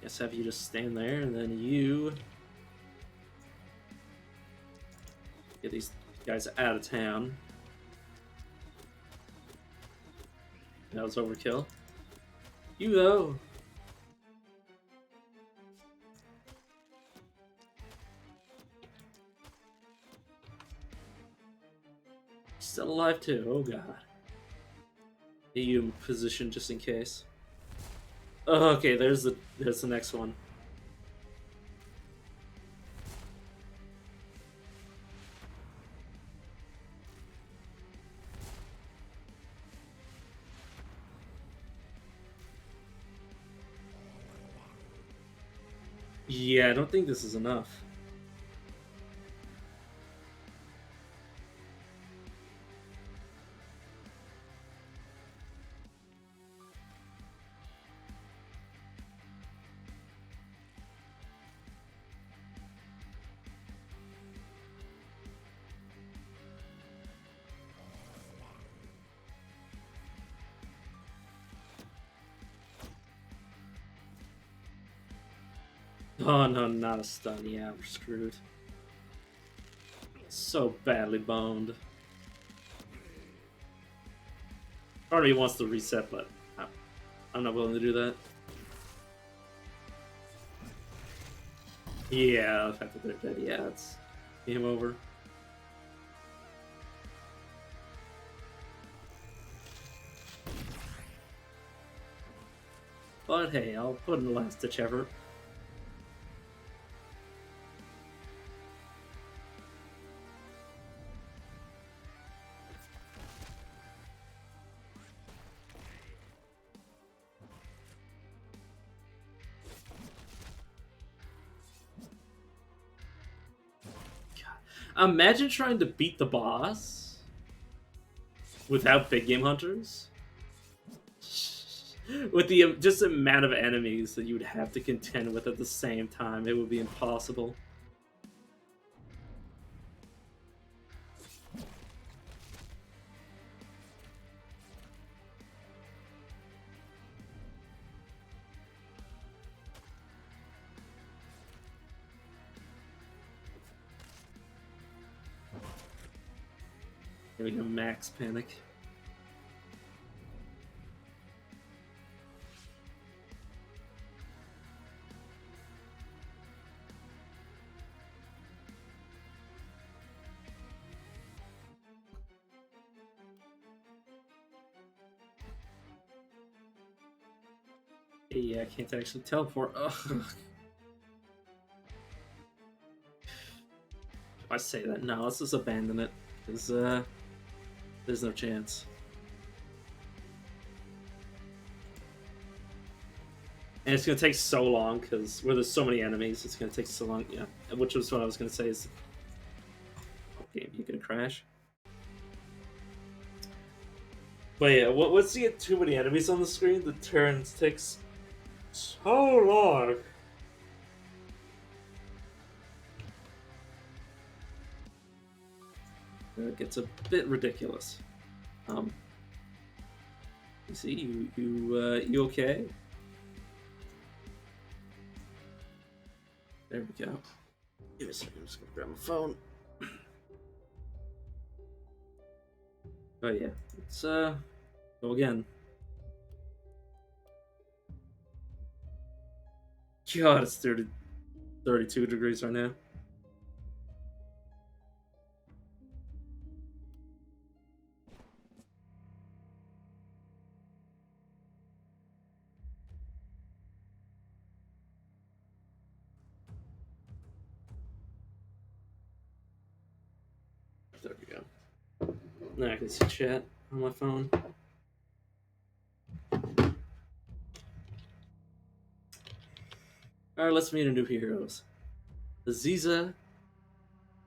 Guess have you just stand there, and then you get these guys out of town. That was overkill. You though. Still alive too. Oh god. Get you in position just in case. Oh, okay, there's the next one. Yeah, I don't think this is enough. Oh no, not a stun. Yeah, we're screwed. So badly boned. Part of me wants to reset, but I'm not willing to do that. Yeah, the fact that they're dead, yeah, it's game over. But hey, I'll put in the last ditch effort. Imagine trying to beat the boss without big game hunters. With the just amount of enemies that you would have to contend with at the same time, it would be impossible. There we go, max panic. Yeah, I can't actually teleport. Ugh. I say that, no, let's just abandon it, because there's no chance. And it's gonna take so long, because where there's so many enemies, it's gonna take so long, yeah. Which was what I was gonna say is... Okay, you gonna crash? But yeah, once you get too many enemies on the screen, the turns takes so long. It gets a bit ridiculous. You see, you okay? There we go. Give me a second, I'm just gonna grab my phone. Oh yeah, let's go again. God, it's 32 degrees right now. There we go. Now I can see chat on my phone. Alright, let's meet our new heroes. Aziza,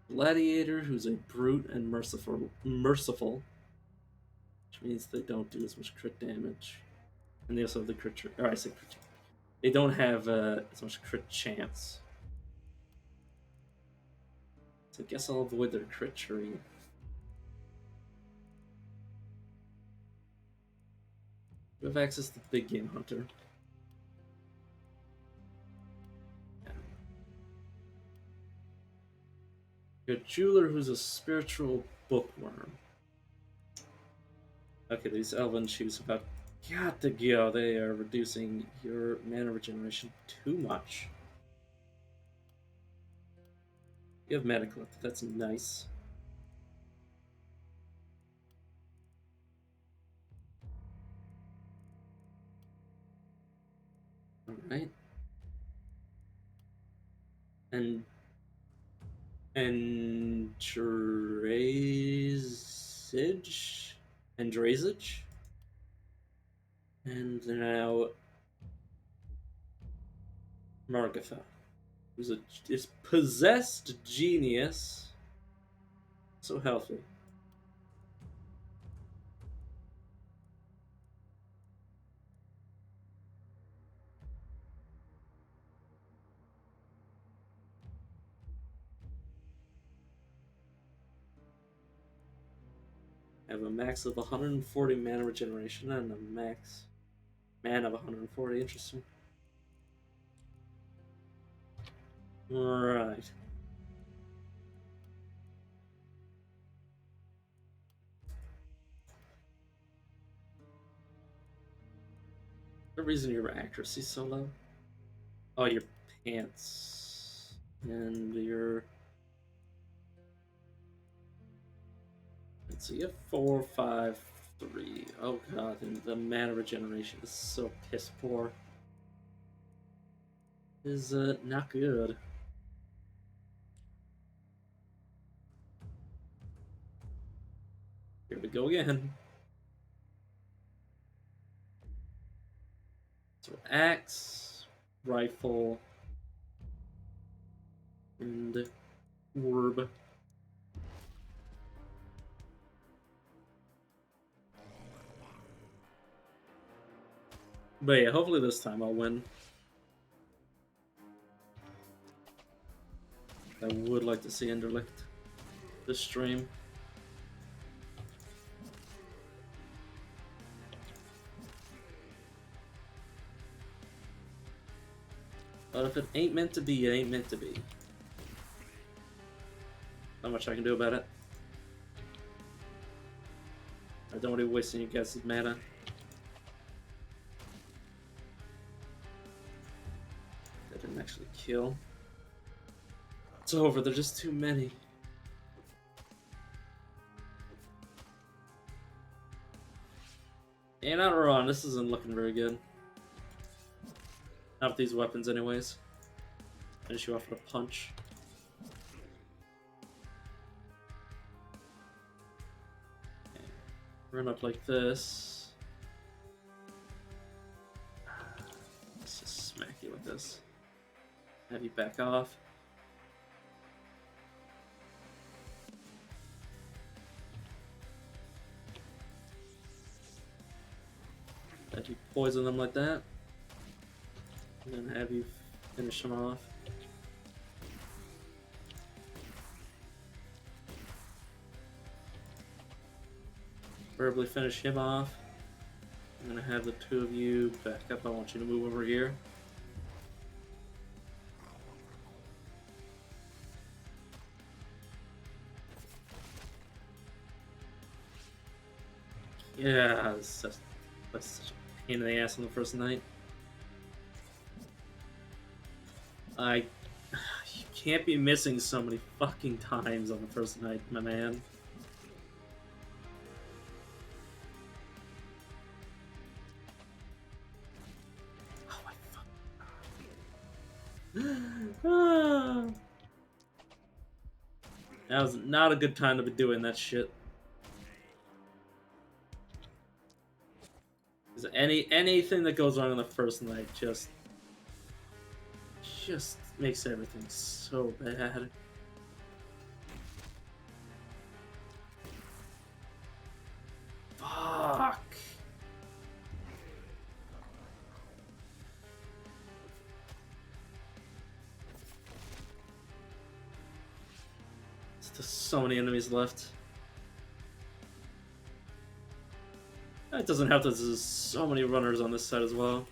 gladiator, who's a brute and merciful, which means they don't do as much crit damage. And they also have the crit. I say crit. They don't have as much crit chance. So I guess I'll avoid their crit tree. We have access to Big Game Hunter. A jeweler who's a spiritual bookworm. Okay, these elven shoes about got to go. They are reducing your mana regeneration too much. You have mana collected. That's nice. All right. And Andrazage. And now Margatha, who's is possessed genius. So healthy. I have a max of 140 mana regeneration and a max mana of 140. Interesting. Right. The reason your accuracy is so low? Oh, your pants. And your... Let's see, you have 4, 5, 3. Oh god, and the mana regeneration is so piss poor. Is not good. Here we go again. So axe, rifle, and orb. But yeah, hopefully this time I'll win. I would like to see Enderlicht this stream. But if it ain't meant to be, it ain't meant to be. Not much I can do about it. I don't want to be wasting you guys' mana. That didn't actually kill. It's over, there's just too many. And not wrong, this isn't looking very good. Not with these weapons anyways. Finish you off with a punch. Okay. Run up like this. Let's just smack you with this. Have you back off. Have you poison them like that. And then have you finish them off. Verbally finish him off. I'm gonna have the two of you back up. I want you to move over here. Yeah, that's such a pain in the ass on the first night. You can't be missing so many fucking times on the first night, my man. Oh my fuck. That was not a good time to be doing that shit. Because anything that goes wrong on the first night just makes everything so bad. Fuck. There's just so many enemies left. It doesn't help that there's so many runners on this side as well.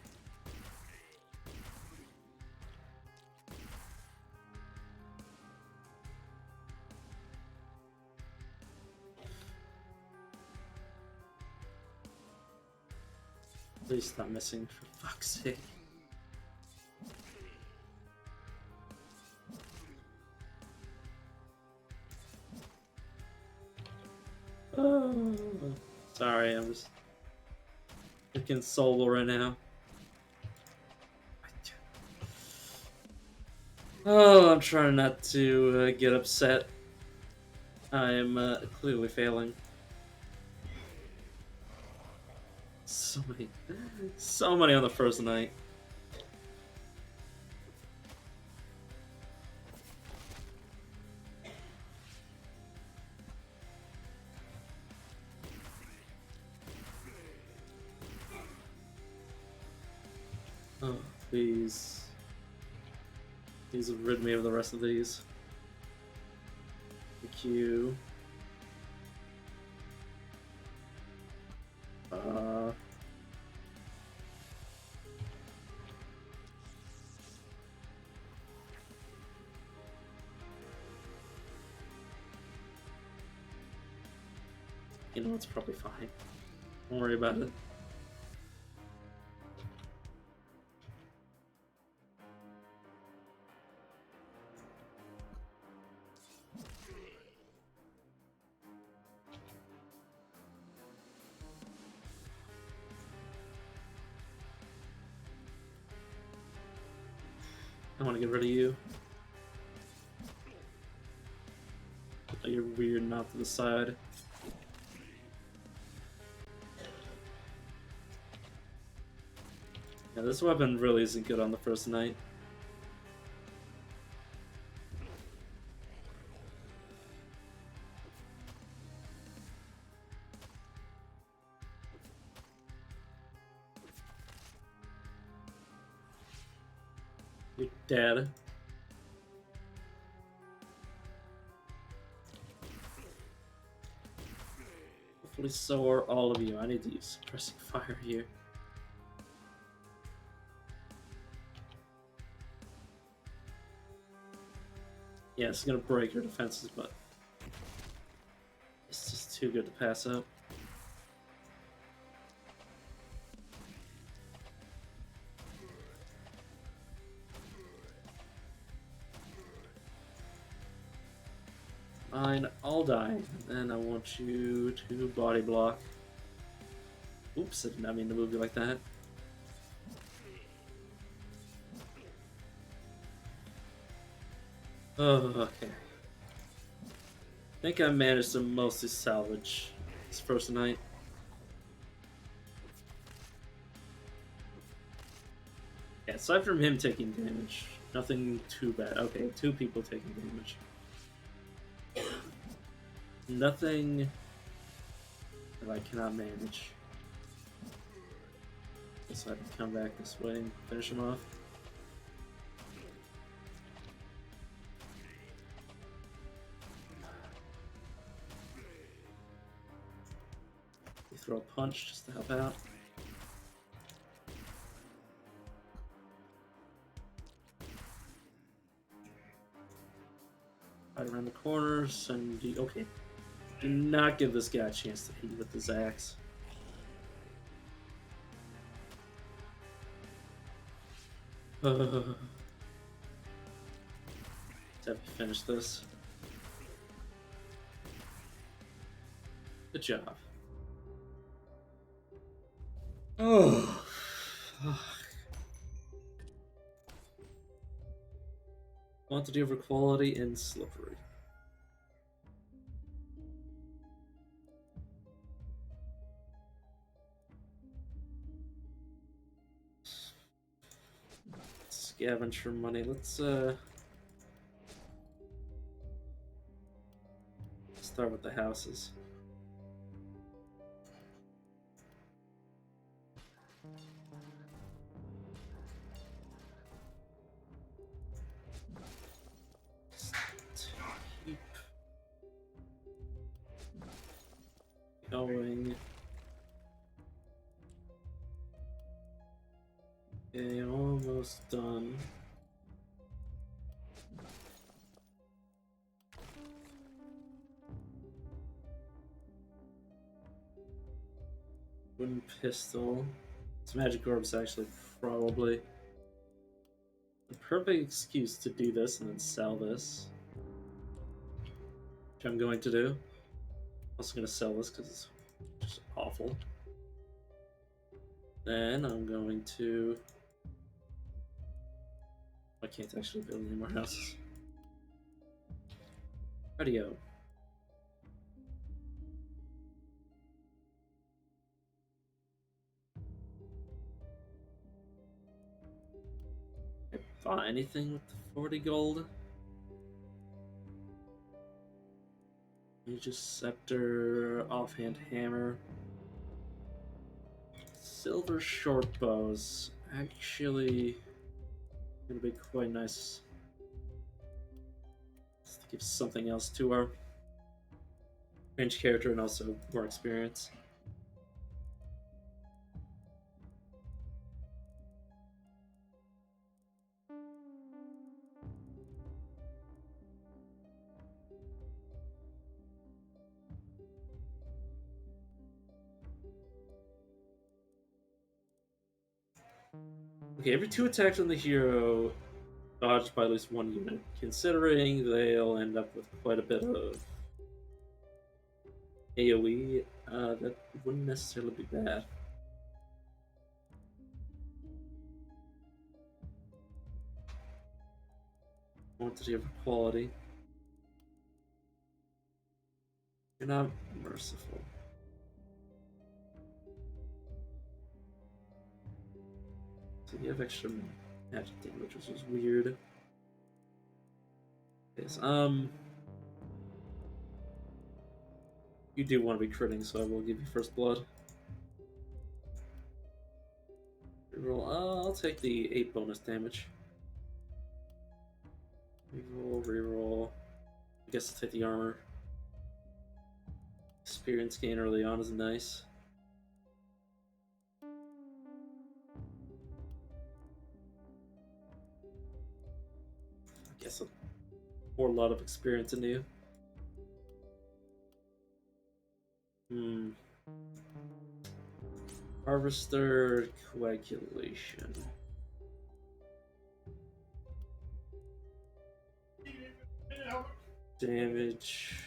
Please stop missing, for fuck's sake. Oh, sorry, I'm just inconsolable right now. Oh, I'm trying not to get upset. I'm clearly failing. So many on the first night. Oh, please. Please rid me of the rest of these. Thank you. You know, it's probably fine. Don't worry about it. I want to get rid of you. You're weird not to the side. Yeah, this weapon really isn't good on the first night. dead. Hopefully so are all of you. I need to use suppressing fire here. Yeah, it's gonna break her defenses, but it's just too good to pass up. Fine, I'll die. And I want you to body block. Oops, I did not mean to move you like that. Oh, okay. I think I managed to mostly salvage this first night. Yeah, aside from him taking damage, nothing too bad. Okay, 2 people taking damage. Nothing that I cannot manage. So I can come back this way and finish him off. You throw a punch just to help out. Right around the corners and okay. Do not give this guy a chance to hit you with his axe. Let's have you finish this. Good job. Oh. Quantity over quality and slippery. Scavenge for money. Let's start with the houses. Keep going. Okay, almost done. Wooden pistol. This magic orb's actually probably the perfect excuse to do this and then sell this. Which I'm going to do. I'm also going to sell this because it's just awful. Then I'm going to... I can't actually build any more houses. Radio. Buy anything with the 40 gold? Mage's Scepter, Offhand Hammer. Silver short bows. Actually, gonna be quite nice. Just to give something else to our range character and also more experience. Okay, every 2 attacks on the hero dodged by at least 1 unit. Considering they'll end up with quite a bit of AoE, that wouldn't necessarily be bad. Quantity over quality. You're not merciful. So you have extra magic damage, which is weird. Yes, you do want to be critting, so I will give you first blood. Roll. I'll take the 8 bonus damage. reroll. I guess I'll take the armor. Experience gain early on is nice. I guess I'll pour a lot of experience into you. Harvester coagulation. Damage.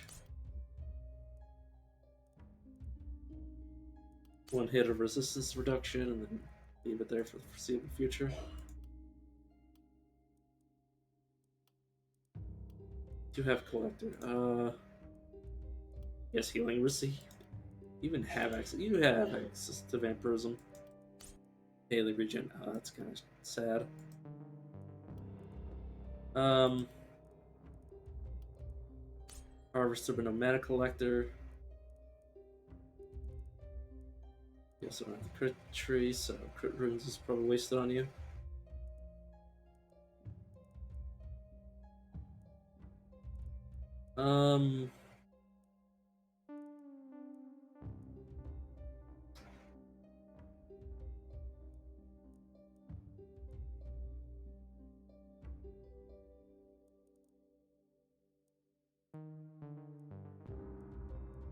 One hit of resistance reduction, and then leave it there for the foreseeable future. Do have collector. Yes, healing receipt. Even have access. You have access to vampirism. Daily regen. Oh, that's kind of sad. Harvester, but no mana collector. Yes, I don't have the crit tree, so crit runes is probably wasted on you.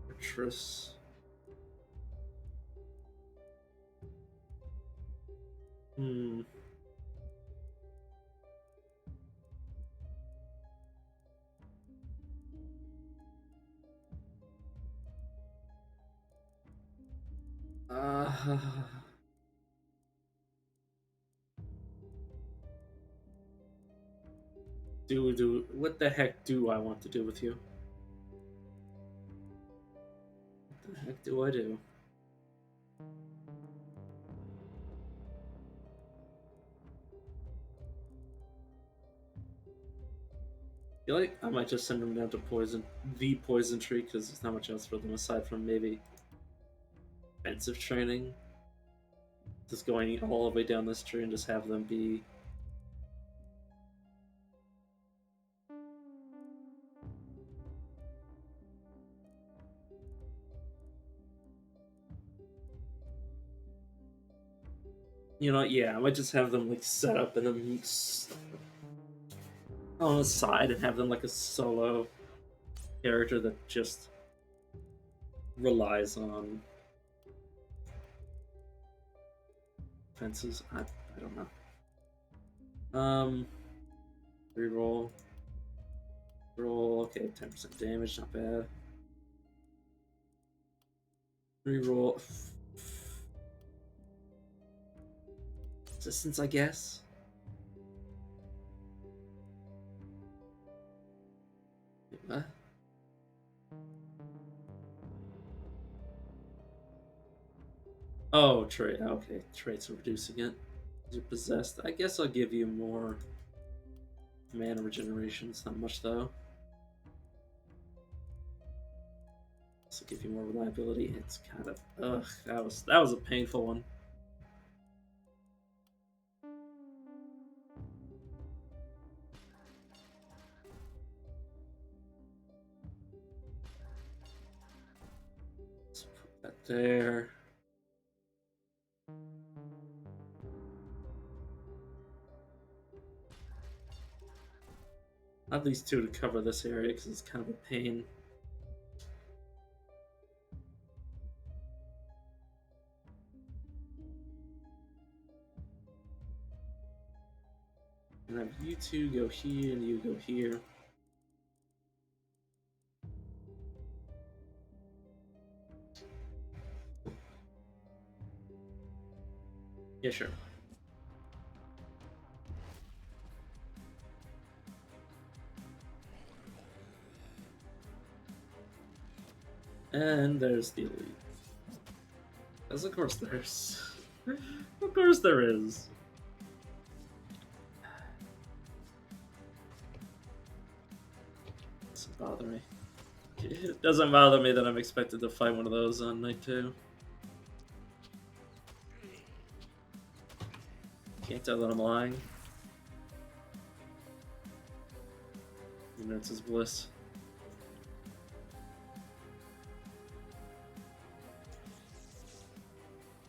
Fortress. What the heck do I want to do with you? What the heck do I do? I feel like I might just send them down to the poison tree, because there's not much else for them aside from maybe defensive training. Just going all the way down this tree and just have them be you know, yeah, I might just have them like set up and then on the side and have them like a solo character that just relies on fences. I don't know. Reroll. Roll. Okay, 10% damage, not bad. Reroll. Resistance, I guess. Wait, what? Oh, trait. Okay, traits are reducing it. You're possessed. I guess I'll give you more mana regeneration. It's not much though. So give you more reliability. It's kind of that was a painful one. Let's put that there. I have these two to cover this area because it's kind of a pain. And have you two go here and you go here. Yeah, sure. And there's the elite. As of course there's. Of course there is. Doesn't bother me. It doesn't bother me that I'm expected to fight one of those on night 2. Can't tell that I'm lying. Ignorance is bliss.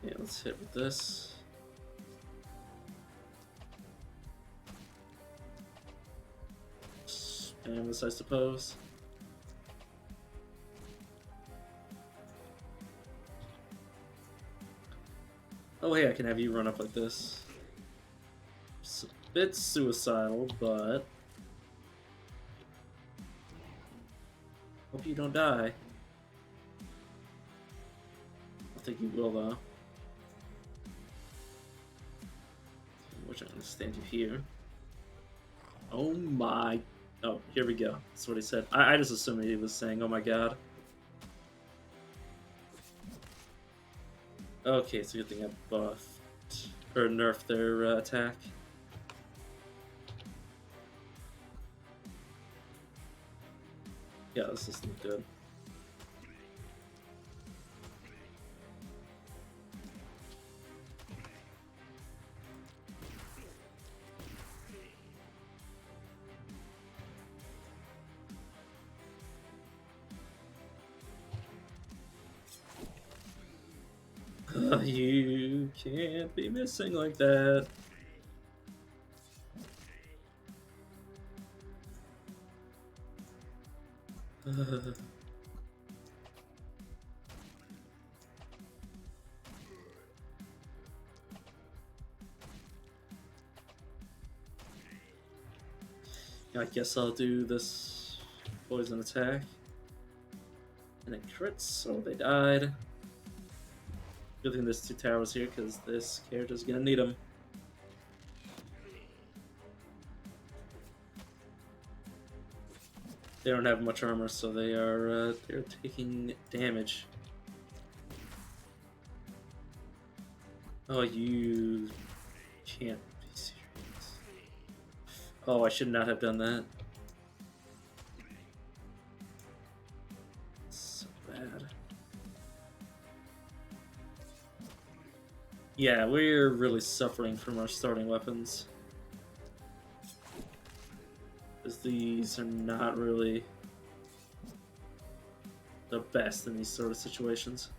Yeah, let's hit with this. Spam this, I suppose. Oh, hey, I can have you run up like this. It's a bit suicidal, but... Hope you don't die. I think you will, though. Which I'm gonna stand you here. Oh my... Oh, here we go. That's what he said. I just assumed he was saying, oh my god. Okay, so good thing I buffed or nerfed their attack. Yeah, this isn't good. You can't be missing like that. I guess I'll do this poison attack. And it crits, so they died. Good thing there's 2 towers here, because this character's gonna need them. They don't have much armor, so they're taking damage. Oh, you can't be serious. Oh, I should not have done that. So bad. Yeah, we're really suffering from our starting weapons. Because these are not really the best in these sort of situations.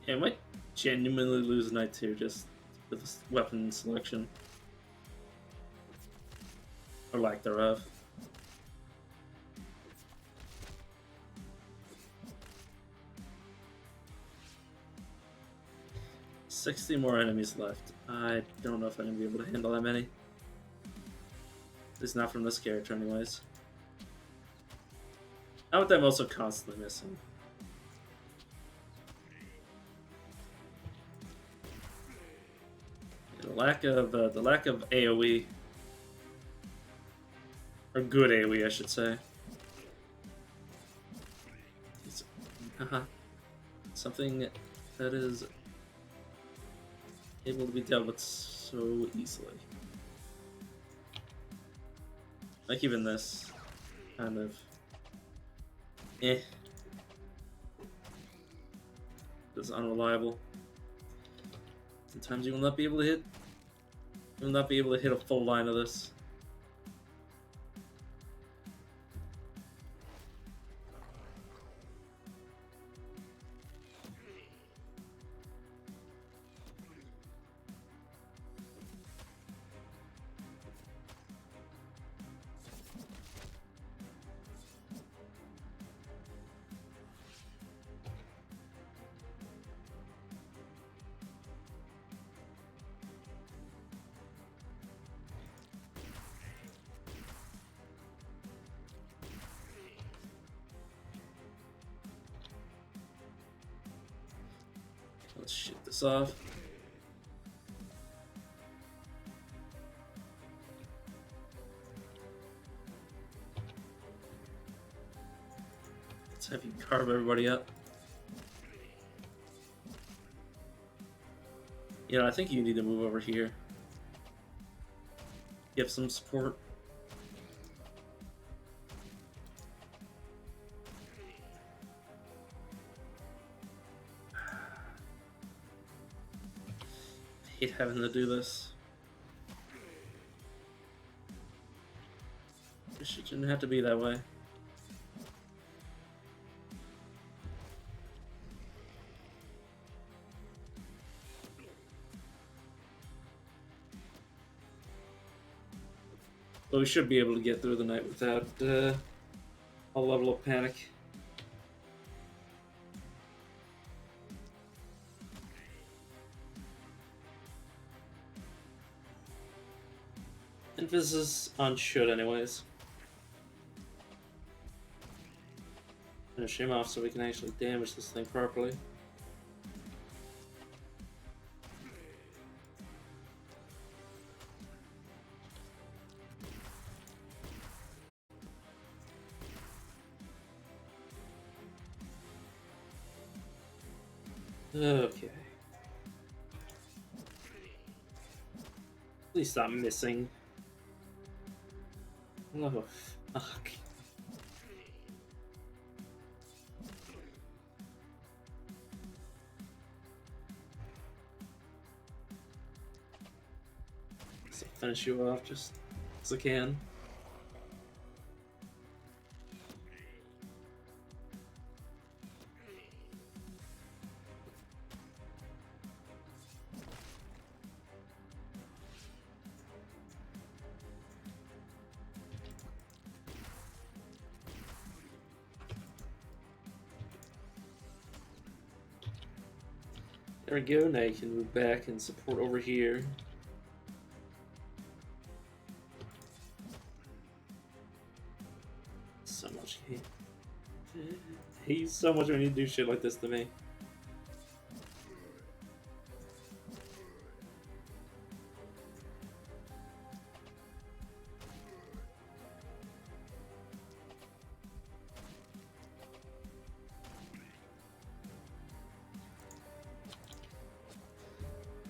Yeah, I might genuinely lose knights here just with this weapon selection. Or lack thereof. $60 more enemies left. I don't know if I'm going to be able to handle that many. At least not from this character anyways. How about them also constantly missing? The lack of AoE, or good AoE, I should say. Something that is able to be dealt with so easily. Like even this, kind of, is unreliable. Sometimes you will not be able to hit. You will not be able to hit a full line of this. Let's shoot this off. Let's have you carve everybody up. You know, I think you need to move over here. Give some support. I hate having to do this. It shouldn't have to be that way. But we should be able to get through the night without a level of panic. Emphasis on should, anyways. Finish him off so we can actually damage this thing properly. Okay. Please stop missing. Oh, fuck. So finish you off just as I can. There we go, now you can move back and support over here. So much hate. I hate you so much when you do shit like this to me.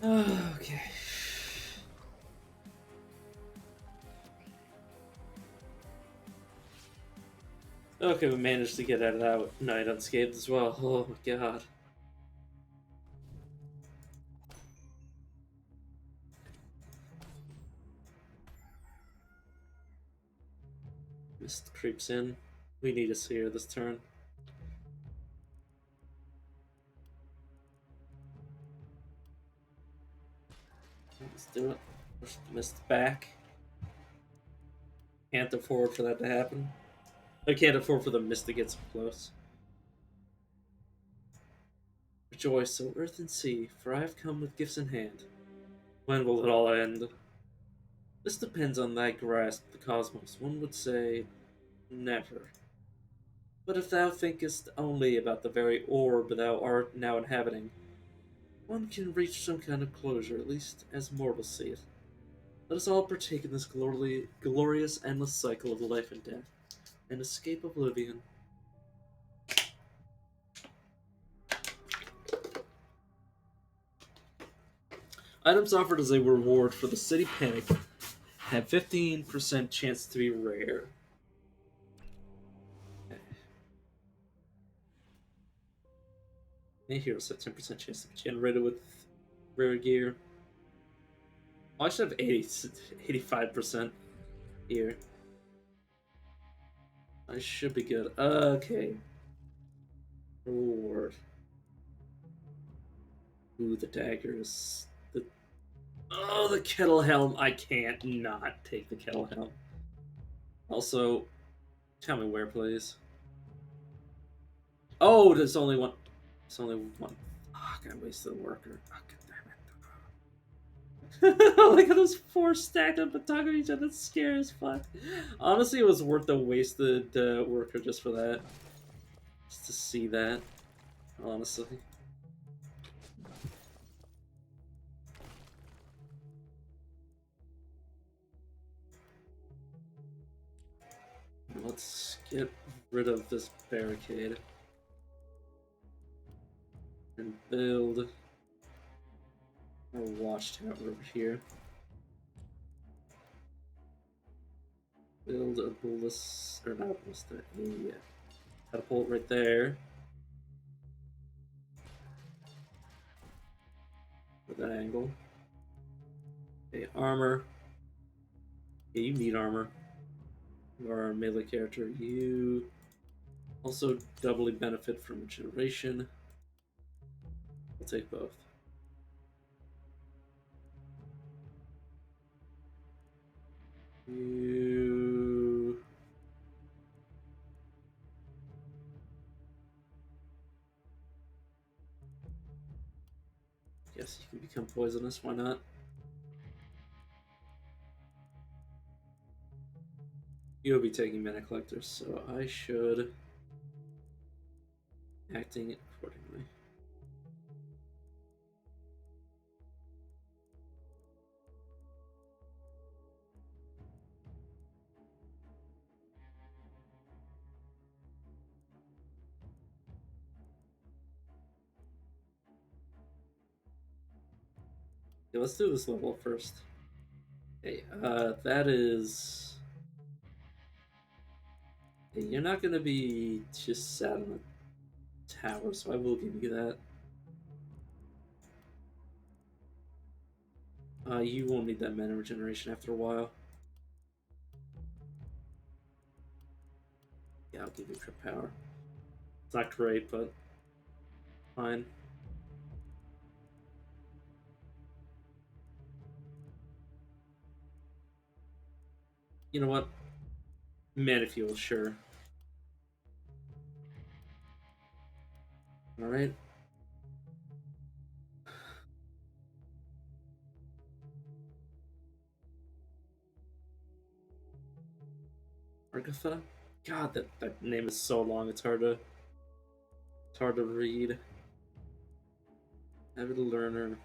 Okay. Okay, we managed to get out of that night unscathed as well. Oh my god. Mist creeps in. We need a seer this turn. Let's do it. Push the mist back. Can't afford for that to happen. I can't afford for the mist to get so close. Rejoice, O earth and sea, for I have come with gifts in hand. When will it all end? This depends on thy grasp of the cosmos. One would say, never. But if thou thinkest only about the very orb thou art now inhabiting, one can reach some kind of closure, at least as mortals see it. Let us all partake in this glorious, endless cycle of life and death, and escape oblivion. Items offered as a reward for the city panic have 15% chance to be rare. Any heroes have 10% chance to be generated with rare gear. Oh, I should have 85% here. I should be good. Okay. Reward. Ooh, the daggers. Oh, the kettle helm. I can't not take the kettle helm. Also, tell me where, please. Oh, there's only one. There's only one. Oh, I wasted a worker. Oh, God damn it. Look at those four stacked up on top of each other. That's scary as fuck. Honestly, it was worth the wasted worker just for that. Just to see that. Honestly. Let's get rid of this barricade. And build a watchtower over here. Build a ballista, or not a ballista, a catapult right there. With that angle. Okay, armor. Yeah, you need armor. You are a melee character. You also doubly benefit from regeneration. I'll take both. You... Yes, you can become poisonous, why not? You'll be taking mana collectors, so I should acting accordingly. Okay, let's do this level first. Okay, that is... Okay, you're not gonna be just sat on a tower, so I will give you that. You won't need that mana regeneration after a while. Yeah, I'll give you trip power. It's not great, but fine. You know what? Mana fuel, sure. Alright. Argatha? God, that name is so long, it's hard to read. Avid learner.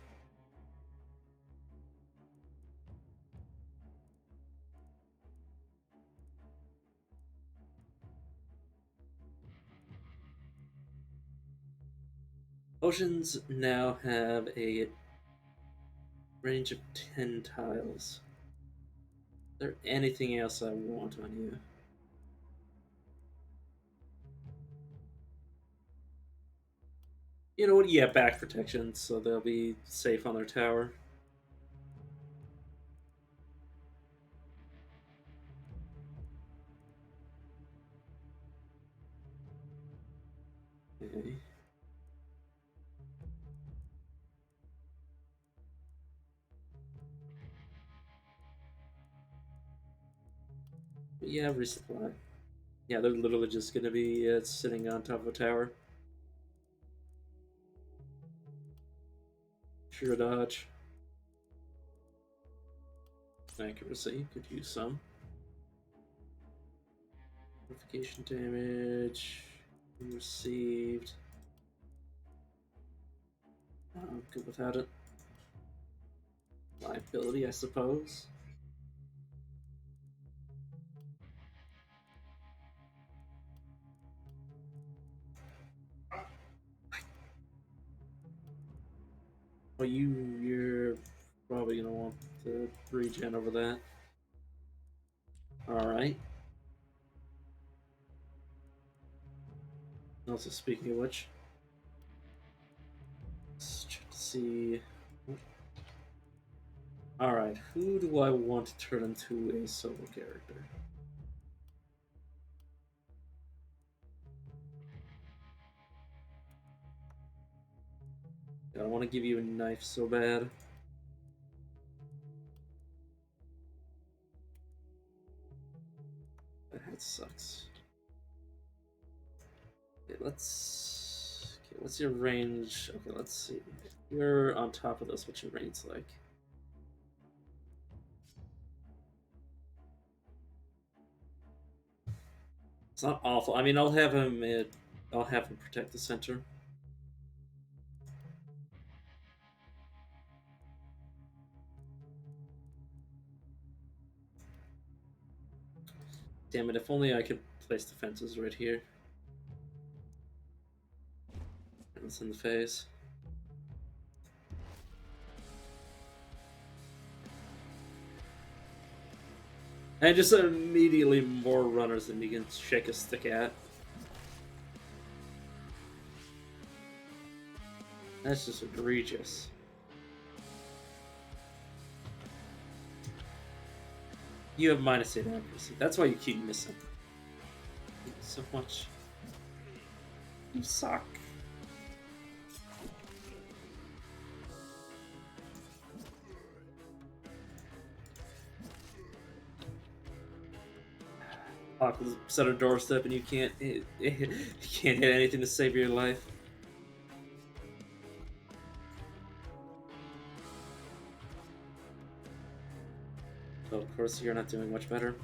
Oceans now have a range of 10 tiles. Is there anything else I want on you? You know what? Yeah, back protection, so they'll be safe on their tower. Okay. Yeah, resupply. Yeah, they're literally just gonna be sitting on top of a tower. Sure dodge. Accuracy, could use some. Notification damage. Received. I'm good without it. Liability, I suppose. Well, you're probably gonna want to regen over that. Alright. Also, speaking of which, let's check to see. Alright, who do I want to turn into a solo character? I want to give you a knife so bad. That sucks. Okay, Okay, what's your range? Okay, let's see. If you're on top of this, what's your range like? It's not awful. I mean, I'll have him. I'll have him protect the center. Damn it! If only I could place the fences right here. And it's in the face. And just immediately more runners than you can shake a stick at. That's just egregious. You have -8 accuracy. That's why you keep missing. So much. You suck. Aqua's set a doorstep and you can't you can't hit anything to save your life. So of course you're not doing much better.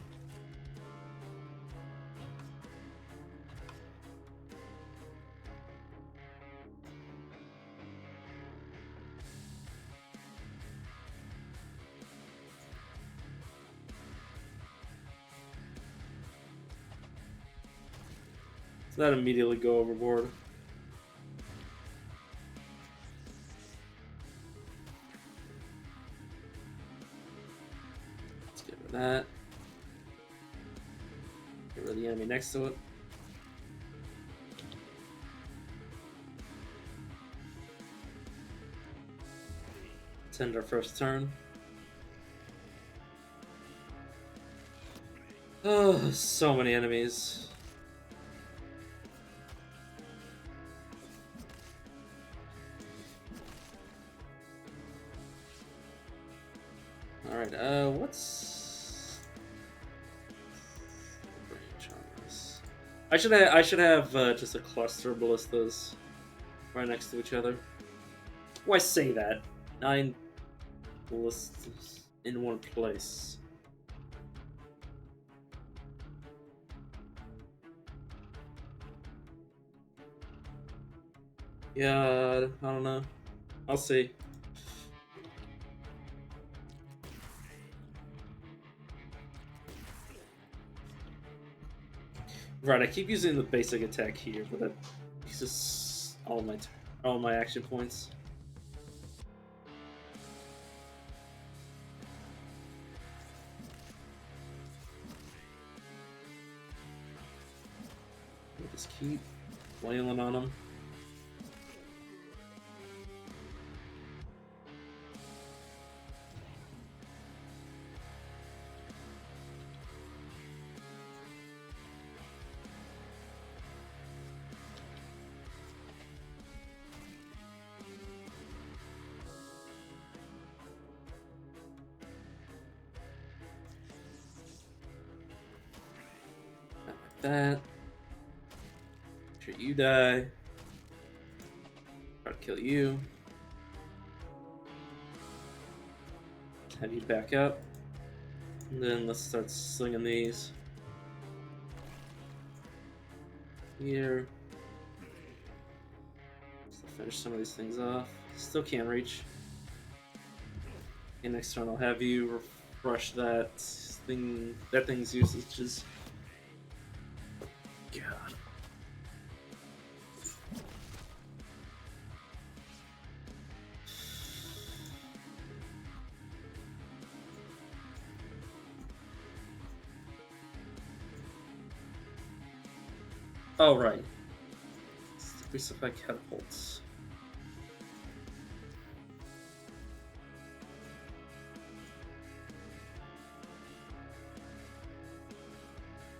So that immediately go overboard. Let's get rid of that. Get rid of the enemy next to it. Let's end our first turn. Oh, so many enemies. Alright, what's range on this? I should have just a cluster of ballistas right next to each other. Why say that? 9 ballistas in one place. Yeah, I don't know. I'll see. Right, I keep using the basic attack here, but that uses all my action points. We'll just keep flailing on them. That. Make sure you die. Try to kill you. Have you back up. And then let's start slinging these. Here. Still finish some of these things off. Still can't reach. Okay, next turn I'll have you refresh that thing. That thing's usage is. God. Oh, right. Resupply catapults.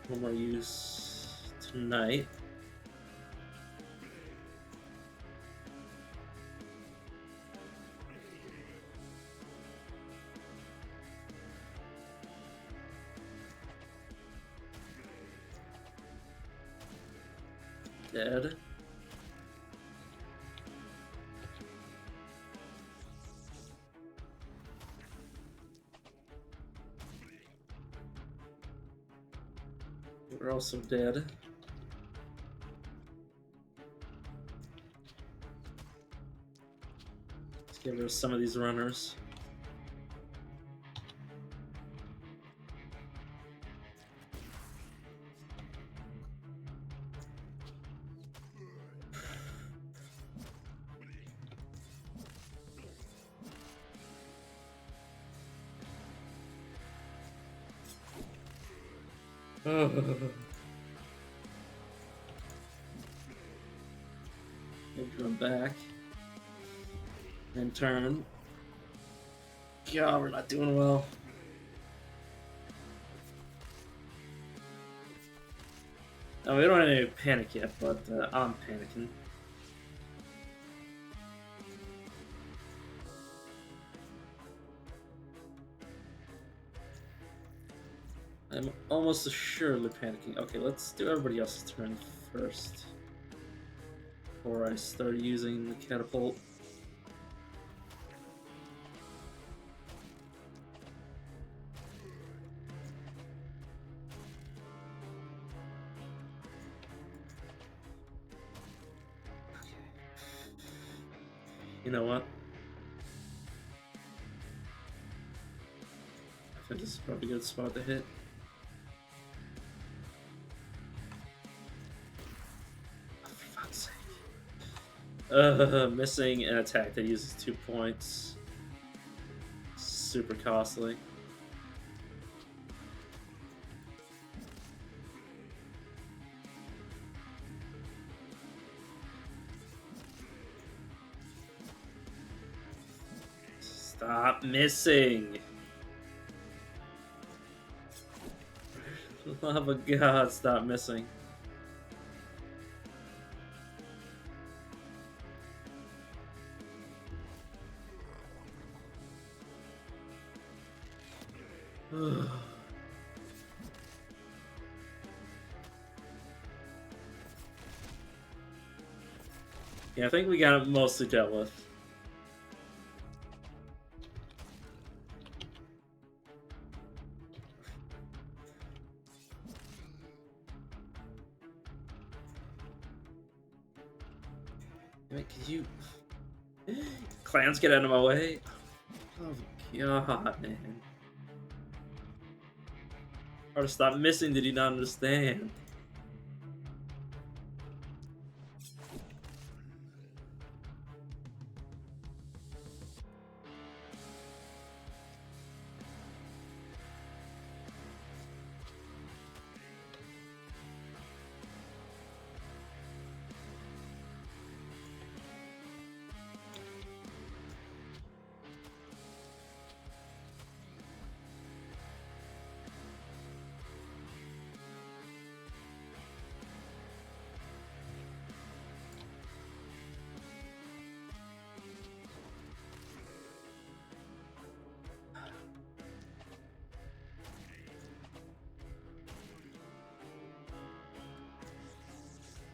One more use tonight. Dead. We're also dead. Let's get rid of some of these runners. Run back. Then turn. God, we're not doing well. Oh, we don't have any panic yet, but I'm panicking. I'm almost assuredly panicking. Okay, let's do everybody else's turn first. Before I start using the catapult. You know what? I think this is probably a good spot to hit. Oh, for fuck's sake. Missing an attack that uses 2 points. Super costly. Stop missing! Love of God, stop missing. Yeah, I think we got it mostly dealt with. Could you... Clans, get out of my way. Oh God, man. Or to stop missing, did you not understand?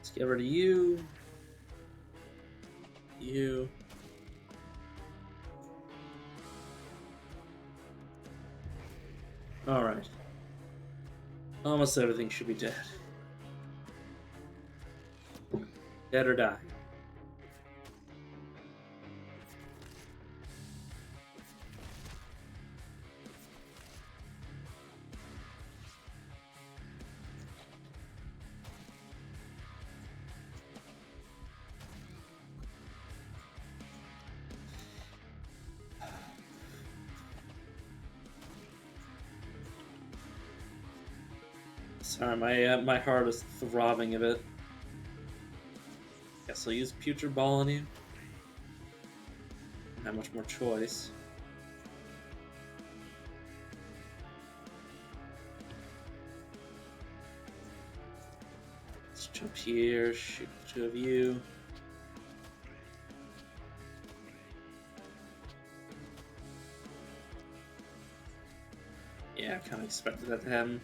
Let's get rid of you. You. Alright. Almost everything should be dead. Dead or die. Sorry, my heart is throbbing a bit. Guess I'll use Putrid Ball on you. Not much more choice. Let's jump here, shoot the 2 of you. Yeah, I kind of expected that to happen.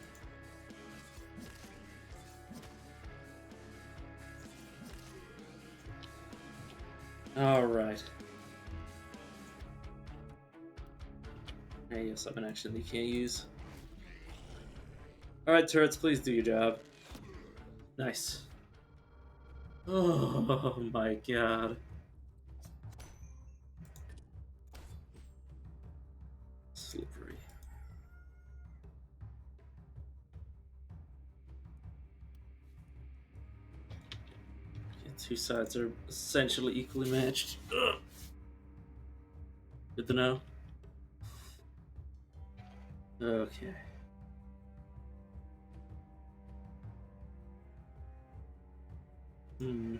Alright. Hey, you have something action that you can't use. Alright, turrets, please do your job. Nice. Oh my God. Slippery. Yeah, 2 sides are essentially equally matched. Ugh. Good to know. Okay. Hmm.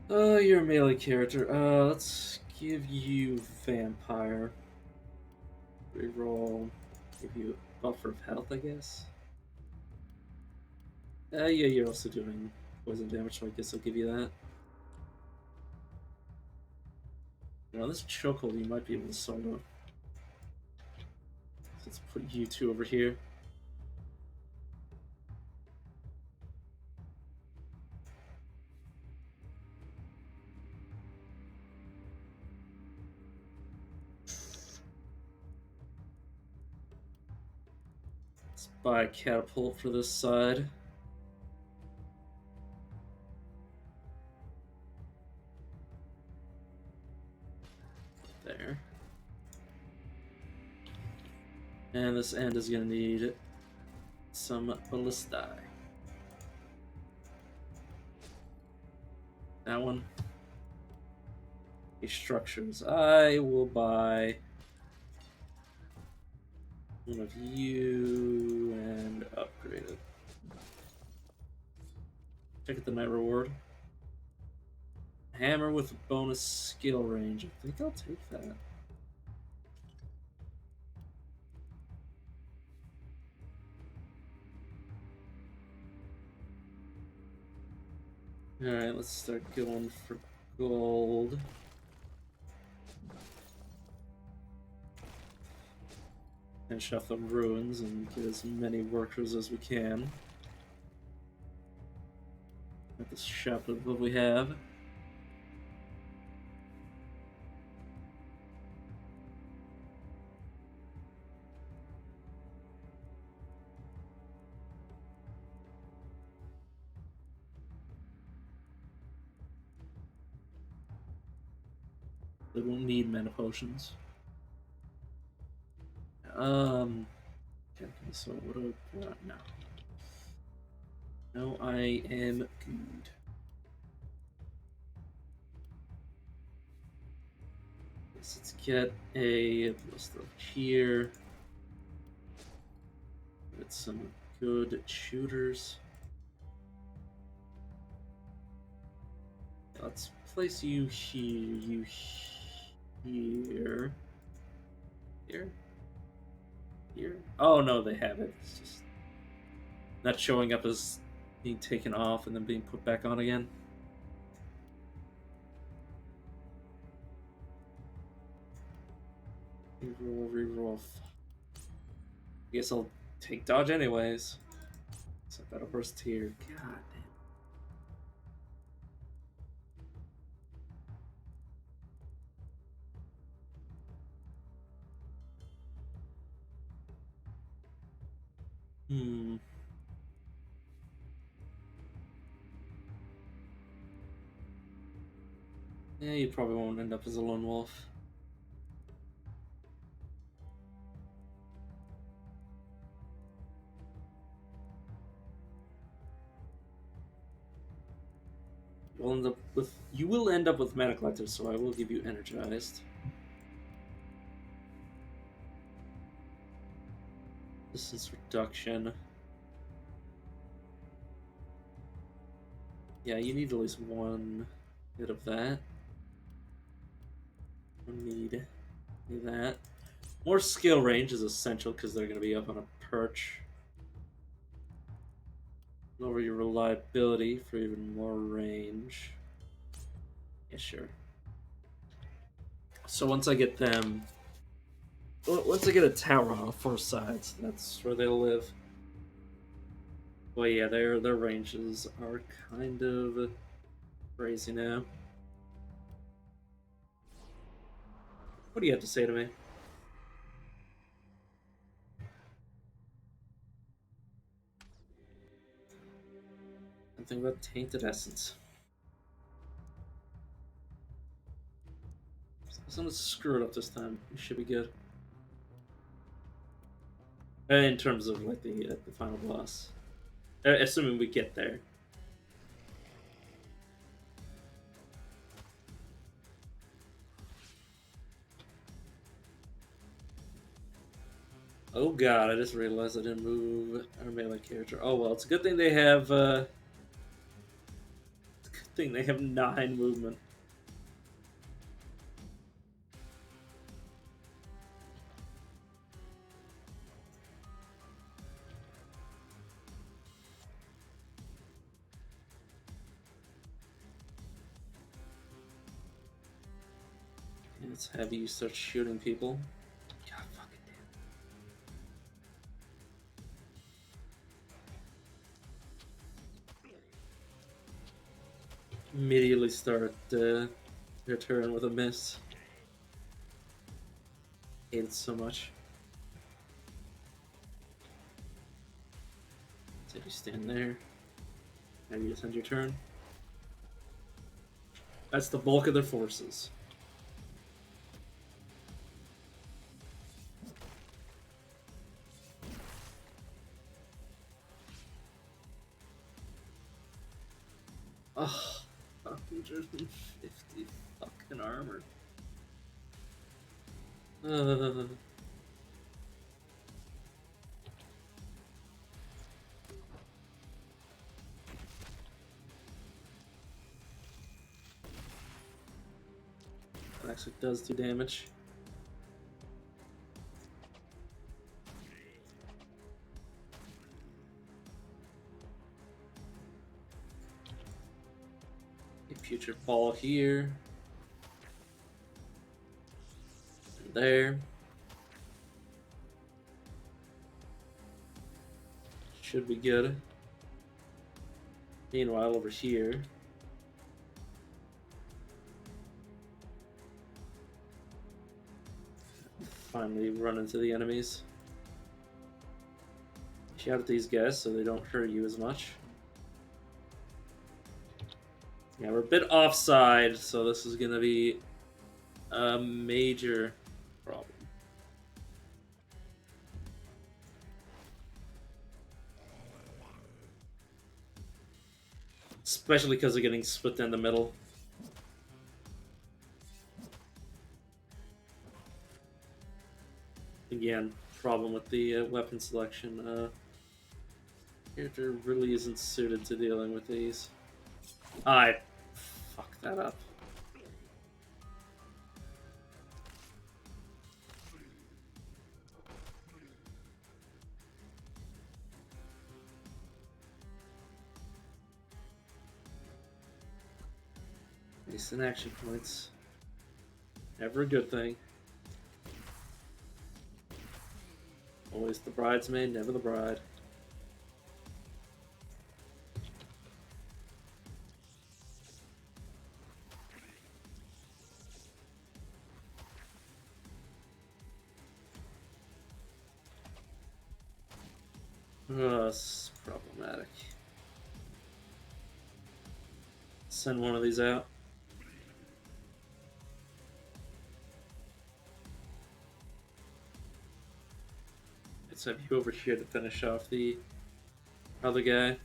Oh, you're a melee character. Let's give you vampire. Reroll. Give you a buffer of health, I guess. Yeah, you're also doing poison damage, so I guess I'll give you that. You know, this chokehold you might be able to solo. Let's put you two over here. Let's buy a catapult for this side. There. And this end is going to need some ballistae. That one. These structures. I will buy one of you and upgrade it. Check out the night reward. Hammer with bonus skill range. I think I'll take that. Alright, let's start going for gold. Finish off the ruins and get as many workers as we can. At this shop of what we have. They won't need mana potions. Okay, so what do I got now? No, I am good. Let's get a list over here. Get some good shooters. Let's place you here, here. Oh no, they have it. It's just not showing up as being taken off and then being put back on again. Reroll. I guess I'll take dodge anyways. So I better burst here. God damn. Yeah, you probably won't end up as a lone wolf. You will end up with mana collectors, so I will give you energized. Distance reduction. Yeah, you need at least one bit of that. Need that. More skill range is essential because they're going to be up on a perch. Lower your reliability for even more range. Yeah, sure. So once I get them, once I get a tower on all four sides, that's where they'll live. Well, yeah, their ranges are kind of crazy now. What do you have to say to me? Something about tainted essence. So I'm gonna screw it up this time. We should be good. In terms of like the final boss, assuming we get there. Oh god, I just realized I didn't move our melee character. Oh well, it's a good thing they have it's a good thing they have 9 movement. And it's heavy, you start shooting people. God fucking damn. Immediately start your turn with a miss. Hate it so much. So you stand there. Now you just end your turn. That's the bulk of their forces. Oh, 150 fucking armor. That actually does do damage. A future ball here. And there. Should be good. Meanwhile, over here. Finally run into the enemies. Shout at these guys so they don't hurt you as much. Yeah, we're a bit offside, so this is going to be a major problem. Especially because they're getting split down the middle. Again, problem with the weapon selection. Character really isn't suited to dealing with these. I fucked that up. Wasting action points. Never a good thing. Always the bridesmaid, never the bride. Oh, it's problematic. Send one of these out. Let's have you over here to finish off the other guy.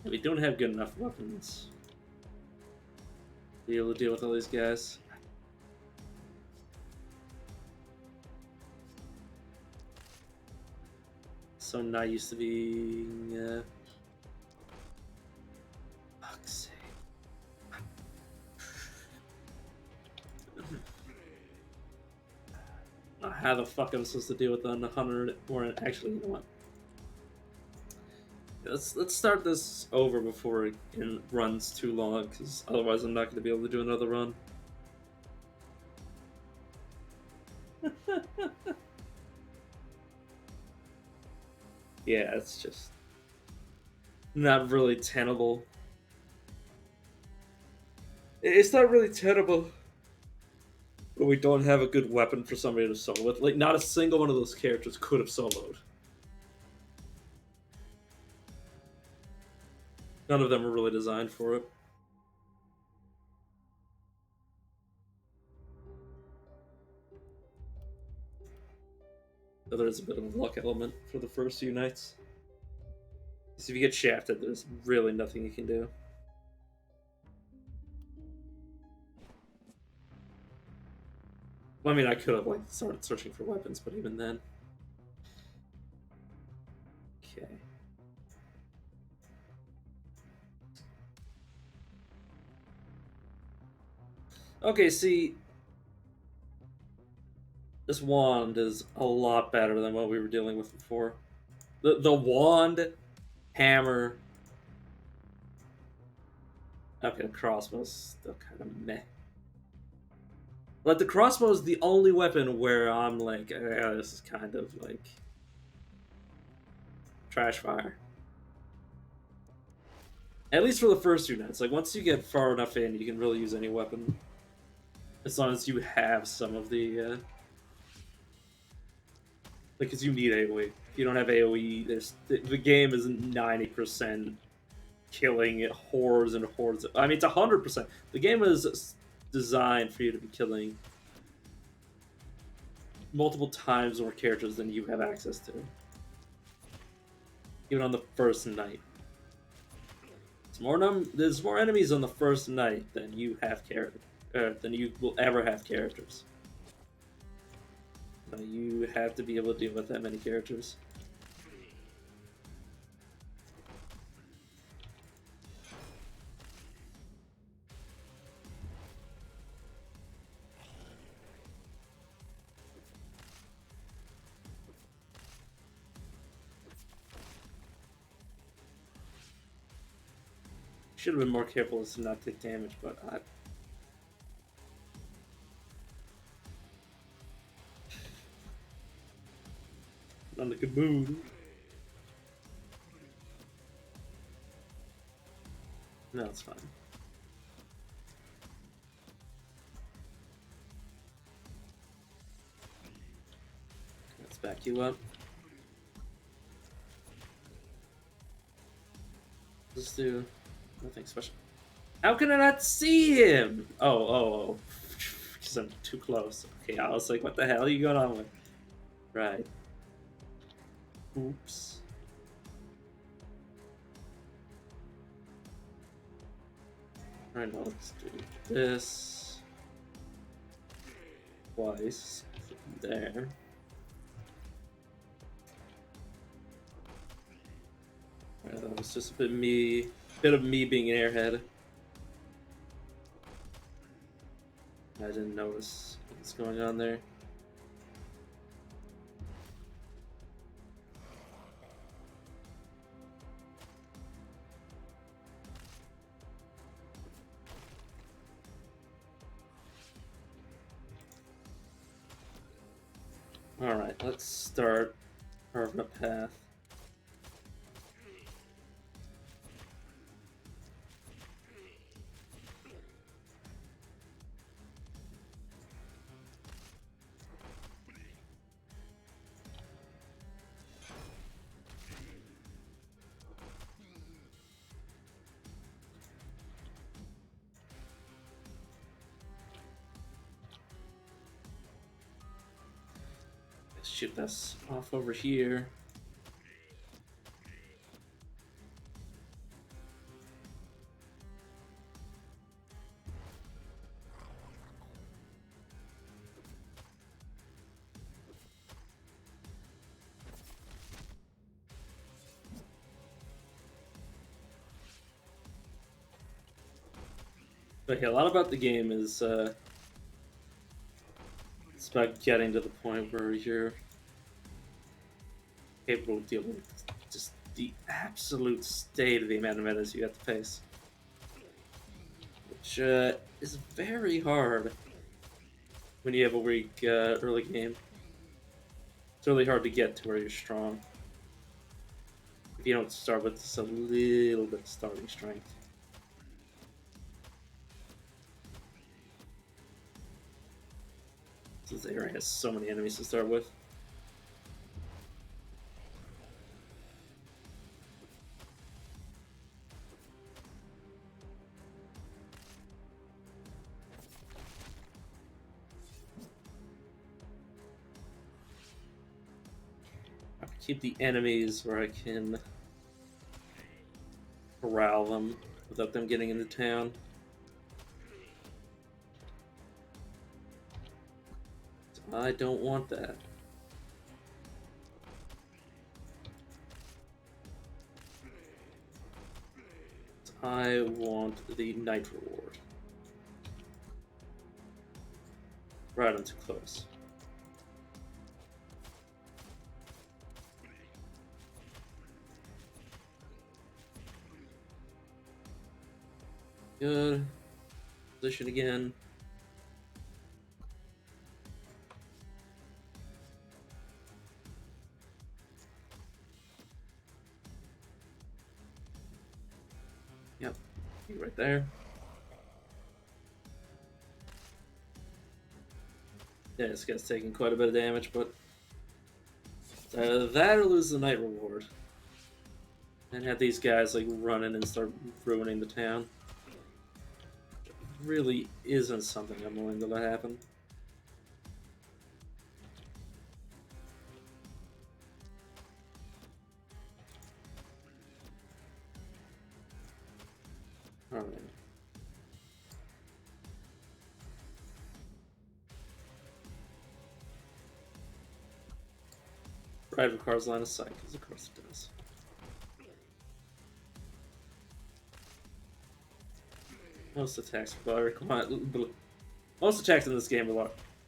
We don't have good enough weapons to be able to deal with all these guys. So not used to being. Fuck's sake. How the fuck am I supposed to deal with the 100 or actually, you know what? Let's start this over before it runs too long, because otherwise I'm not going to be able to do another run. Yeah, it's just not really tenable. It's not really tenable, but we don't have a good weapon for somebody to solo with. Like, not a single one of those characters could have soloed. None of them were really designed for it. So there's a bit of a luck element for the first few nights. So if you get shafted, there's really nothing you can do. Well, I mean, I could have like started searching for weapons, but even then. Okay. Okay, see, this wand is a lot better than what we were dealing with before. The wand, hammer. Okay, the crossbow's still kind of meh. But the crossbow is the only weapon where I'm like, this is kind of like trash fire. At least for the first few nights. Like once you get far enough in, you can really use any weapon, as long as you have some of the. Because you need AOE. If you don't have AOE, the game is 90% killing hordes and hordes. I mean, it's 100%. The game is designed for you to be killing multiple times more characters than you have access to, even on the first night. There's more enemies on the first night than you have than you will ever have characters. You have to be able to deal with that many characters. Should have been more careful as to not take damage, but not in a good mood. No, it's fine. Let's back you up. Let's do nothing special. How can I not see him? Oh. Because I'm too close. Okay, I was like, what the hell are you going on with? Right. Oops. Alright, now let's do this. Twice. There. Alright, that was just a bit of me being an airhead. I didn't notice what's going on there. Alright, let's start carving a path. Shoot this off over here. But yeah, a lot about the game is it's about getting to the point where you're capable of dealing with just the absolute state of the amount of metas you have to face, which is very hard when you have a weak early game. It's really hard to get to where you're strong if you don't start with just a little bit of starting strength. This area has so many enemies to start with. keep the enemies where I can corral them without them getting into town. I don't want that. I want the night reward. Right, I'm too close. Good. Position again. Yep, you right there. Yeah, this guy's taking quite a bit of damage, but that'll lose the night reward. And have these guys like run in and start ruining the town. Which really isn't something I'm willing to let happen. Alright. Ride requires line of sight, because of course it does. Most attacks most attacks in this game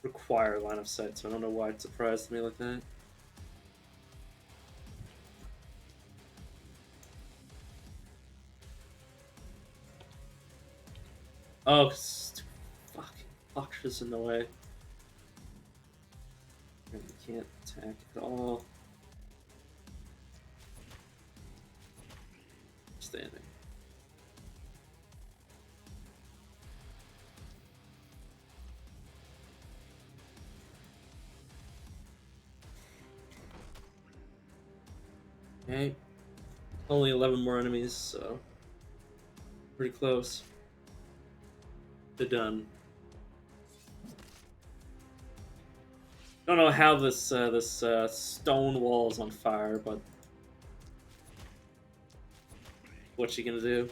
require line of sight, so I don't know why it surprised me like that. Oh, it's fucking boxes in the way. You can't attack at all. Standing. Okay. Only 11 more enemies, so pretty close. They're done. Don't know how this stone wall is on fire, but what you gonna do?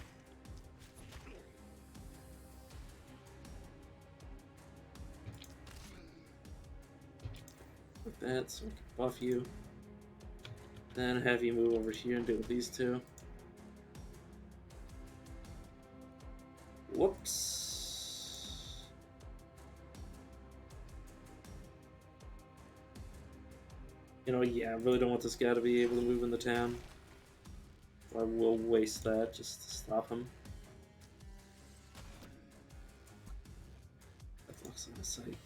Like that, so I can buff you. Then have you move over here and deal with these two. Whoops. You know, yeah, I really don't want this guy to be able to move in the town. I will waste that just to stop him. That looks like a sight.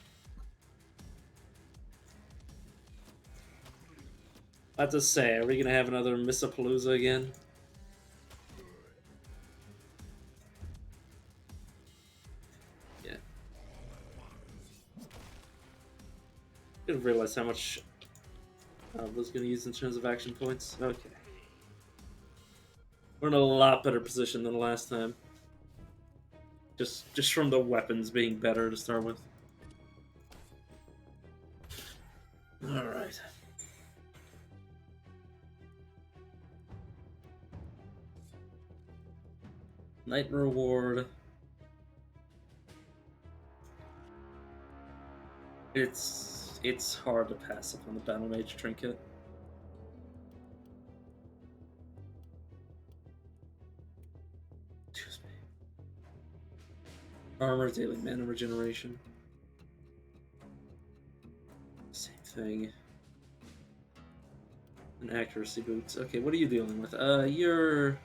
I have to say, are we gonna have another Missapalooza again? Yeah. Didn't realize how much I was gonna use in terms of action points. Okay. We're in a lot better position than the last time. Just from the weapons being better to start with. Alright. Night reward. It's hard to pass up on the Battle Mage trinket. Excuse me. Armor, daily mana regeneration. Same thing. And accuracy boots. Okay, what are you dealing with? You're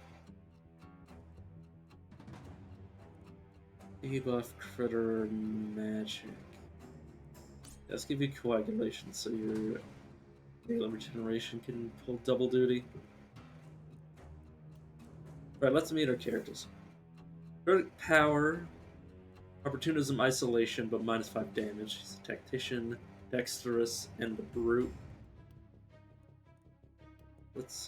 debuff critter magic. Let's give you coagulation so your daily regeneration can pull double duty. Alright, let's meet our characters. Verdict power, opportunism, isolation, but -5 damage. He's a tactician, dexterous, and the brute. Let's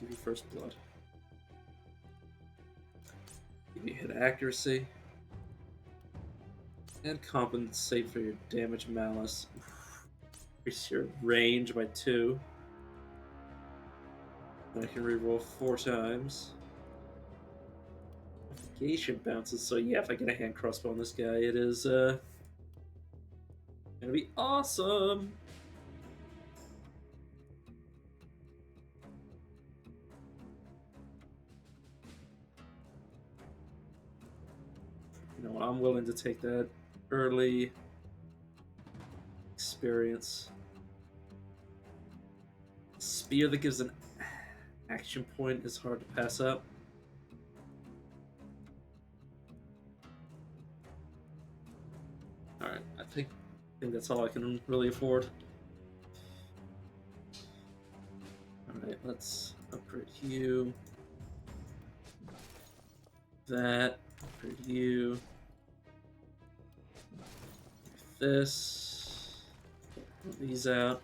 give you first blood. Give you hit accuracy. And compensate for your damage malice. Increase your range by 2. I can reroll 4 times. Modification bounces, so yeah, if I get a hand crossbow on this guy, it is gonna be awesome! You know, I'm willing to take that early experience. Spear that gives an action point is hard to pass up. Alright, I think that's all I can really afford. Alright, let's upgrade you. That, upgrade you. This. Put these out.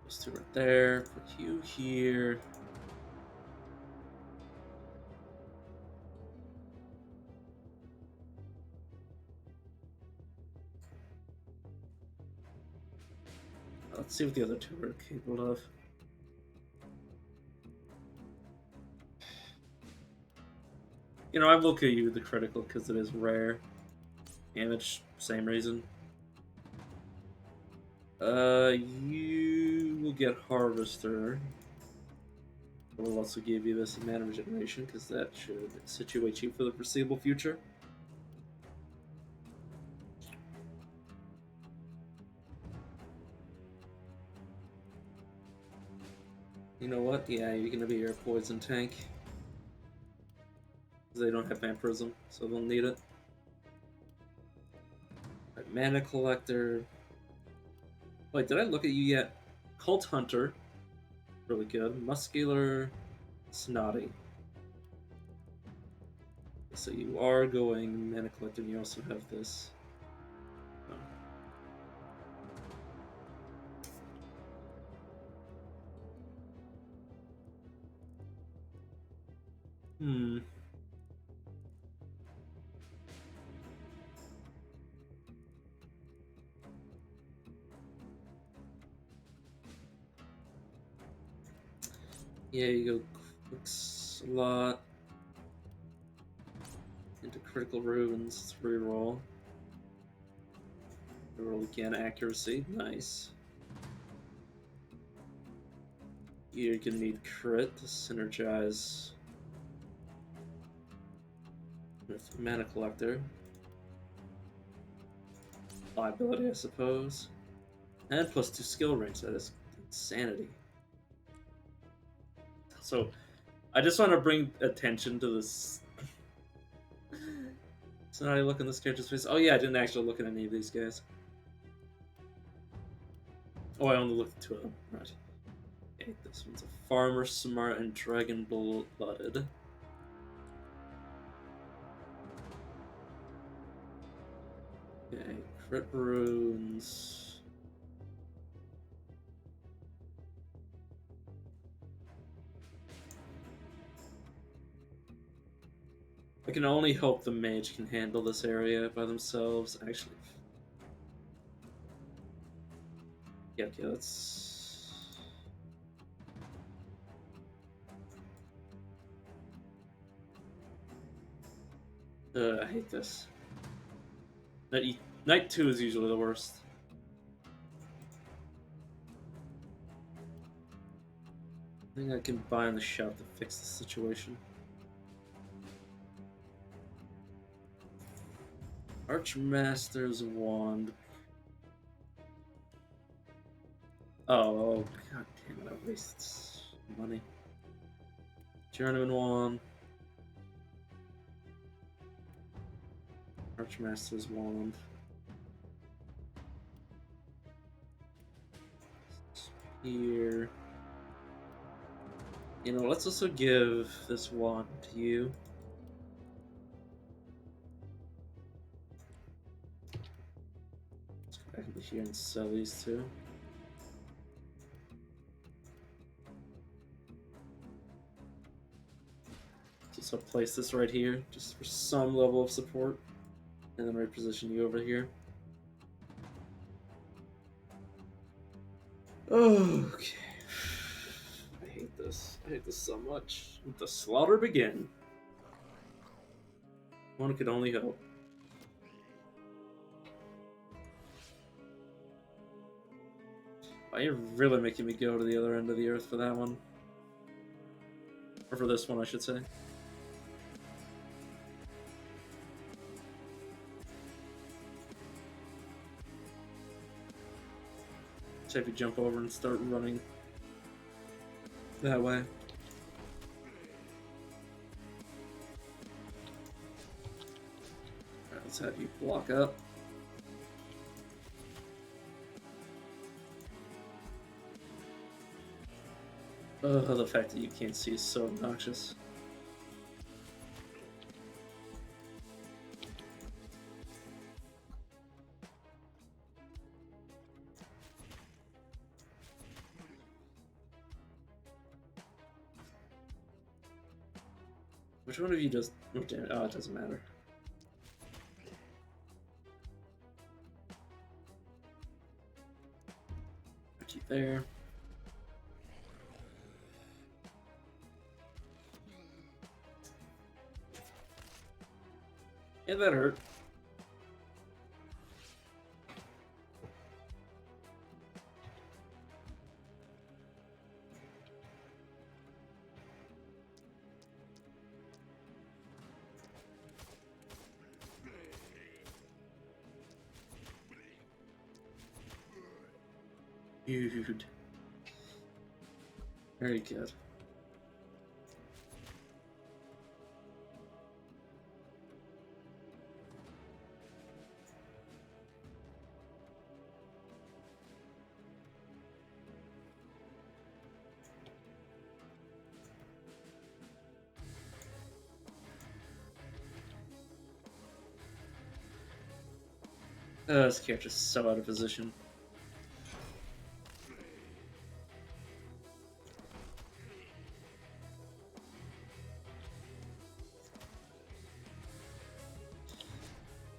Those 2 right there. Put you here. Let's see what the other 2 are capable of. You know, I will kill you with the critical because it is rare. Damage, same reason. You will get Harvester. I will also give you this mana regeneration because that should situate you for the foreseeable future. You know what? Yeah, you're gonna be your poison tank. They don't have vampirism, so they'll need it. Right, mana collector. Wait, did I look at you yet? Cult Hunter. Really good. Muscular. Snotty. So you are going mana collector, and you also have this. Oh. Hmm. Yeah, you go quick slot into critical ruins. Let's reroll. Reroll again, accuracy. Nice. You're gonna need crit to synergize with mana collector. Liability, I suppose. And plus 2 skill range. That is insanity. So, I just want to bring attention to this. So now I look in this character's face. Oh yeah, I didn't actually look at any of these guys. Oh, I only looked at 2 of them. Right. Okay, this one's a farmer, smart, and dragon blooded. Okay, crit runes. I can only hope the mage can handle this area by themselves. Actually, yeah, okay, let's. I hate this. Night 2 is usually the worst. I think I can buy on the shop to fix the situation. Archmaster's Wand. Oh, god damn it, I wasted money. Journeyman Wand. Archmaster's Wand. Here. You know, let's also give this wand to you. Let's go back into here and sell these 2. So place this right here, just for some level of support, and then reposition you over here. Okay. I hate this. I hate this so much. Let the slaughter begin. One could only hope. Why are you really making me go to the other end of the earth for that one? Or for this one, I should say. So if you jump over and start running that way. Alright, let's have you block up. Oh, the fact that you can't see is so obnoxious. Which one of you does more damage? Oh, it doesn't matter. Put you there. Yeah, that hurt. Dude. Very good. This character's so out of position.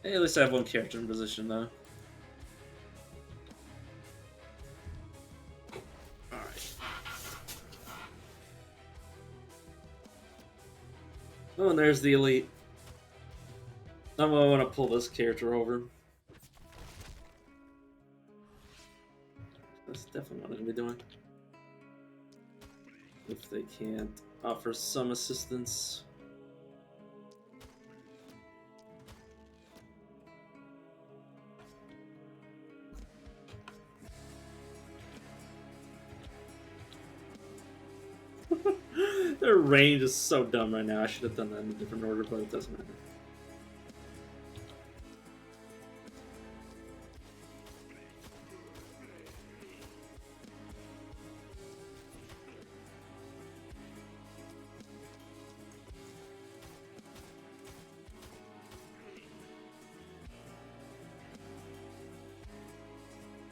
Hey, at least I have one character in position, though. Alright. Oh, and there's the elite. I'm gonna want to pull this character over. That's definitely what I'm gonna be doing. If they can't offer some assistance. Their range is so dumb right now. I should have done that in a different order, but it doesn't matter.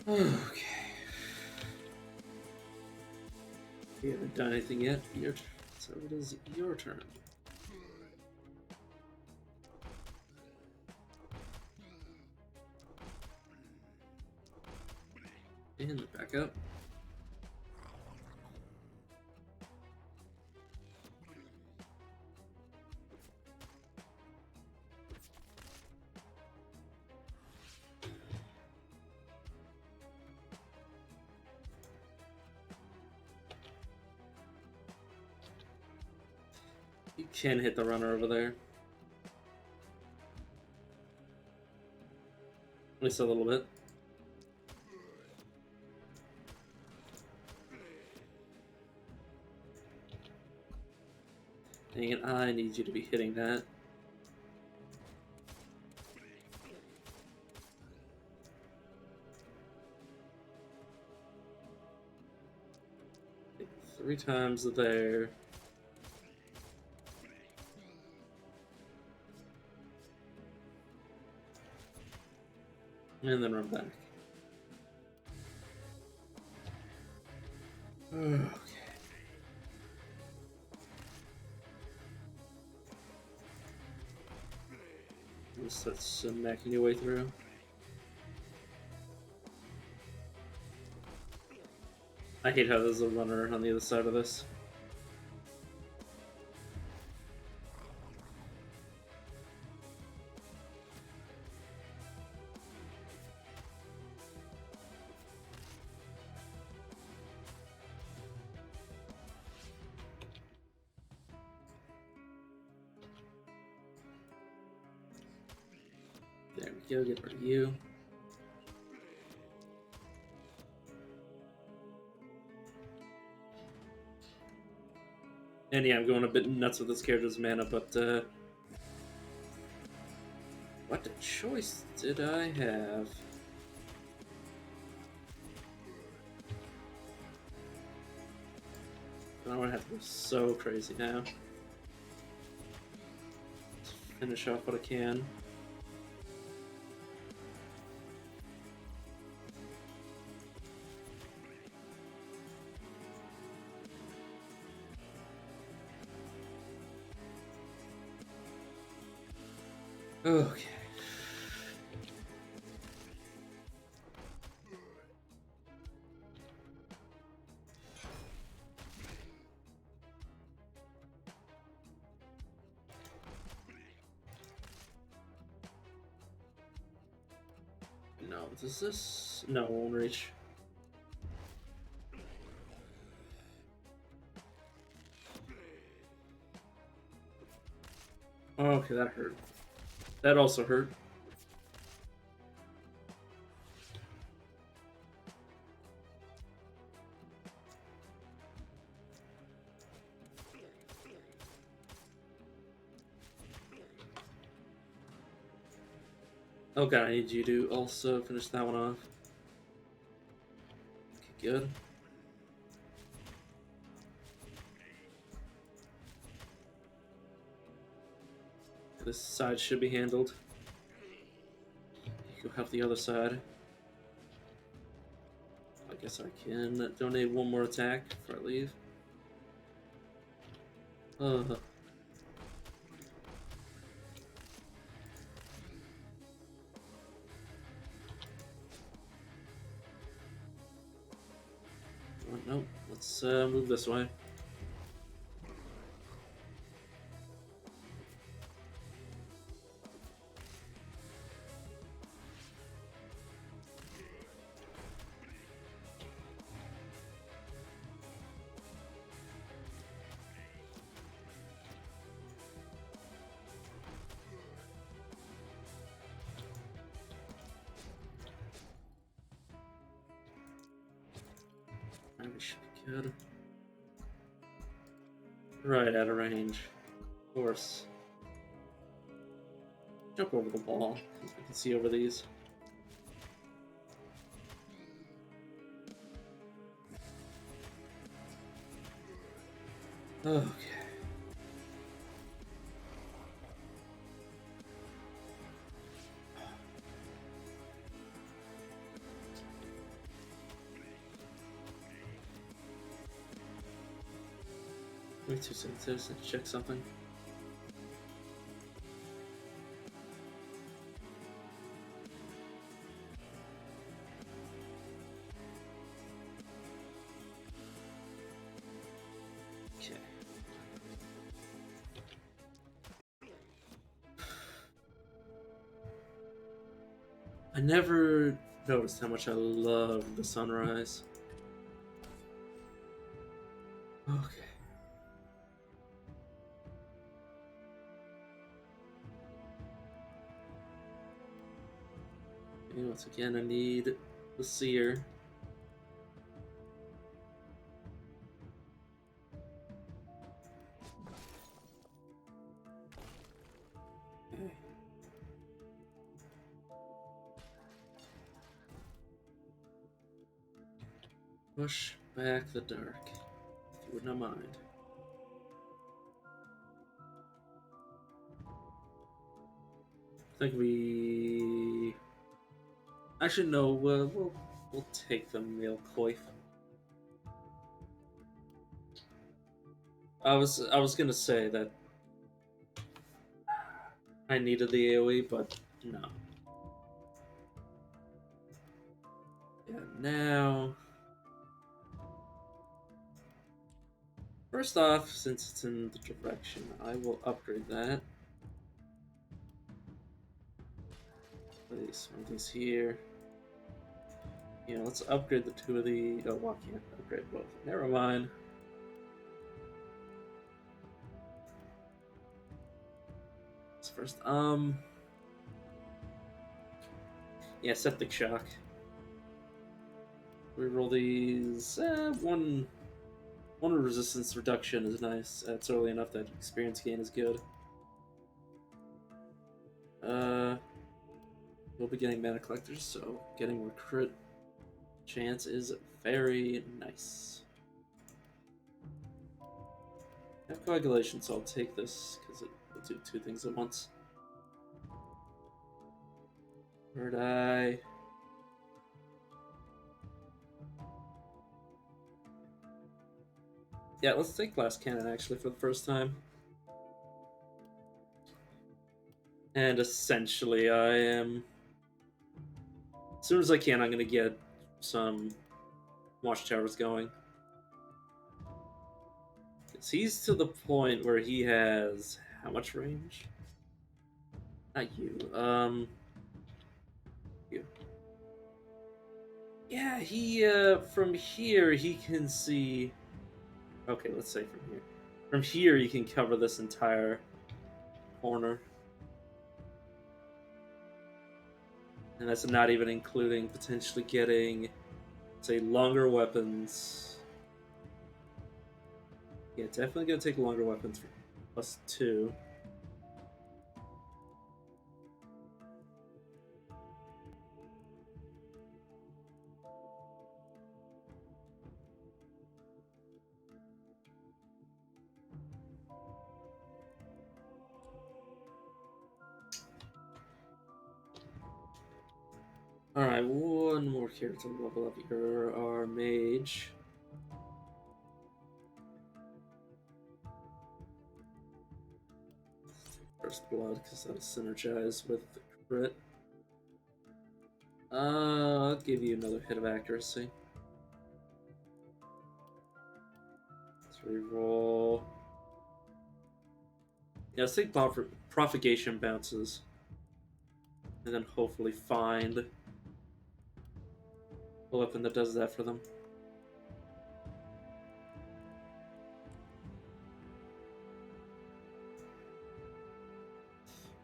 Okay. We haven't done anything yet. So it is your turn. And back up. You can hit the runner over there. At least a little bit. Dang it, I need you to be hitting that. Hit 3 times there. And then run back. Okay. Just start smacking your way through. I hate how there's a runner on the other side of this. There we go, get rid of you. And yeah, I'm going a bit nuts with this character's mana, but what choice did I have? I don't want to have to go so crazy now. Let's finish off what I can. Okay. No, does this? No, it won't reach. Okay, that hurt. That also hurt. Oh god, I need you to also finish that one off. Okay, good. This side should be handled. You have the other side. I guess I can donate one more attack before I leave. Nope. Let's move this way. We should be good. Right out of range. Of course. Jump over the wall. I can see over these. Okay. Give me 2 seconds. Just to check something. Okay. I never noticed how much I love the sunrise. Okay. And once again, I need the seer. Okay. Push back the dark, if you would not mind. I think we... Actually, no, we'll take the male coif. I was gonna say that I needed the AoE, but no. Yeah, now... First off, since it's in the direction, I will upgrade that. Place one of these here. Yeah, let's upgrade the two of the... Oh, well, I can't upgrade both. Never mind. Let's first, yeah, septic shock. We roll these. One resistance reduction is nice. It's early enough that experience gain is good. We'll be getting mana collectors, so getting recruit chance is very nice. I have coagulation, so I'll take this because it will do two things at once. Third eye. Yeah, let's take Glass Cannon actually for the first time. And essentially, I am. As soon as I can, I'm gonna get some watchtowers going. He's to the point where he has how much range? Not you. You. Yeah, he from here he can see. Okay, let's say from here. From here he can cover this entire corner. And that's not even including potentially getting, say, longer weapons. Yeah, definitely gonna take longer weapons for +2. Alright, one more character level up here, our mage. First blood, because that'll synergize with the crit. I'll give you another hit of accuracy. Let's reroll. Yeah, let's take propagation bounces. And then hopefully find a weapon that does that for them.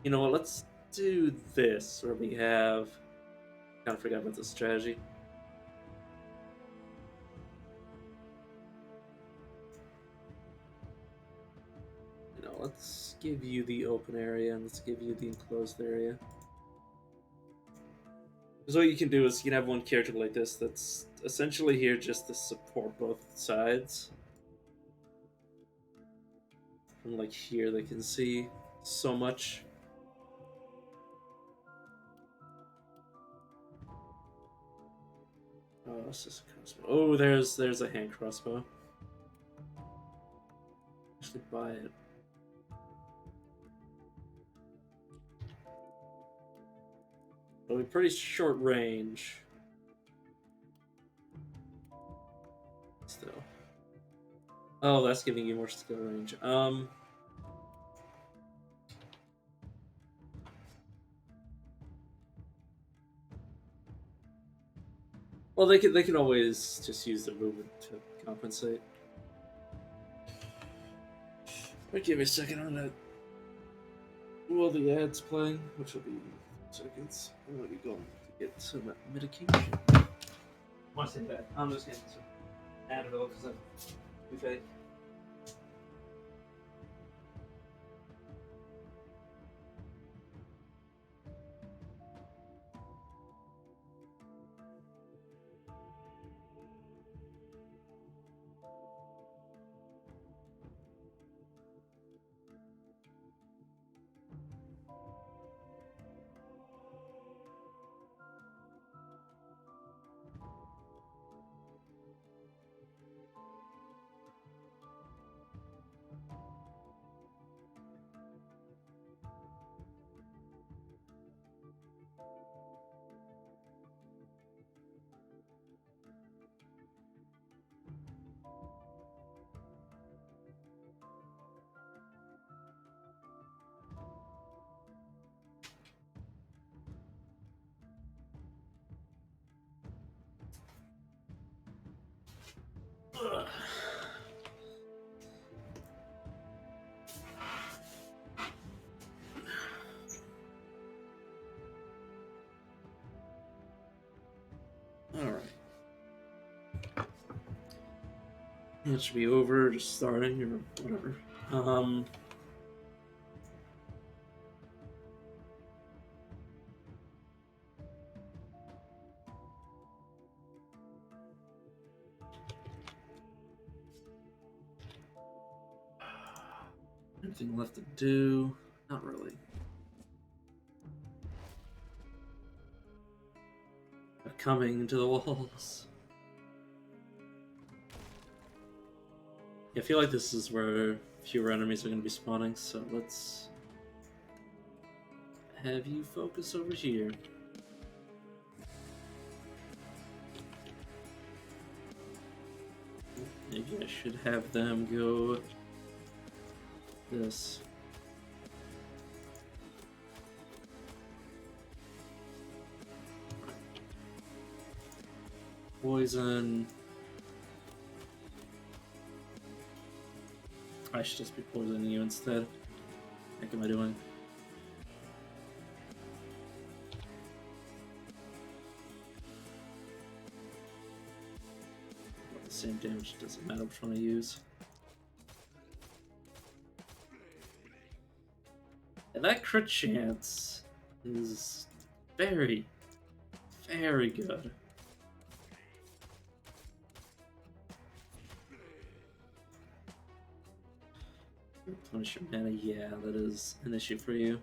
You know what, let's do this, where we have... Kind of forgot about this strategy. You know, let's give you the open area, and let's give you the enclosed area. Because what you can do is you can have one character like this that's essentially here just to support both sides. From like here they can see so much. Oh, it's just a crossbow. Oh, there's a hand crossbow. Actually buy it. It'll be pretty short range. Still. Oh, that's giving you more skill range. Well, they can always just use the movement to compensate. Wait, give me a second on that. While the ad's playing, which will be seconds, I'm gonna be going to get some medication. I want to say that. I'm just getting some Advil because I'm too fake. It should be over, just starting or whatever. Anything left to do? Not really. They're coming to the walls. I feel like this is where fewer enemies are going to be spawning, so let's have you focus over here. Maybe I should have them go this. Poison. I should just be poisoning you instead. What am I doing? Well, the same damage, doesn't matter which one I use. And that crit chance is very, very good. Replenish your mana, yeah, that is an issue for you.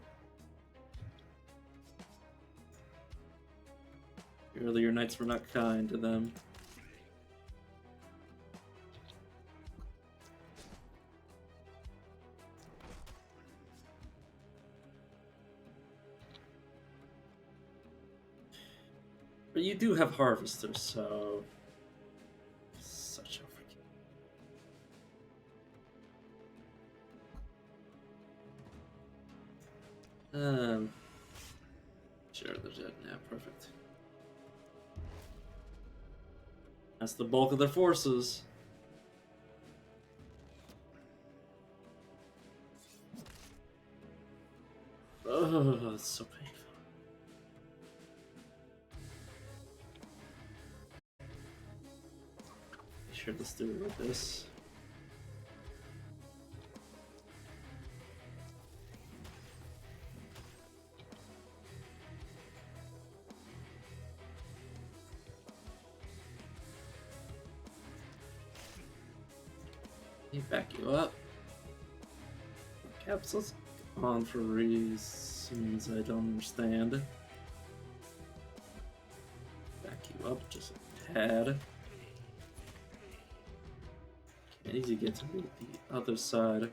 Your earlier knights were not kind to them. But you do have harvesters, so such a sure, they're dead now. Perfect. That's the bulk of their forces. Oh, it's so painful. Sure, let's do it like this. Back you up. Capsules on for reasons I don't understand. Back you up just a tad. I need to get to the other side.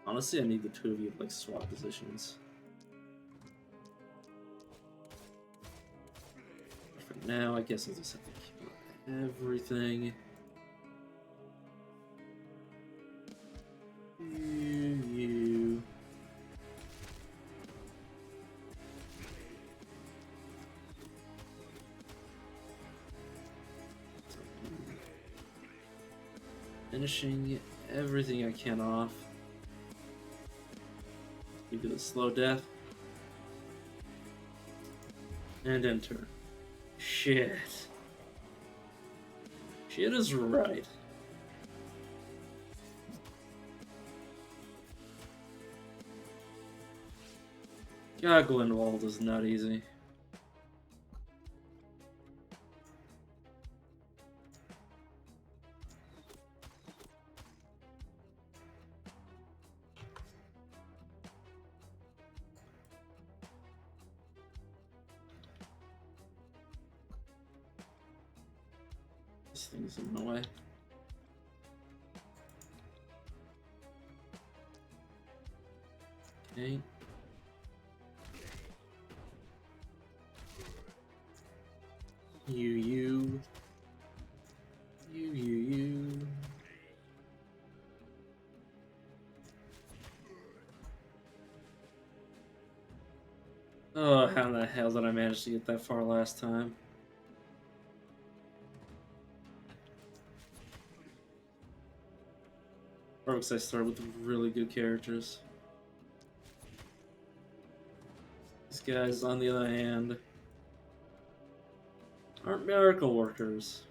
Honestly, I need the two of you to like swap positions. For now, I guess I'll just have to kill everything. You. Finishing everything I can off. Give you the slow death. And enter. Shit. Shit is right. God, Glenwald is not easy. This thing's in the way. Okay. You. Oh, how the hell did I manage to get that far last time? Or because I started with really good characters. These guys, on the other hand, aren't miracle workers.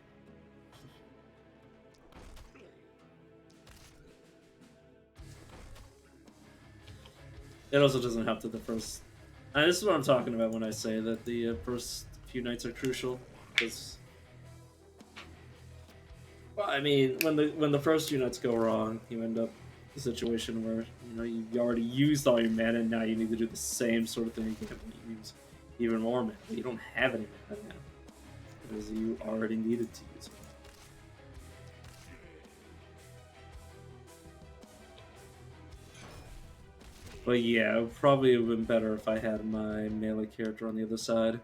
It also doesn't help that the first. This is what I'm talking about when I say that the first few nights are crucial, because well, I mean, when the first few nights go wrong, you end up in a situation where you already used all your mana, and now you need to do the same sort of thing again. You use even more mana. You don't have any mana now because you already needed to use it. But yeah, it probably would have been better if I had my melee character on the other side.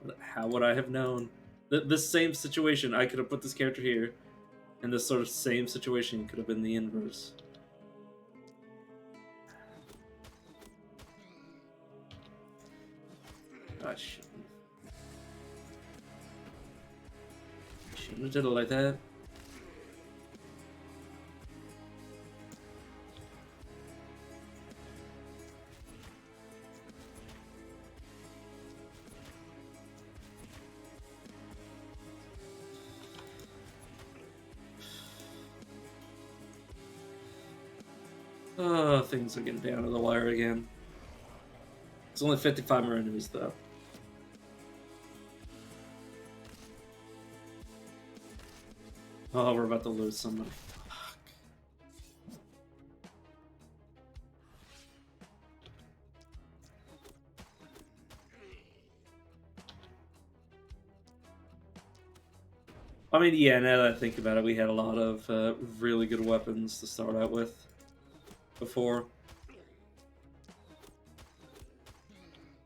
But how would I have known? This same situation, I could have put this character here, and this sort of same situation could have been the inverse. I shouldn't have did it like that. Oh, things are getting down to the wire again. It's only 55 more enemies, though. Oh, we're about to lose somebody. Fuck. I mean, yeah, now that I think about it, we had a lot of really good weapons to start out with before.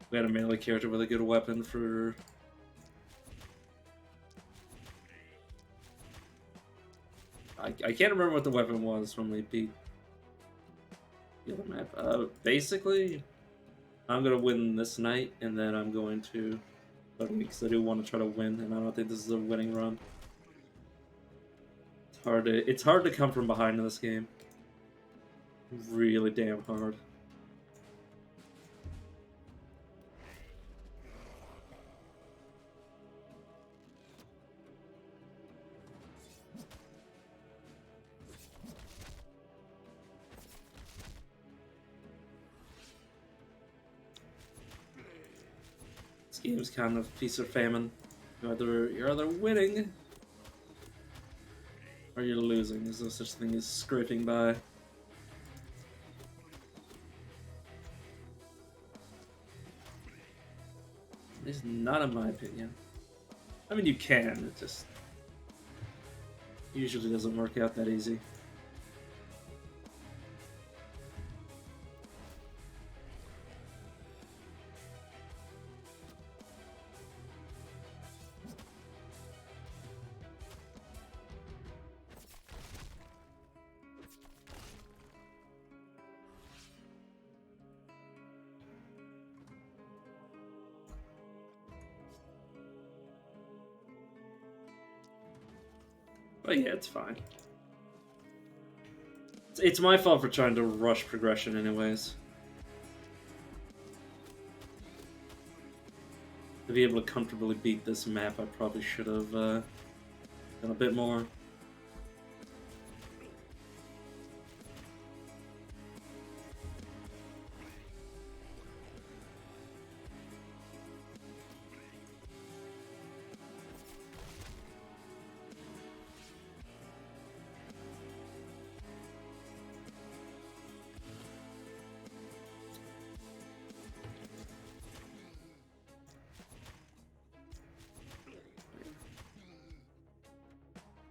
We had a melee character with a good weapon for... I can't remember what the weapon was when we beat the other map. Basically, I'm going to win this night, and then I'm going to... Because I do want to try to win, and I don't think this is a winning run. It's hard to come from behind in this game. Really damn hard. This game's kind of feast or famine. You're either winning or you're losing. There's no such thing as scraping by. At least not in my opinion. I mean, you can, it just usually doesn't work out that easy. But yeah, it's fine. It's my fault for trying to rush progression anyways. To be able to comfortably beat this map, I probably should have done a bit more.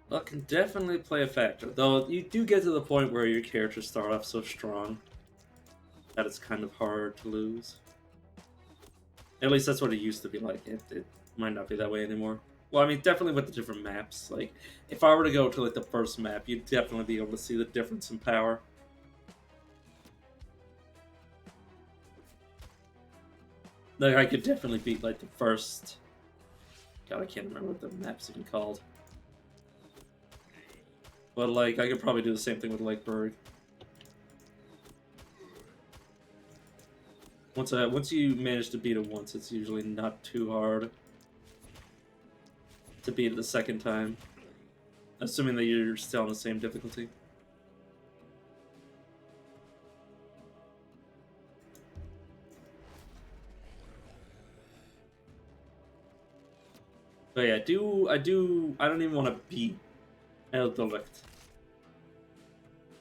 Luck can definitely play a factor, though you do get to the point where your characters start off so strong that it's kind of hard to lose. At least that's what it used to be like. It might not be that way anymore. Well, I mean, definitely with the different maps. Like, if I were to go to like the first map, you'd definitely be able to see the difference in power. Like, I could definitely beat like the first. God, I can't remember what the map's even called. But like, I could probably do the same thing with Lakeburg. Once you manage to beat it once, it's usually not too hard to beat it the second time, assuming that you're still on the same difficulty. But yeah, I don't even want to beat Elderlicht.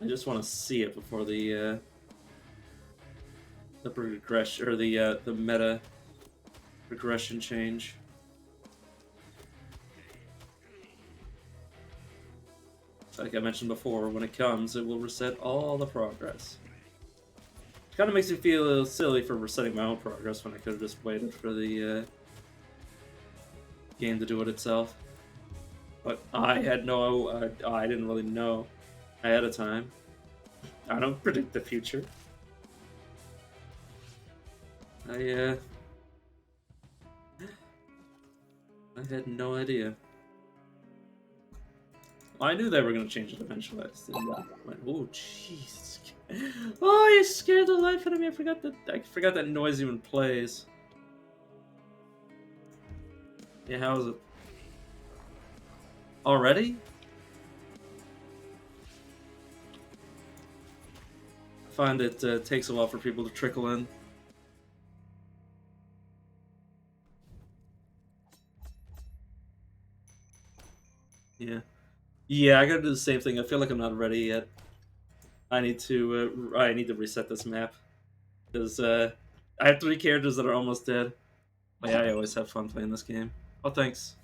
I just want to see it before the progression or the meta progression change. Like I mentioned before, when it comes, it will reset all the progress. It kind of makes me feel a little silly for resetting my own progress when I could have just waited for the game to do it itself. But I had I didn't really know ahead of time. I don't predict the future. I I had no idea. Well, I knew they were gonna change it eventually. I just didn't know. Oh, jeez. Oh, you scared the life out of me. I forgot that noise even plays. Yeah, how is it? Already? I find it takes a while for people to trickle in. Yeah. Yeah, I gotta do the same thing. I feel like I'm not ready yet. I need to reset this map because I have 3 characters that are almost dead. But yeah, I always have fun playing this game. Oh, thanks.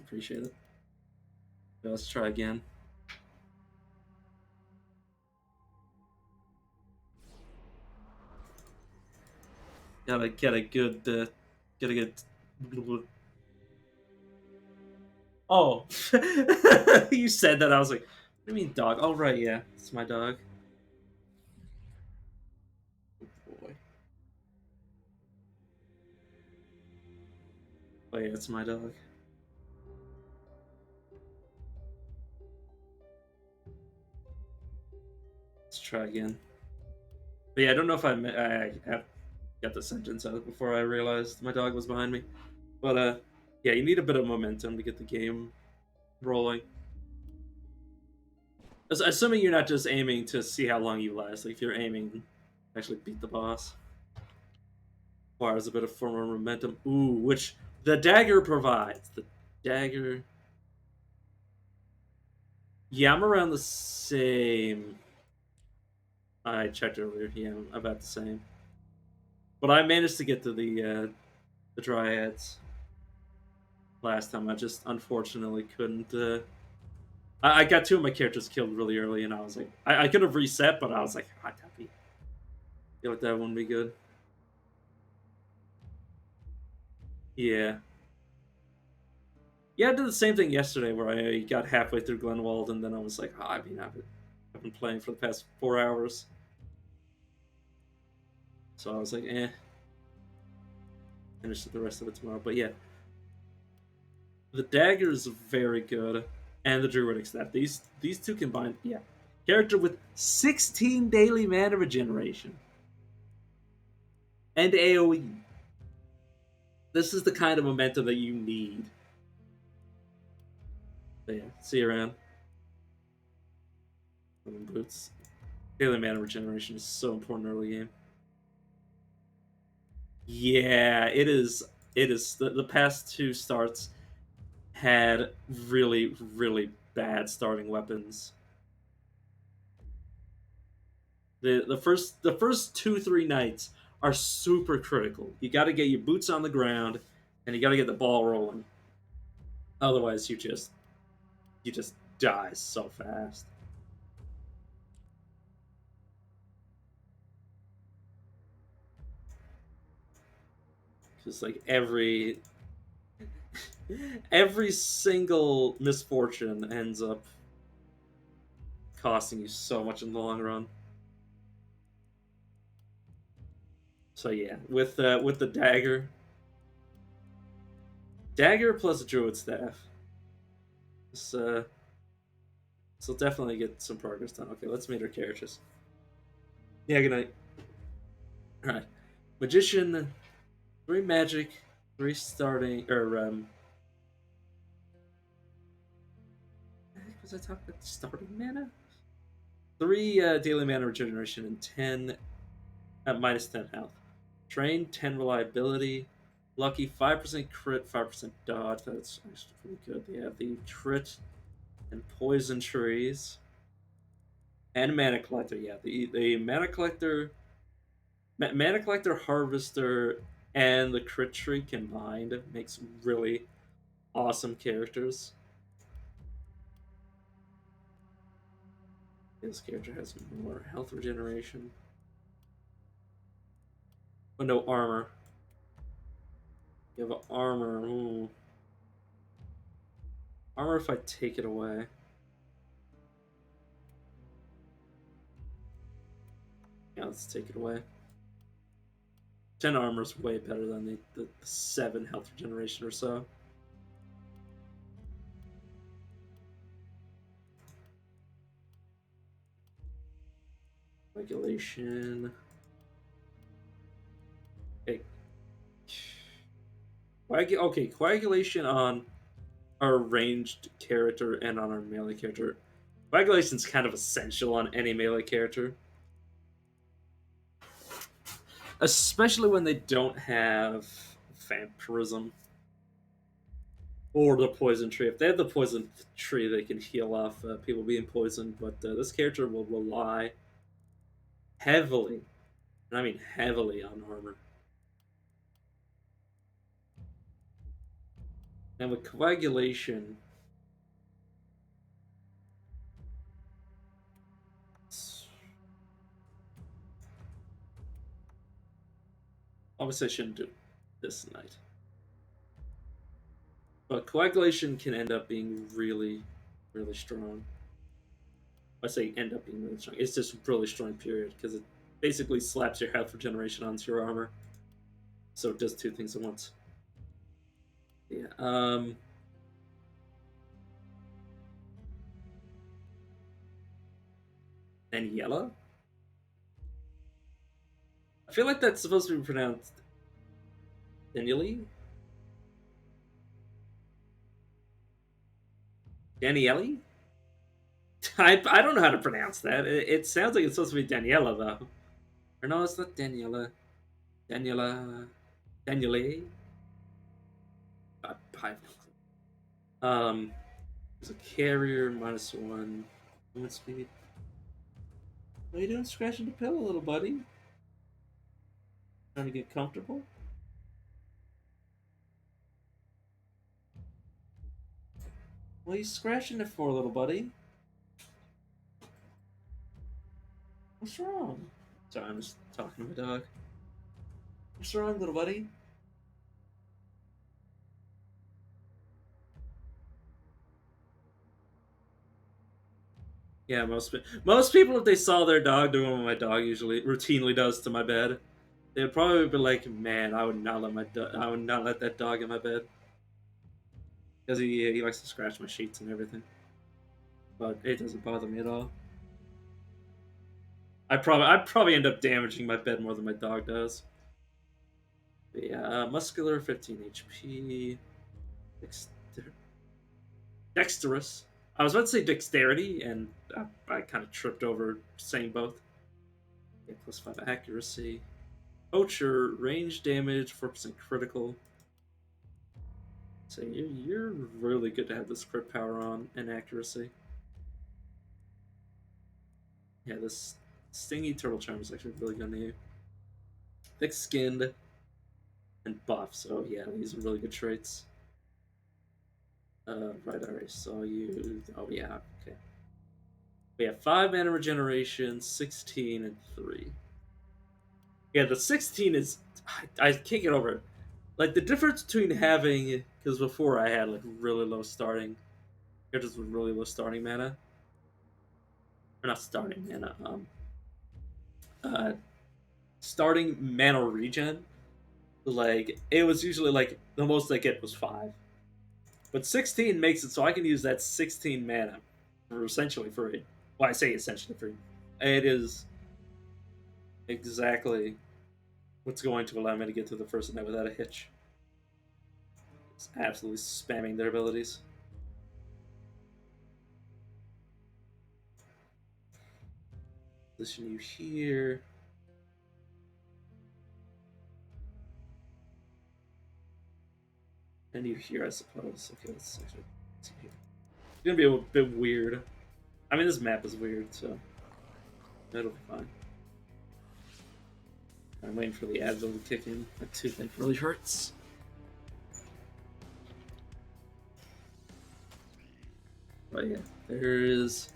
Appreciate it. Yeah, let's try again. Gotta get a good, get a good. Oh, you said that. I was like, what do you mean, dog? Oh, right, yeah, it's my dog. Oh, boy. Oh, yeah, it's my dog. Let's try again. But yeah, I don't know if I got the sentence out before I realized my dog was behind me. But yeah, you need a bit of momentum to get the game rolling. Assuming you're not just aiming to see how long you last. Like if you're aiming to actually beat the boss, requires a bit of former momentum. Ooh, which the dagger provides. The dagger. Yeah, I'm around the same. I checked earlier. Yeah, I'm about the same. But I managed to get to the dryads last time. I just unfortunately couldn't. I got 2 of my characters killed really early, and I was like, I could have reset, but I was like, hot happy. Feel like that wouldn't be good. Yeah. Yeah, I did the same thing yesterday where I got halfway through Glenwald, and then I was like, oh, I've been playing for the past 4 hours. So I was like, finish the rest of it tomorrow. But yeah, the dagger is very good, and the druidic staff. These two combined, yeah. Character with 16 daily mana regeneration and AOE. This is the kind of momentum that you need. But yeah, see you around. Boots. Daily mana regeneration is so important early game. Yeah, it is. It is. The past 2 starts had really, really bad starting weapons. The first 2-3 nights are super critical. You got to get your boots on the ground, and you got to get the ball rolling. Otherwise, you just die so fast. Just like every single misfortune ends up costing you so much in the long run. So yeah, with the dagger plus a druid staff, this this will definitely get some progress done. Okay, let's meet our characters. Yeah, good night. All right, magician, 3 magic, 3 starting or was I talking about starting mana? 3 daily mana regeneration and 10 at minus 10 health. Train 10 reliability, Lucky 5% crit, 5% dodge. That's actually pretty good. They have the crit and poison trees. And mana collector, yeah. The mana collector, mana collector, harvester, and the crit tree combined makes really awesome characters. This character has more health regeneration, but no armor. You have armor. Ooh. Armor if I take it away. Yeah, let's take it away. 10 armor is way better than the 7 health regeneration or so. Regulation. Okay, coagulation on our ranged character and on our melee character. Coagulation is kind of essential on any melee character. Especially when they don't have vampirism or the poison tree. If they have the poison tree, they can heal off people being poisoned, but this character will rely heavily, and I mean heavily, on armor. And with coagulation, obviously I shouldn't do this tonight. But coagulation can end up being really, really strong. I say end up being really strong. It's just really strong, period, because it basically slaps your health regeneration onto your armor. So it does two things at once. Yeah. Daniela? I feel like that's supposed to be pronounced Daniele? Daniele? I don't know how to pronounce that. It sounds like it's supposed to be Daniela, though. Or no, it's not Daniela. Daniela. Daniele? I, there's a carrier, -1 movement speed. What are you doing scratching the pillow, little buddy? Trying to get comfortable? What are you scratching it for, little buddy? What's wrong? Sorry, I'm just talking to my dog. What's wrong, little buddy? Yeah, most people, if they saw their dog doing what my dog usually routinely does to my bed, they'd probably be like, "Man, I would not let I would not let that dog in my bed because he likes to scratch my sheets and everything." But it doesn't bother me at all. I'd probably end up damaging my bed more than my dog does. But yeah, muscular, 15 HP, dexterous. I was about to say dexterity, and I kind of tripped over saying both. Yeah, +5 accuracy. Poacher, range damage, 4% critical. So you're really good to have this crit power on and accuracy. Yeah, this stingy turtle charm is actually really good to you. Thick skinned and buff, so yeah, these are really good traits. Right, I already saw you. Oh yeah, okay. We have 5 mana regeneration, 16, and 3. Yeah, the 16 is I can't get over it. Like the difference between having, because before I had like really low starting characters with really low starting mana, or not starting mana, uh, starting mana regen. Like it was usually like the most I get was 5, but 16 makes it so I can use that 16 mana for essentially free. Well, I say essentially free. It is exactly what's going to allow me to get to the first night without a hitch. It's absolutely spamming their abilities. Position you here. And you here, I suppose. Okay, let's actually see here. It's gonna be a bit weird. I mean, this map is weird, so that'll be fine. I'm waiting for the Advil to kick in. That toothache really hurts. But yeah, there is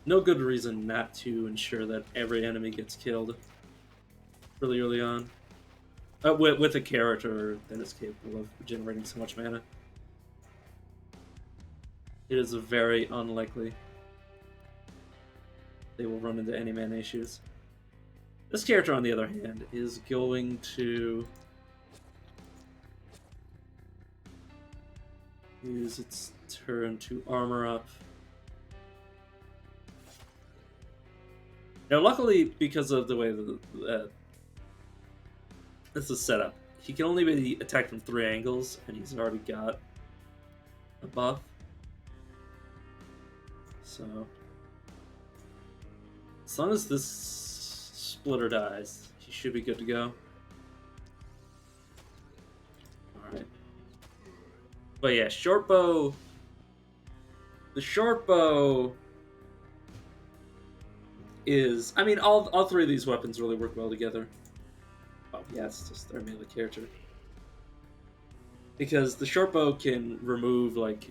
no good reason not to ensure that every enemy gets killed really early on. With a character that is capable of generating so much mana. It is very unlikely they will run into any mana issues. This character, on the other hand, is going to use its turn to armor up. Now, luckily, because of the way that this is set up, he can only be attacked from 3 angles, and he's already got a buff. So, as long as this splitter dies, he should be good to go. Alright. But yeah, short bow. The short bow is... I mean, all 3 of these weapons really work well together. Oh, yeah, it's just their melee character. Because the short bow can remove, like,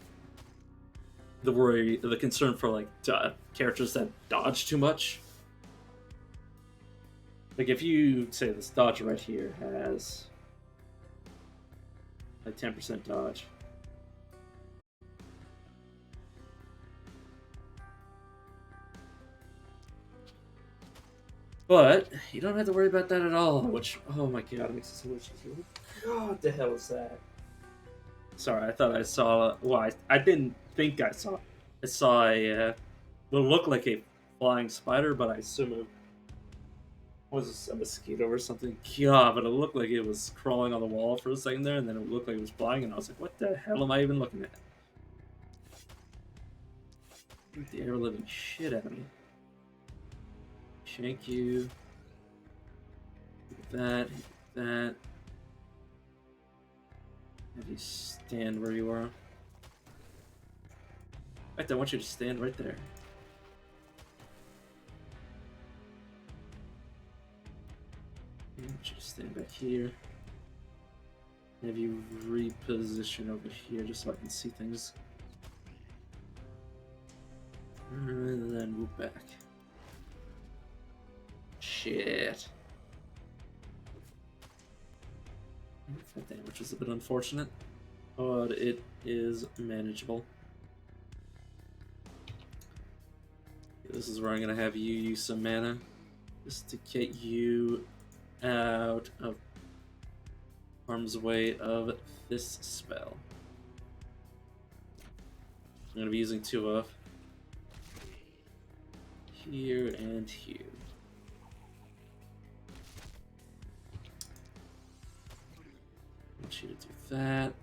the concern for, like, characters that dodge too much. Like, if you say this dodge right here has like 10% dodge. But you don't have to worry about that at all, which, oh my god, it makes it so much easier. What the hell is that? Sorry, I thought I saw... Well, I didn't think I saw... I saw a... what looked like a flying spider, but I assume it was a mosquito or something. God, but it looked like it was crawling on the wall for a second there, and then it looked like it was flying, and I was like, what the hell am I even looking at? Beat the ever living shit out of me. Shank you. That. Have you stand where you are. In fact, I want you to stand right there. I want you to stand back here. Have you reposition over here just so I can see things. And then move back. Shit. That damage was a bit unfortunate, but it is manageable. This is where I'm going to have you use some mana just to get you out of harm's way of this spell. I'm going to be using 2 of here and here. I want you to do that.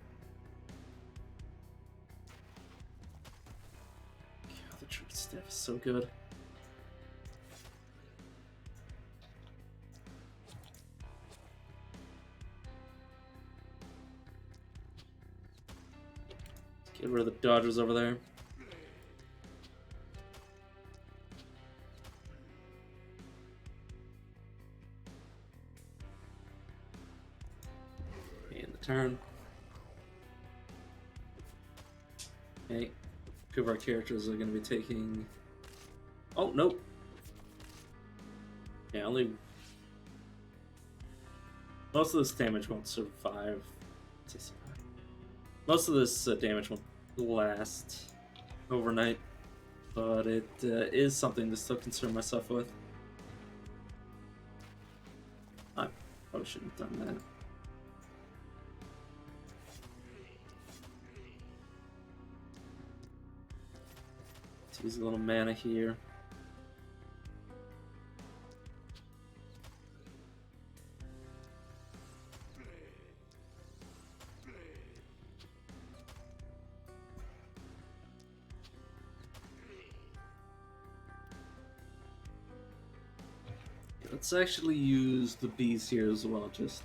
God, the trick staff is so good. Get rid of the dodgers over there. And the turn. Okay. 2 of our characters are going to be taking... Oh, nope. Yeah, only... Most of this damage won't survive. Most of this damage won't last overnight, but it is something to still concern myself with. I probably shouldn't have done that. Let's use a little mana here. Let's actually use the bees here as well, just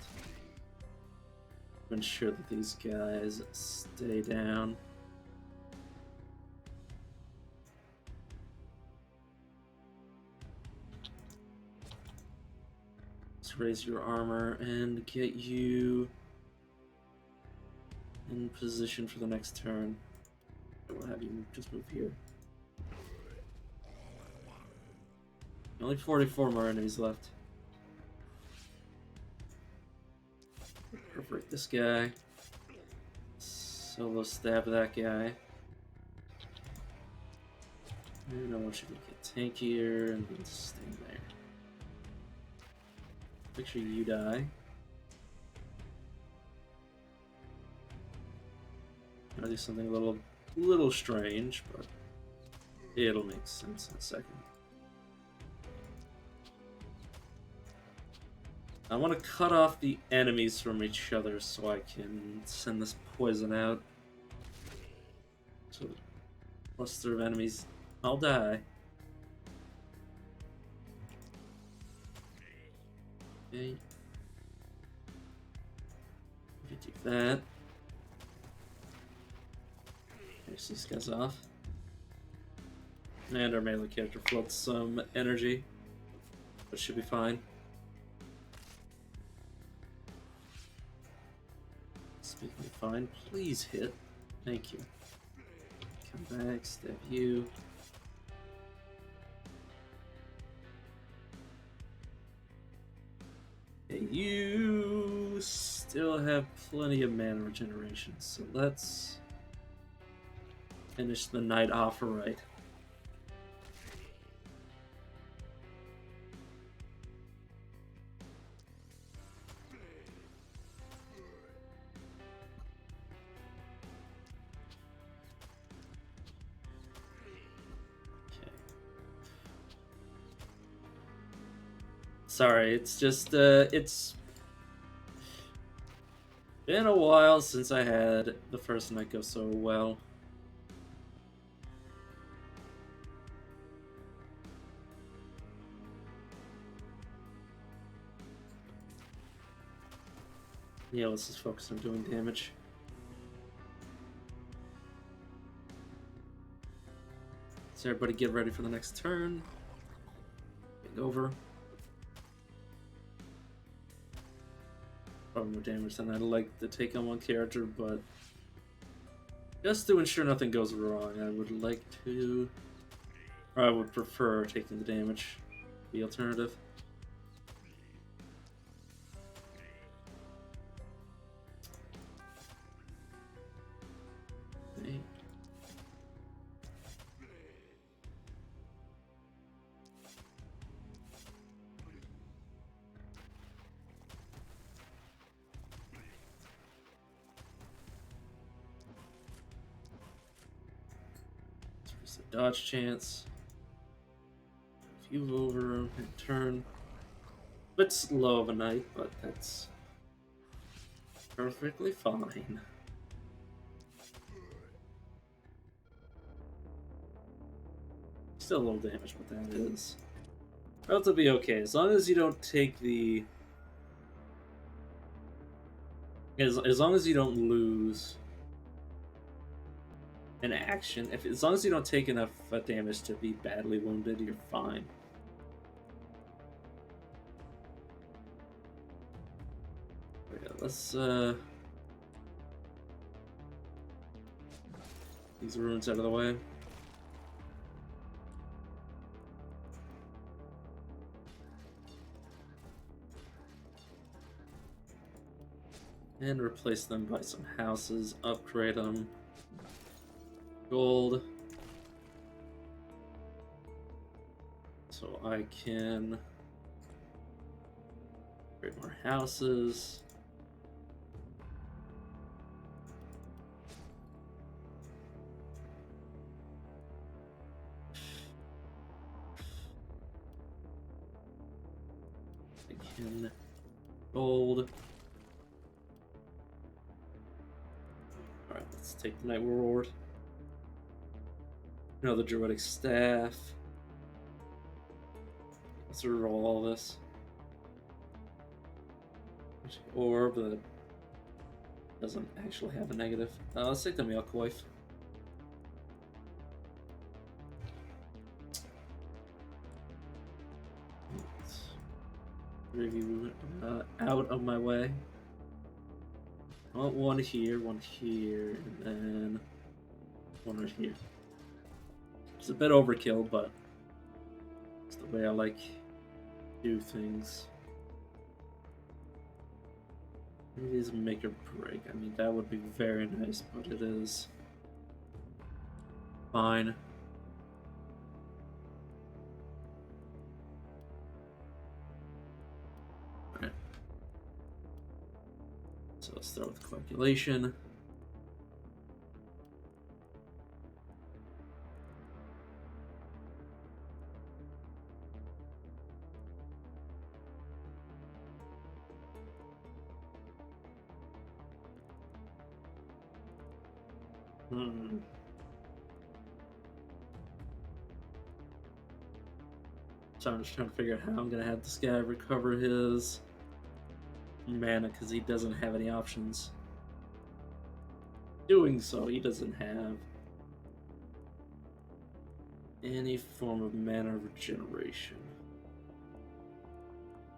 ensure that these guys stay down. Let's raise your armor and get you in position for the next turn. We'll have you just move here. Only 44 more enemies left. Break this guy. Solo stab that guy. And I want you to get tankier and then stand there. Make sure you die. I'll do something a little strange, but it'll make sense in a second. I want to cut off the enemies from each other so I can send this poison out. So, cluster of enemies, I'll die. Okay. If you do that, finish these guys off. And our melee character floats some energy, but should be fine. Speaking of fine, please hit. Thank you. Come back, stab you. Okay, you still have plenty of mana regeneration, so let's finish the night off right. Sorry, it's just, it's been a while since I had the first night go so well. Yeah, let's just focus on doing damage. So everybody get ready for the next turn. Get over. Probably more damage than I'd like to take on one character, but just to ensure nothing goes wrong, I would like to, or I would prefer taking the damage, the alternative. Okay. There's a dodge chance. If you over and turn. Bit slow of a night, but that's perfectly fine. Still a little damage, but that is relatively okay. As long as you don't take the... As long as you don't lose an action, as long as you don't take enough damage to be badly wounded, you're fine. Okay, let's these ruins out of the way. And replace them by some houses, upgrade them. Gold. So I can create more houses. I can gold. Alright, let's take the Night Reward. Another Druidic Staff. Let's reroll all this. Orb, the Doesn't actually have a negative. Let's take the milk wife. Review out of my way. I want one here, and then one right here. It's a bit overkill, but it's the way I like to do things. It is make or break. I mean, that would be very nice, but it is fine. Alright. So let's start with calculation. So I'm just trying to figure out how I'm gonna have this guy recover his mana because he doesn't have any options. Doing so, he doesn't have any form of mana regeneration.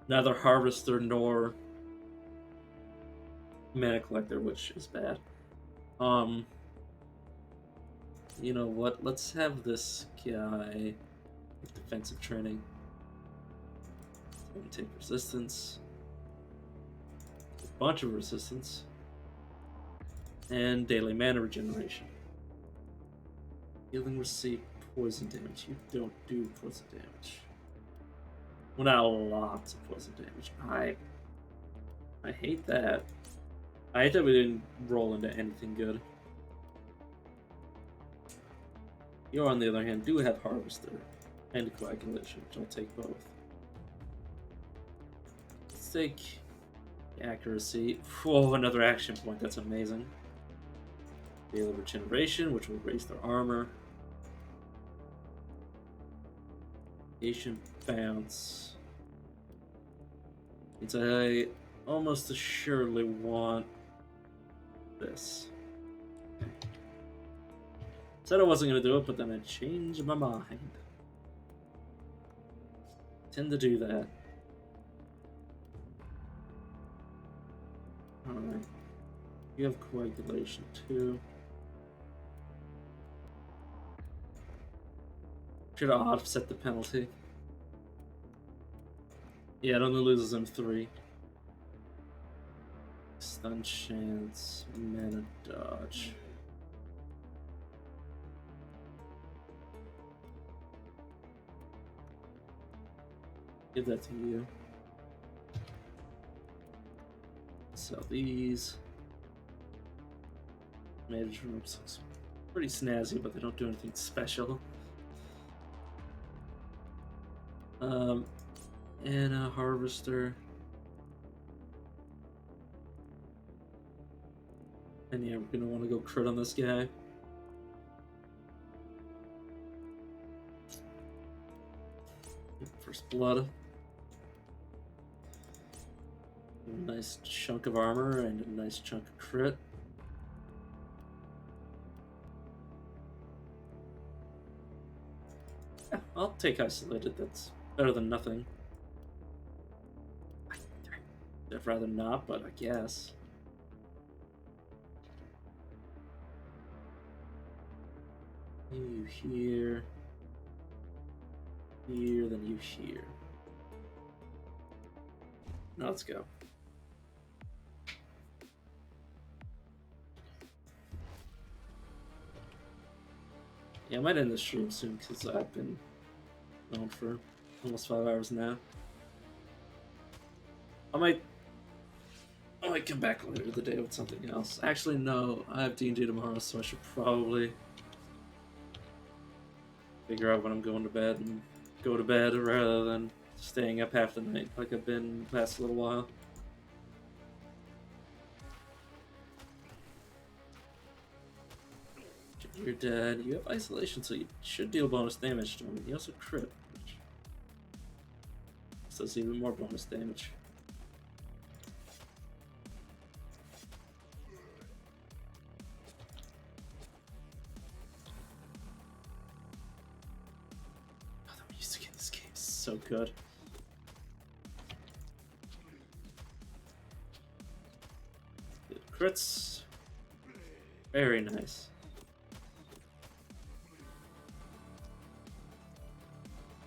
Neither Harvester nor Mana Collector, which is bad. You know what? Let's have this guy with defensive training. Take resistance. A bunch of resistance. And daily mana regeneration. Healing receipt poison damage. You don't do poison damage. Well, not lots of poison damage. I hate that. I hate that we didn't roll into anything good. You, on the other hand, do have Harvester and Coagulation, which I'll take both. Let's take Accuracy. Whoa, another action point. That's amazing. Daily Regeneration, which will raise their armor. Patient Bounce. Means I almost assuredly want this. Said I wasn't going to do it, but then I changed my mind. Tend to do that. Alright. You have Coagulation too. Should have offset the penalty. Yeah, it only loses him 3. Stun chance, mana dodge. Give that to you. Sell these. Mage rooms looks pretty snazzy, but they don't do anything special. And a Harvester. And yeah, we're gonna want to go crit on this guy. First blood. A nice chunk of armor and a nice chunk of crit. Yeah, I'll take isolated. That's better than nothing. I'd rather not, but I guess. You here. Here, then you here. Now let's go. Yeah, I might end the stream soon because I've been going for almost 5 hours now. I might come back later today with something else. Actually, no, I have D&D tomorrow, so I should probably figure out when I'm going to bed and go to bed rather than staying up half the night like I've been the past little while. You're dead. You have isolation, so you should deal bonus damage to him. You also crit, which does even more bonus damage. so good. Good crits. Very nice.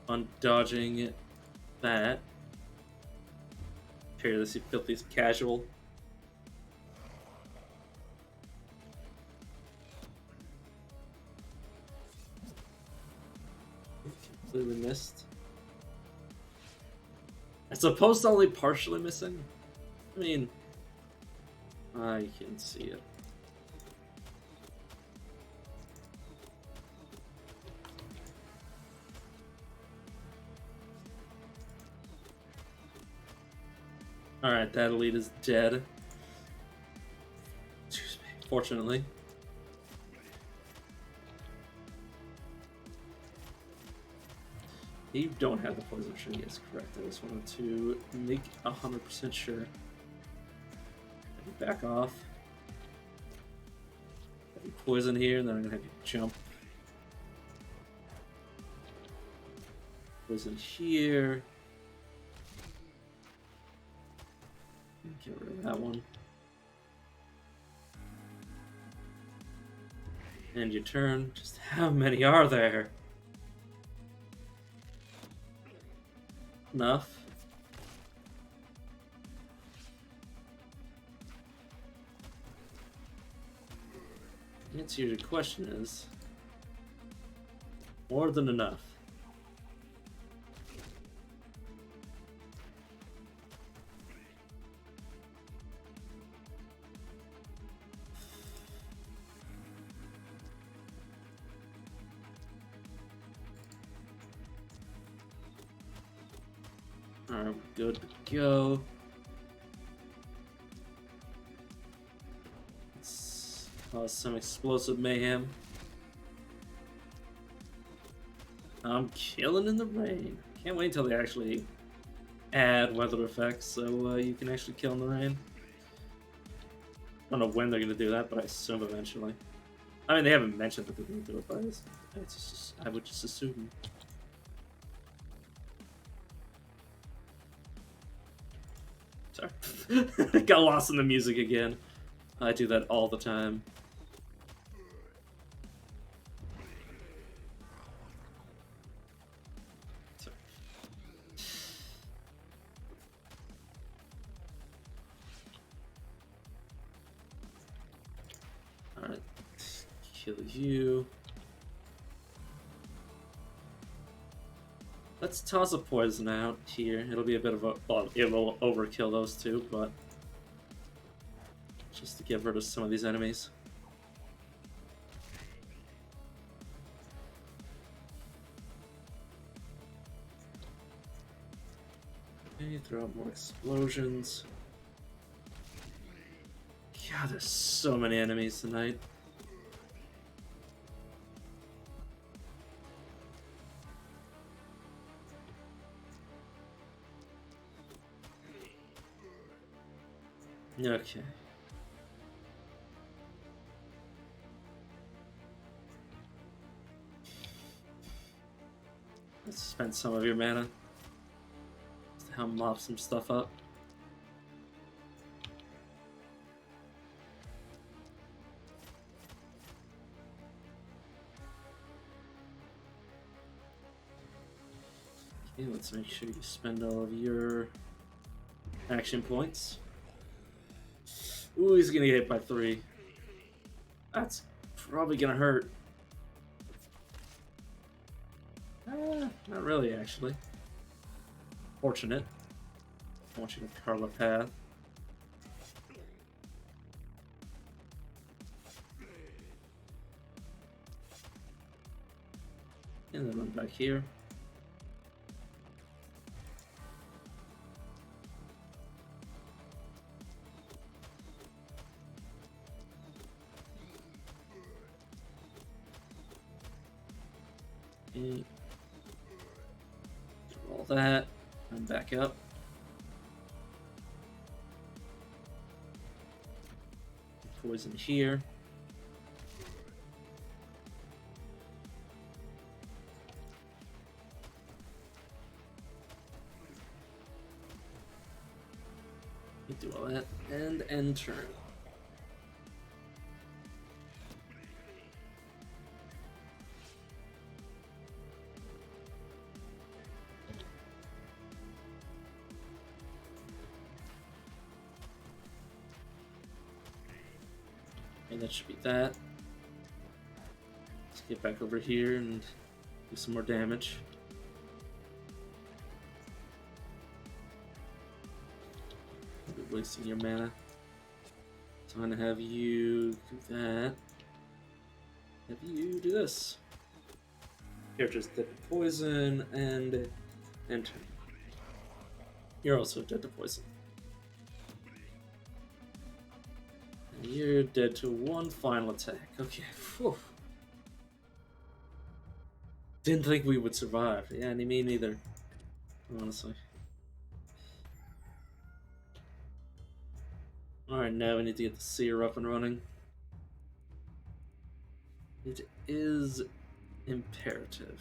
On dodging that. Here, this filthy casual. Completely missed. As opposed to only partially missing? I mean, I can see it. Alright, that elite is dead. Excuse me, fortunately. You don't have the poison tree, yes, correct. I just wanted to make 100% sure. Back off. Have you poison here, and then I'm gonna have you jump. Poison here. Get rid of that one. And your turn. Just how many are there? Enough. The answer to your question is more than enough. Alright, we're good to go. Let's cause some explosive mayhem. I'm killing in the rain. Can't wait until they actually add weather effects so you can actually kill in the rain. I don't know when they're going to do that, but I assume eventually. I mean, they haven't mentioned that they're going to do it, but I would just assume. Sorry. Got lost in the music again. I do that all the time. Sorry. Alright. Kill you. Let's toss a poison out here. It'll be a bit of a... Well, it will overkill those two, but... just to get rid of some of these enemies. Okay, throw out more explosions. God, there's so many enemies tonight. Okay. Let's spend some of your mana to help mop some stuff up. Okay, let's make sure you spend all of your action points. Ooh, he's gonna get hit by 3. That's probably gonna hurt. Not really, actually. Fortunate. I want you to carve a path. And then run back here. Okay. Roll that, and back up. Poison here. You do all that, and end turn. And that should be that. Let's get back over here and do some more damage. You're wasting your mana. So I'm gonna have you do that. Have you do this. Character's dead to poison and enter. You're also dead to poison. And you're dead to one final attack. Okay. Whew. Didn't think we would survive. Yeah, me neither. Honestly. Alright, now we need to get the seer up and running. It is imperative.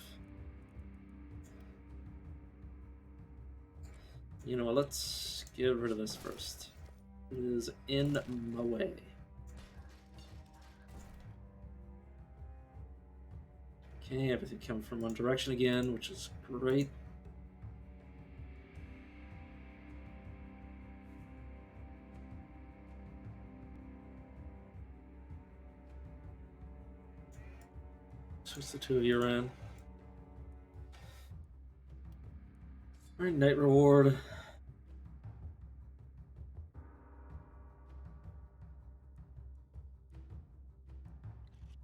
You know what, let's get rid of this first. It is in my way. Okay, everything coming from one direction again, which is great. Switch the two of you around. Alright, night reward.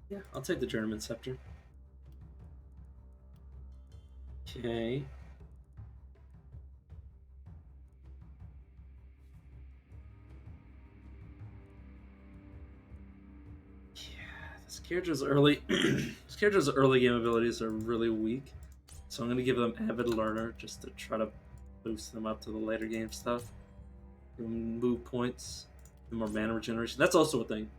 Yeah, I'll take the German scepter. Okay. Yeah, this character's early this character's early game abilities are really weak. So I'm gonna give them Avid Learner just to try to boost them up to the later game stuff. Move points, and more mana regeneration. That's also a thing.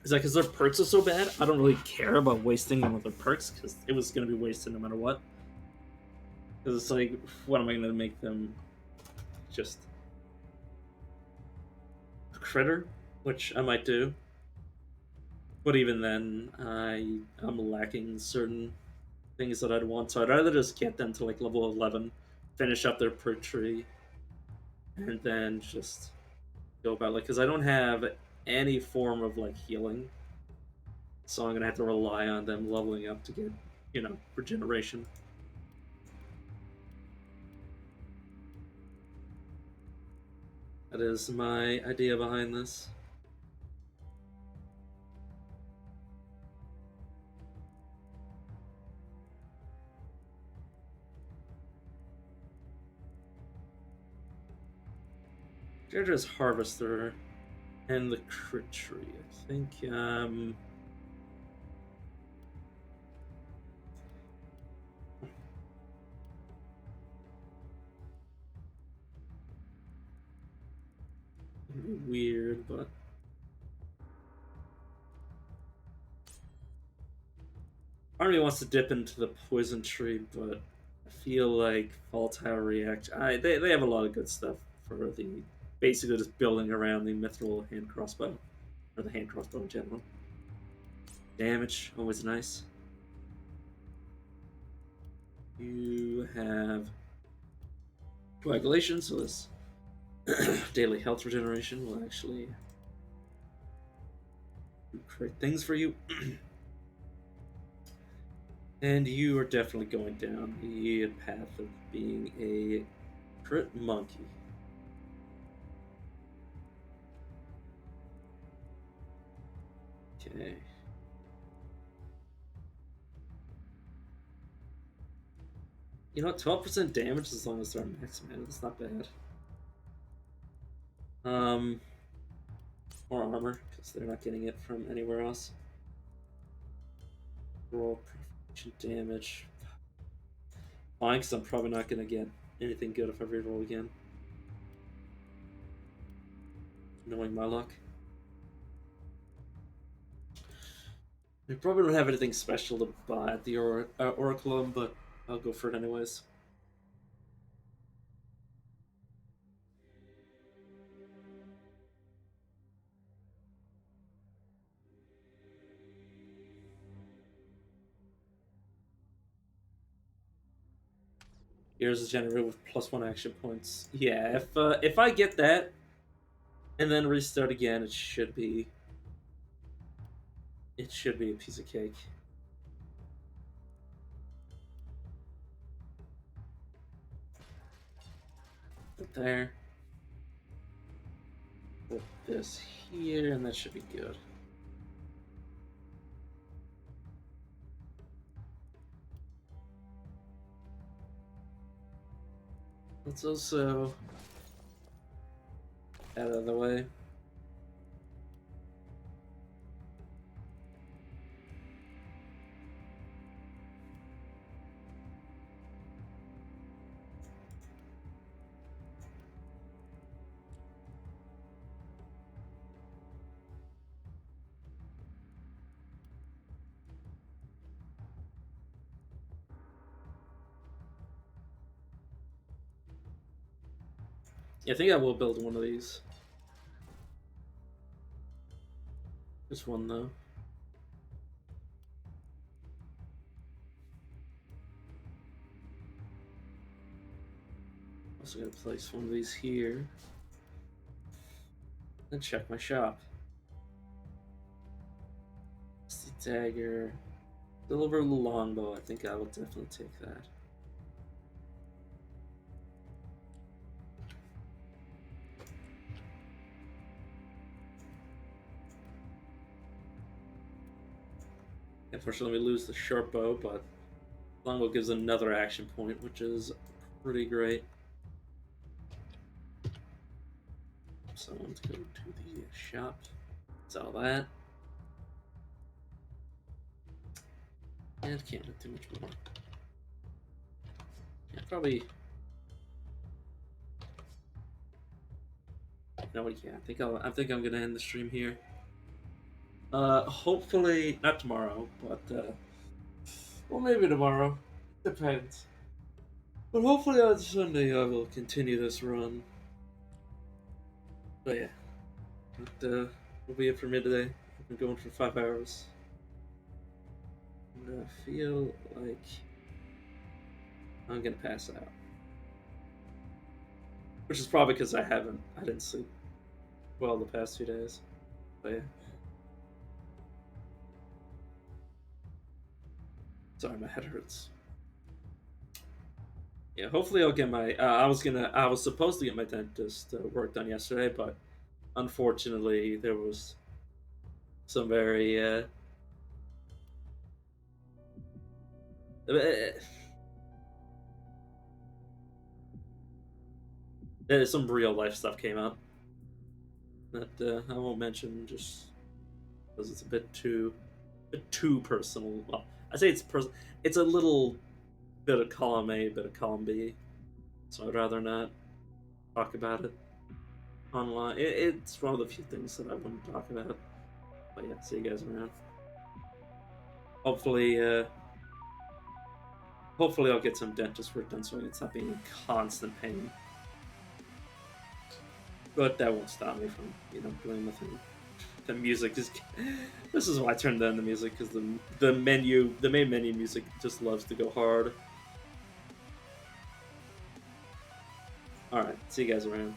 Is that because their perks are so bad? I don't really care about wasting them with their perks because it was going to be wasted no matter what. Because it's like, what am I going to make them just a critter? Which I might do. But even then, I'm lacking certain things that I'd want. So I'd rather just get them to like level 11, finish up their perk tree, and then just go about like, because I don't have any form of like healing. So I'm going to have to rely on them leveling up to get, you know, regeneration. That is my idea behind this. Deirdre's Harvester and the crit tree. I think, weird, but part of me wants to dip into the poison tree, but I feel like Fall Tower React. They have a lot of good stuff for the basically just building around the mithril hand crossbow, or the hand crossbow in general. Damage, always nice. You have coagulation, so this daily health regeneration will actually do great things for you. And you are definitely going down the path of being a crit monkey. Okay. You know what? 12% damage as long as they're max mana. That's not bad. More armor because they're not getting it from anywhere else. Roll protection damage. Fine, because I'm probably not going to get anything good if I reroll again. Knowing my luck. We probably don't have anything special to buy at the Oracle, but I'll go for it anyways. Here's a generator with +1 action points. Yeah, if I get that and then restart again, it should be a piece of cake. Put there. Put this here, and that should be good. Let's also out of the way. I think I will build one of these. Just one though. Also gonna place one of these here. And check my shop. It's the dagger. Deliver the longbow. I think I will definitely take that. Unfortunately, we lose the sharp bow, but longbow gives another action point, which is pretty great. So I want to go to the shop. Sell that. And can't do too much more. Yeah, probably. No, yeah. I think I'm gonna end the stream here. Hopefully not tomorrow, but well, maybe tomorrow. Depends. But hopefully on Sunday I will continue this run. But yeah, that will be it for me today. I've been going for 5 hours. And I feel like I'm gonna pass out. Which is probably because I didn't sleep well the past 2 days. But yeah. Sorry, my head hurts. Yeah, hopefully I'll get my. I was supposed to get my dentist work done yesterday, but unfortunately there was some very some real life stuff came up that I won't mention just because it's a bit too personal. Well, I say it's personal. It's a little bit of column A, bit of column B, so I'd rather not talk about it online. It's one of the few things that I wouldn't talk about. But yeah, see you guys around. Hopefully, hopefully I'll get some dentist work done so it's not being in constant pain. But that won't stop me from, doing the thing. The music is. This is why I turned down the music, because the main menu music just loves to go hard. Alright, see you guys around.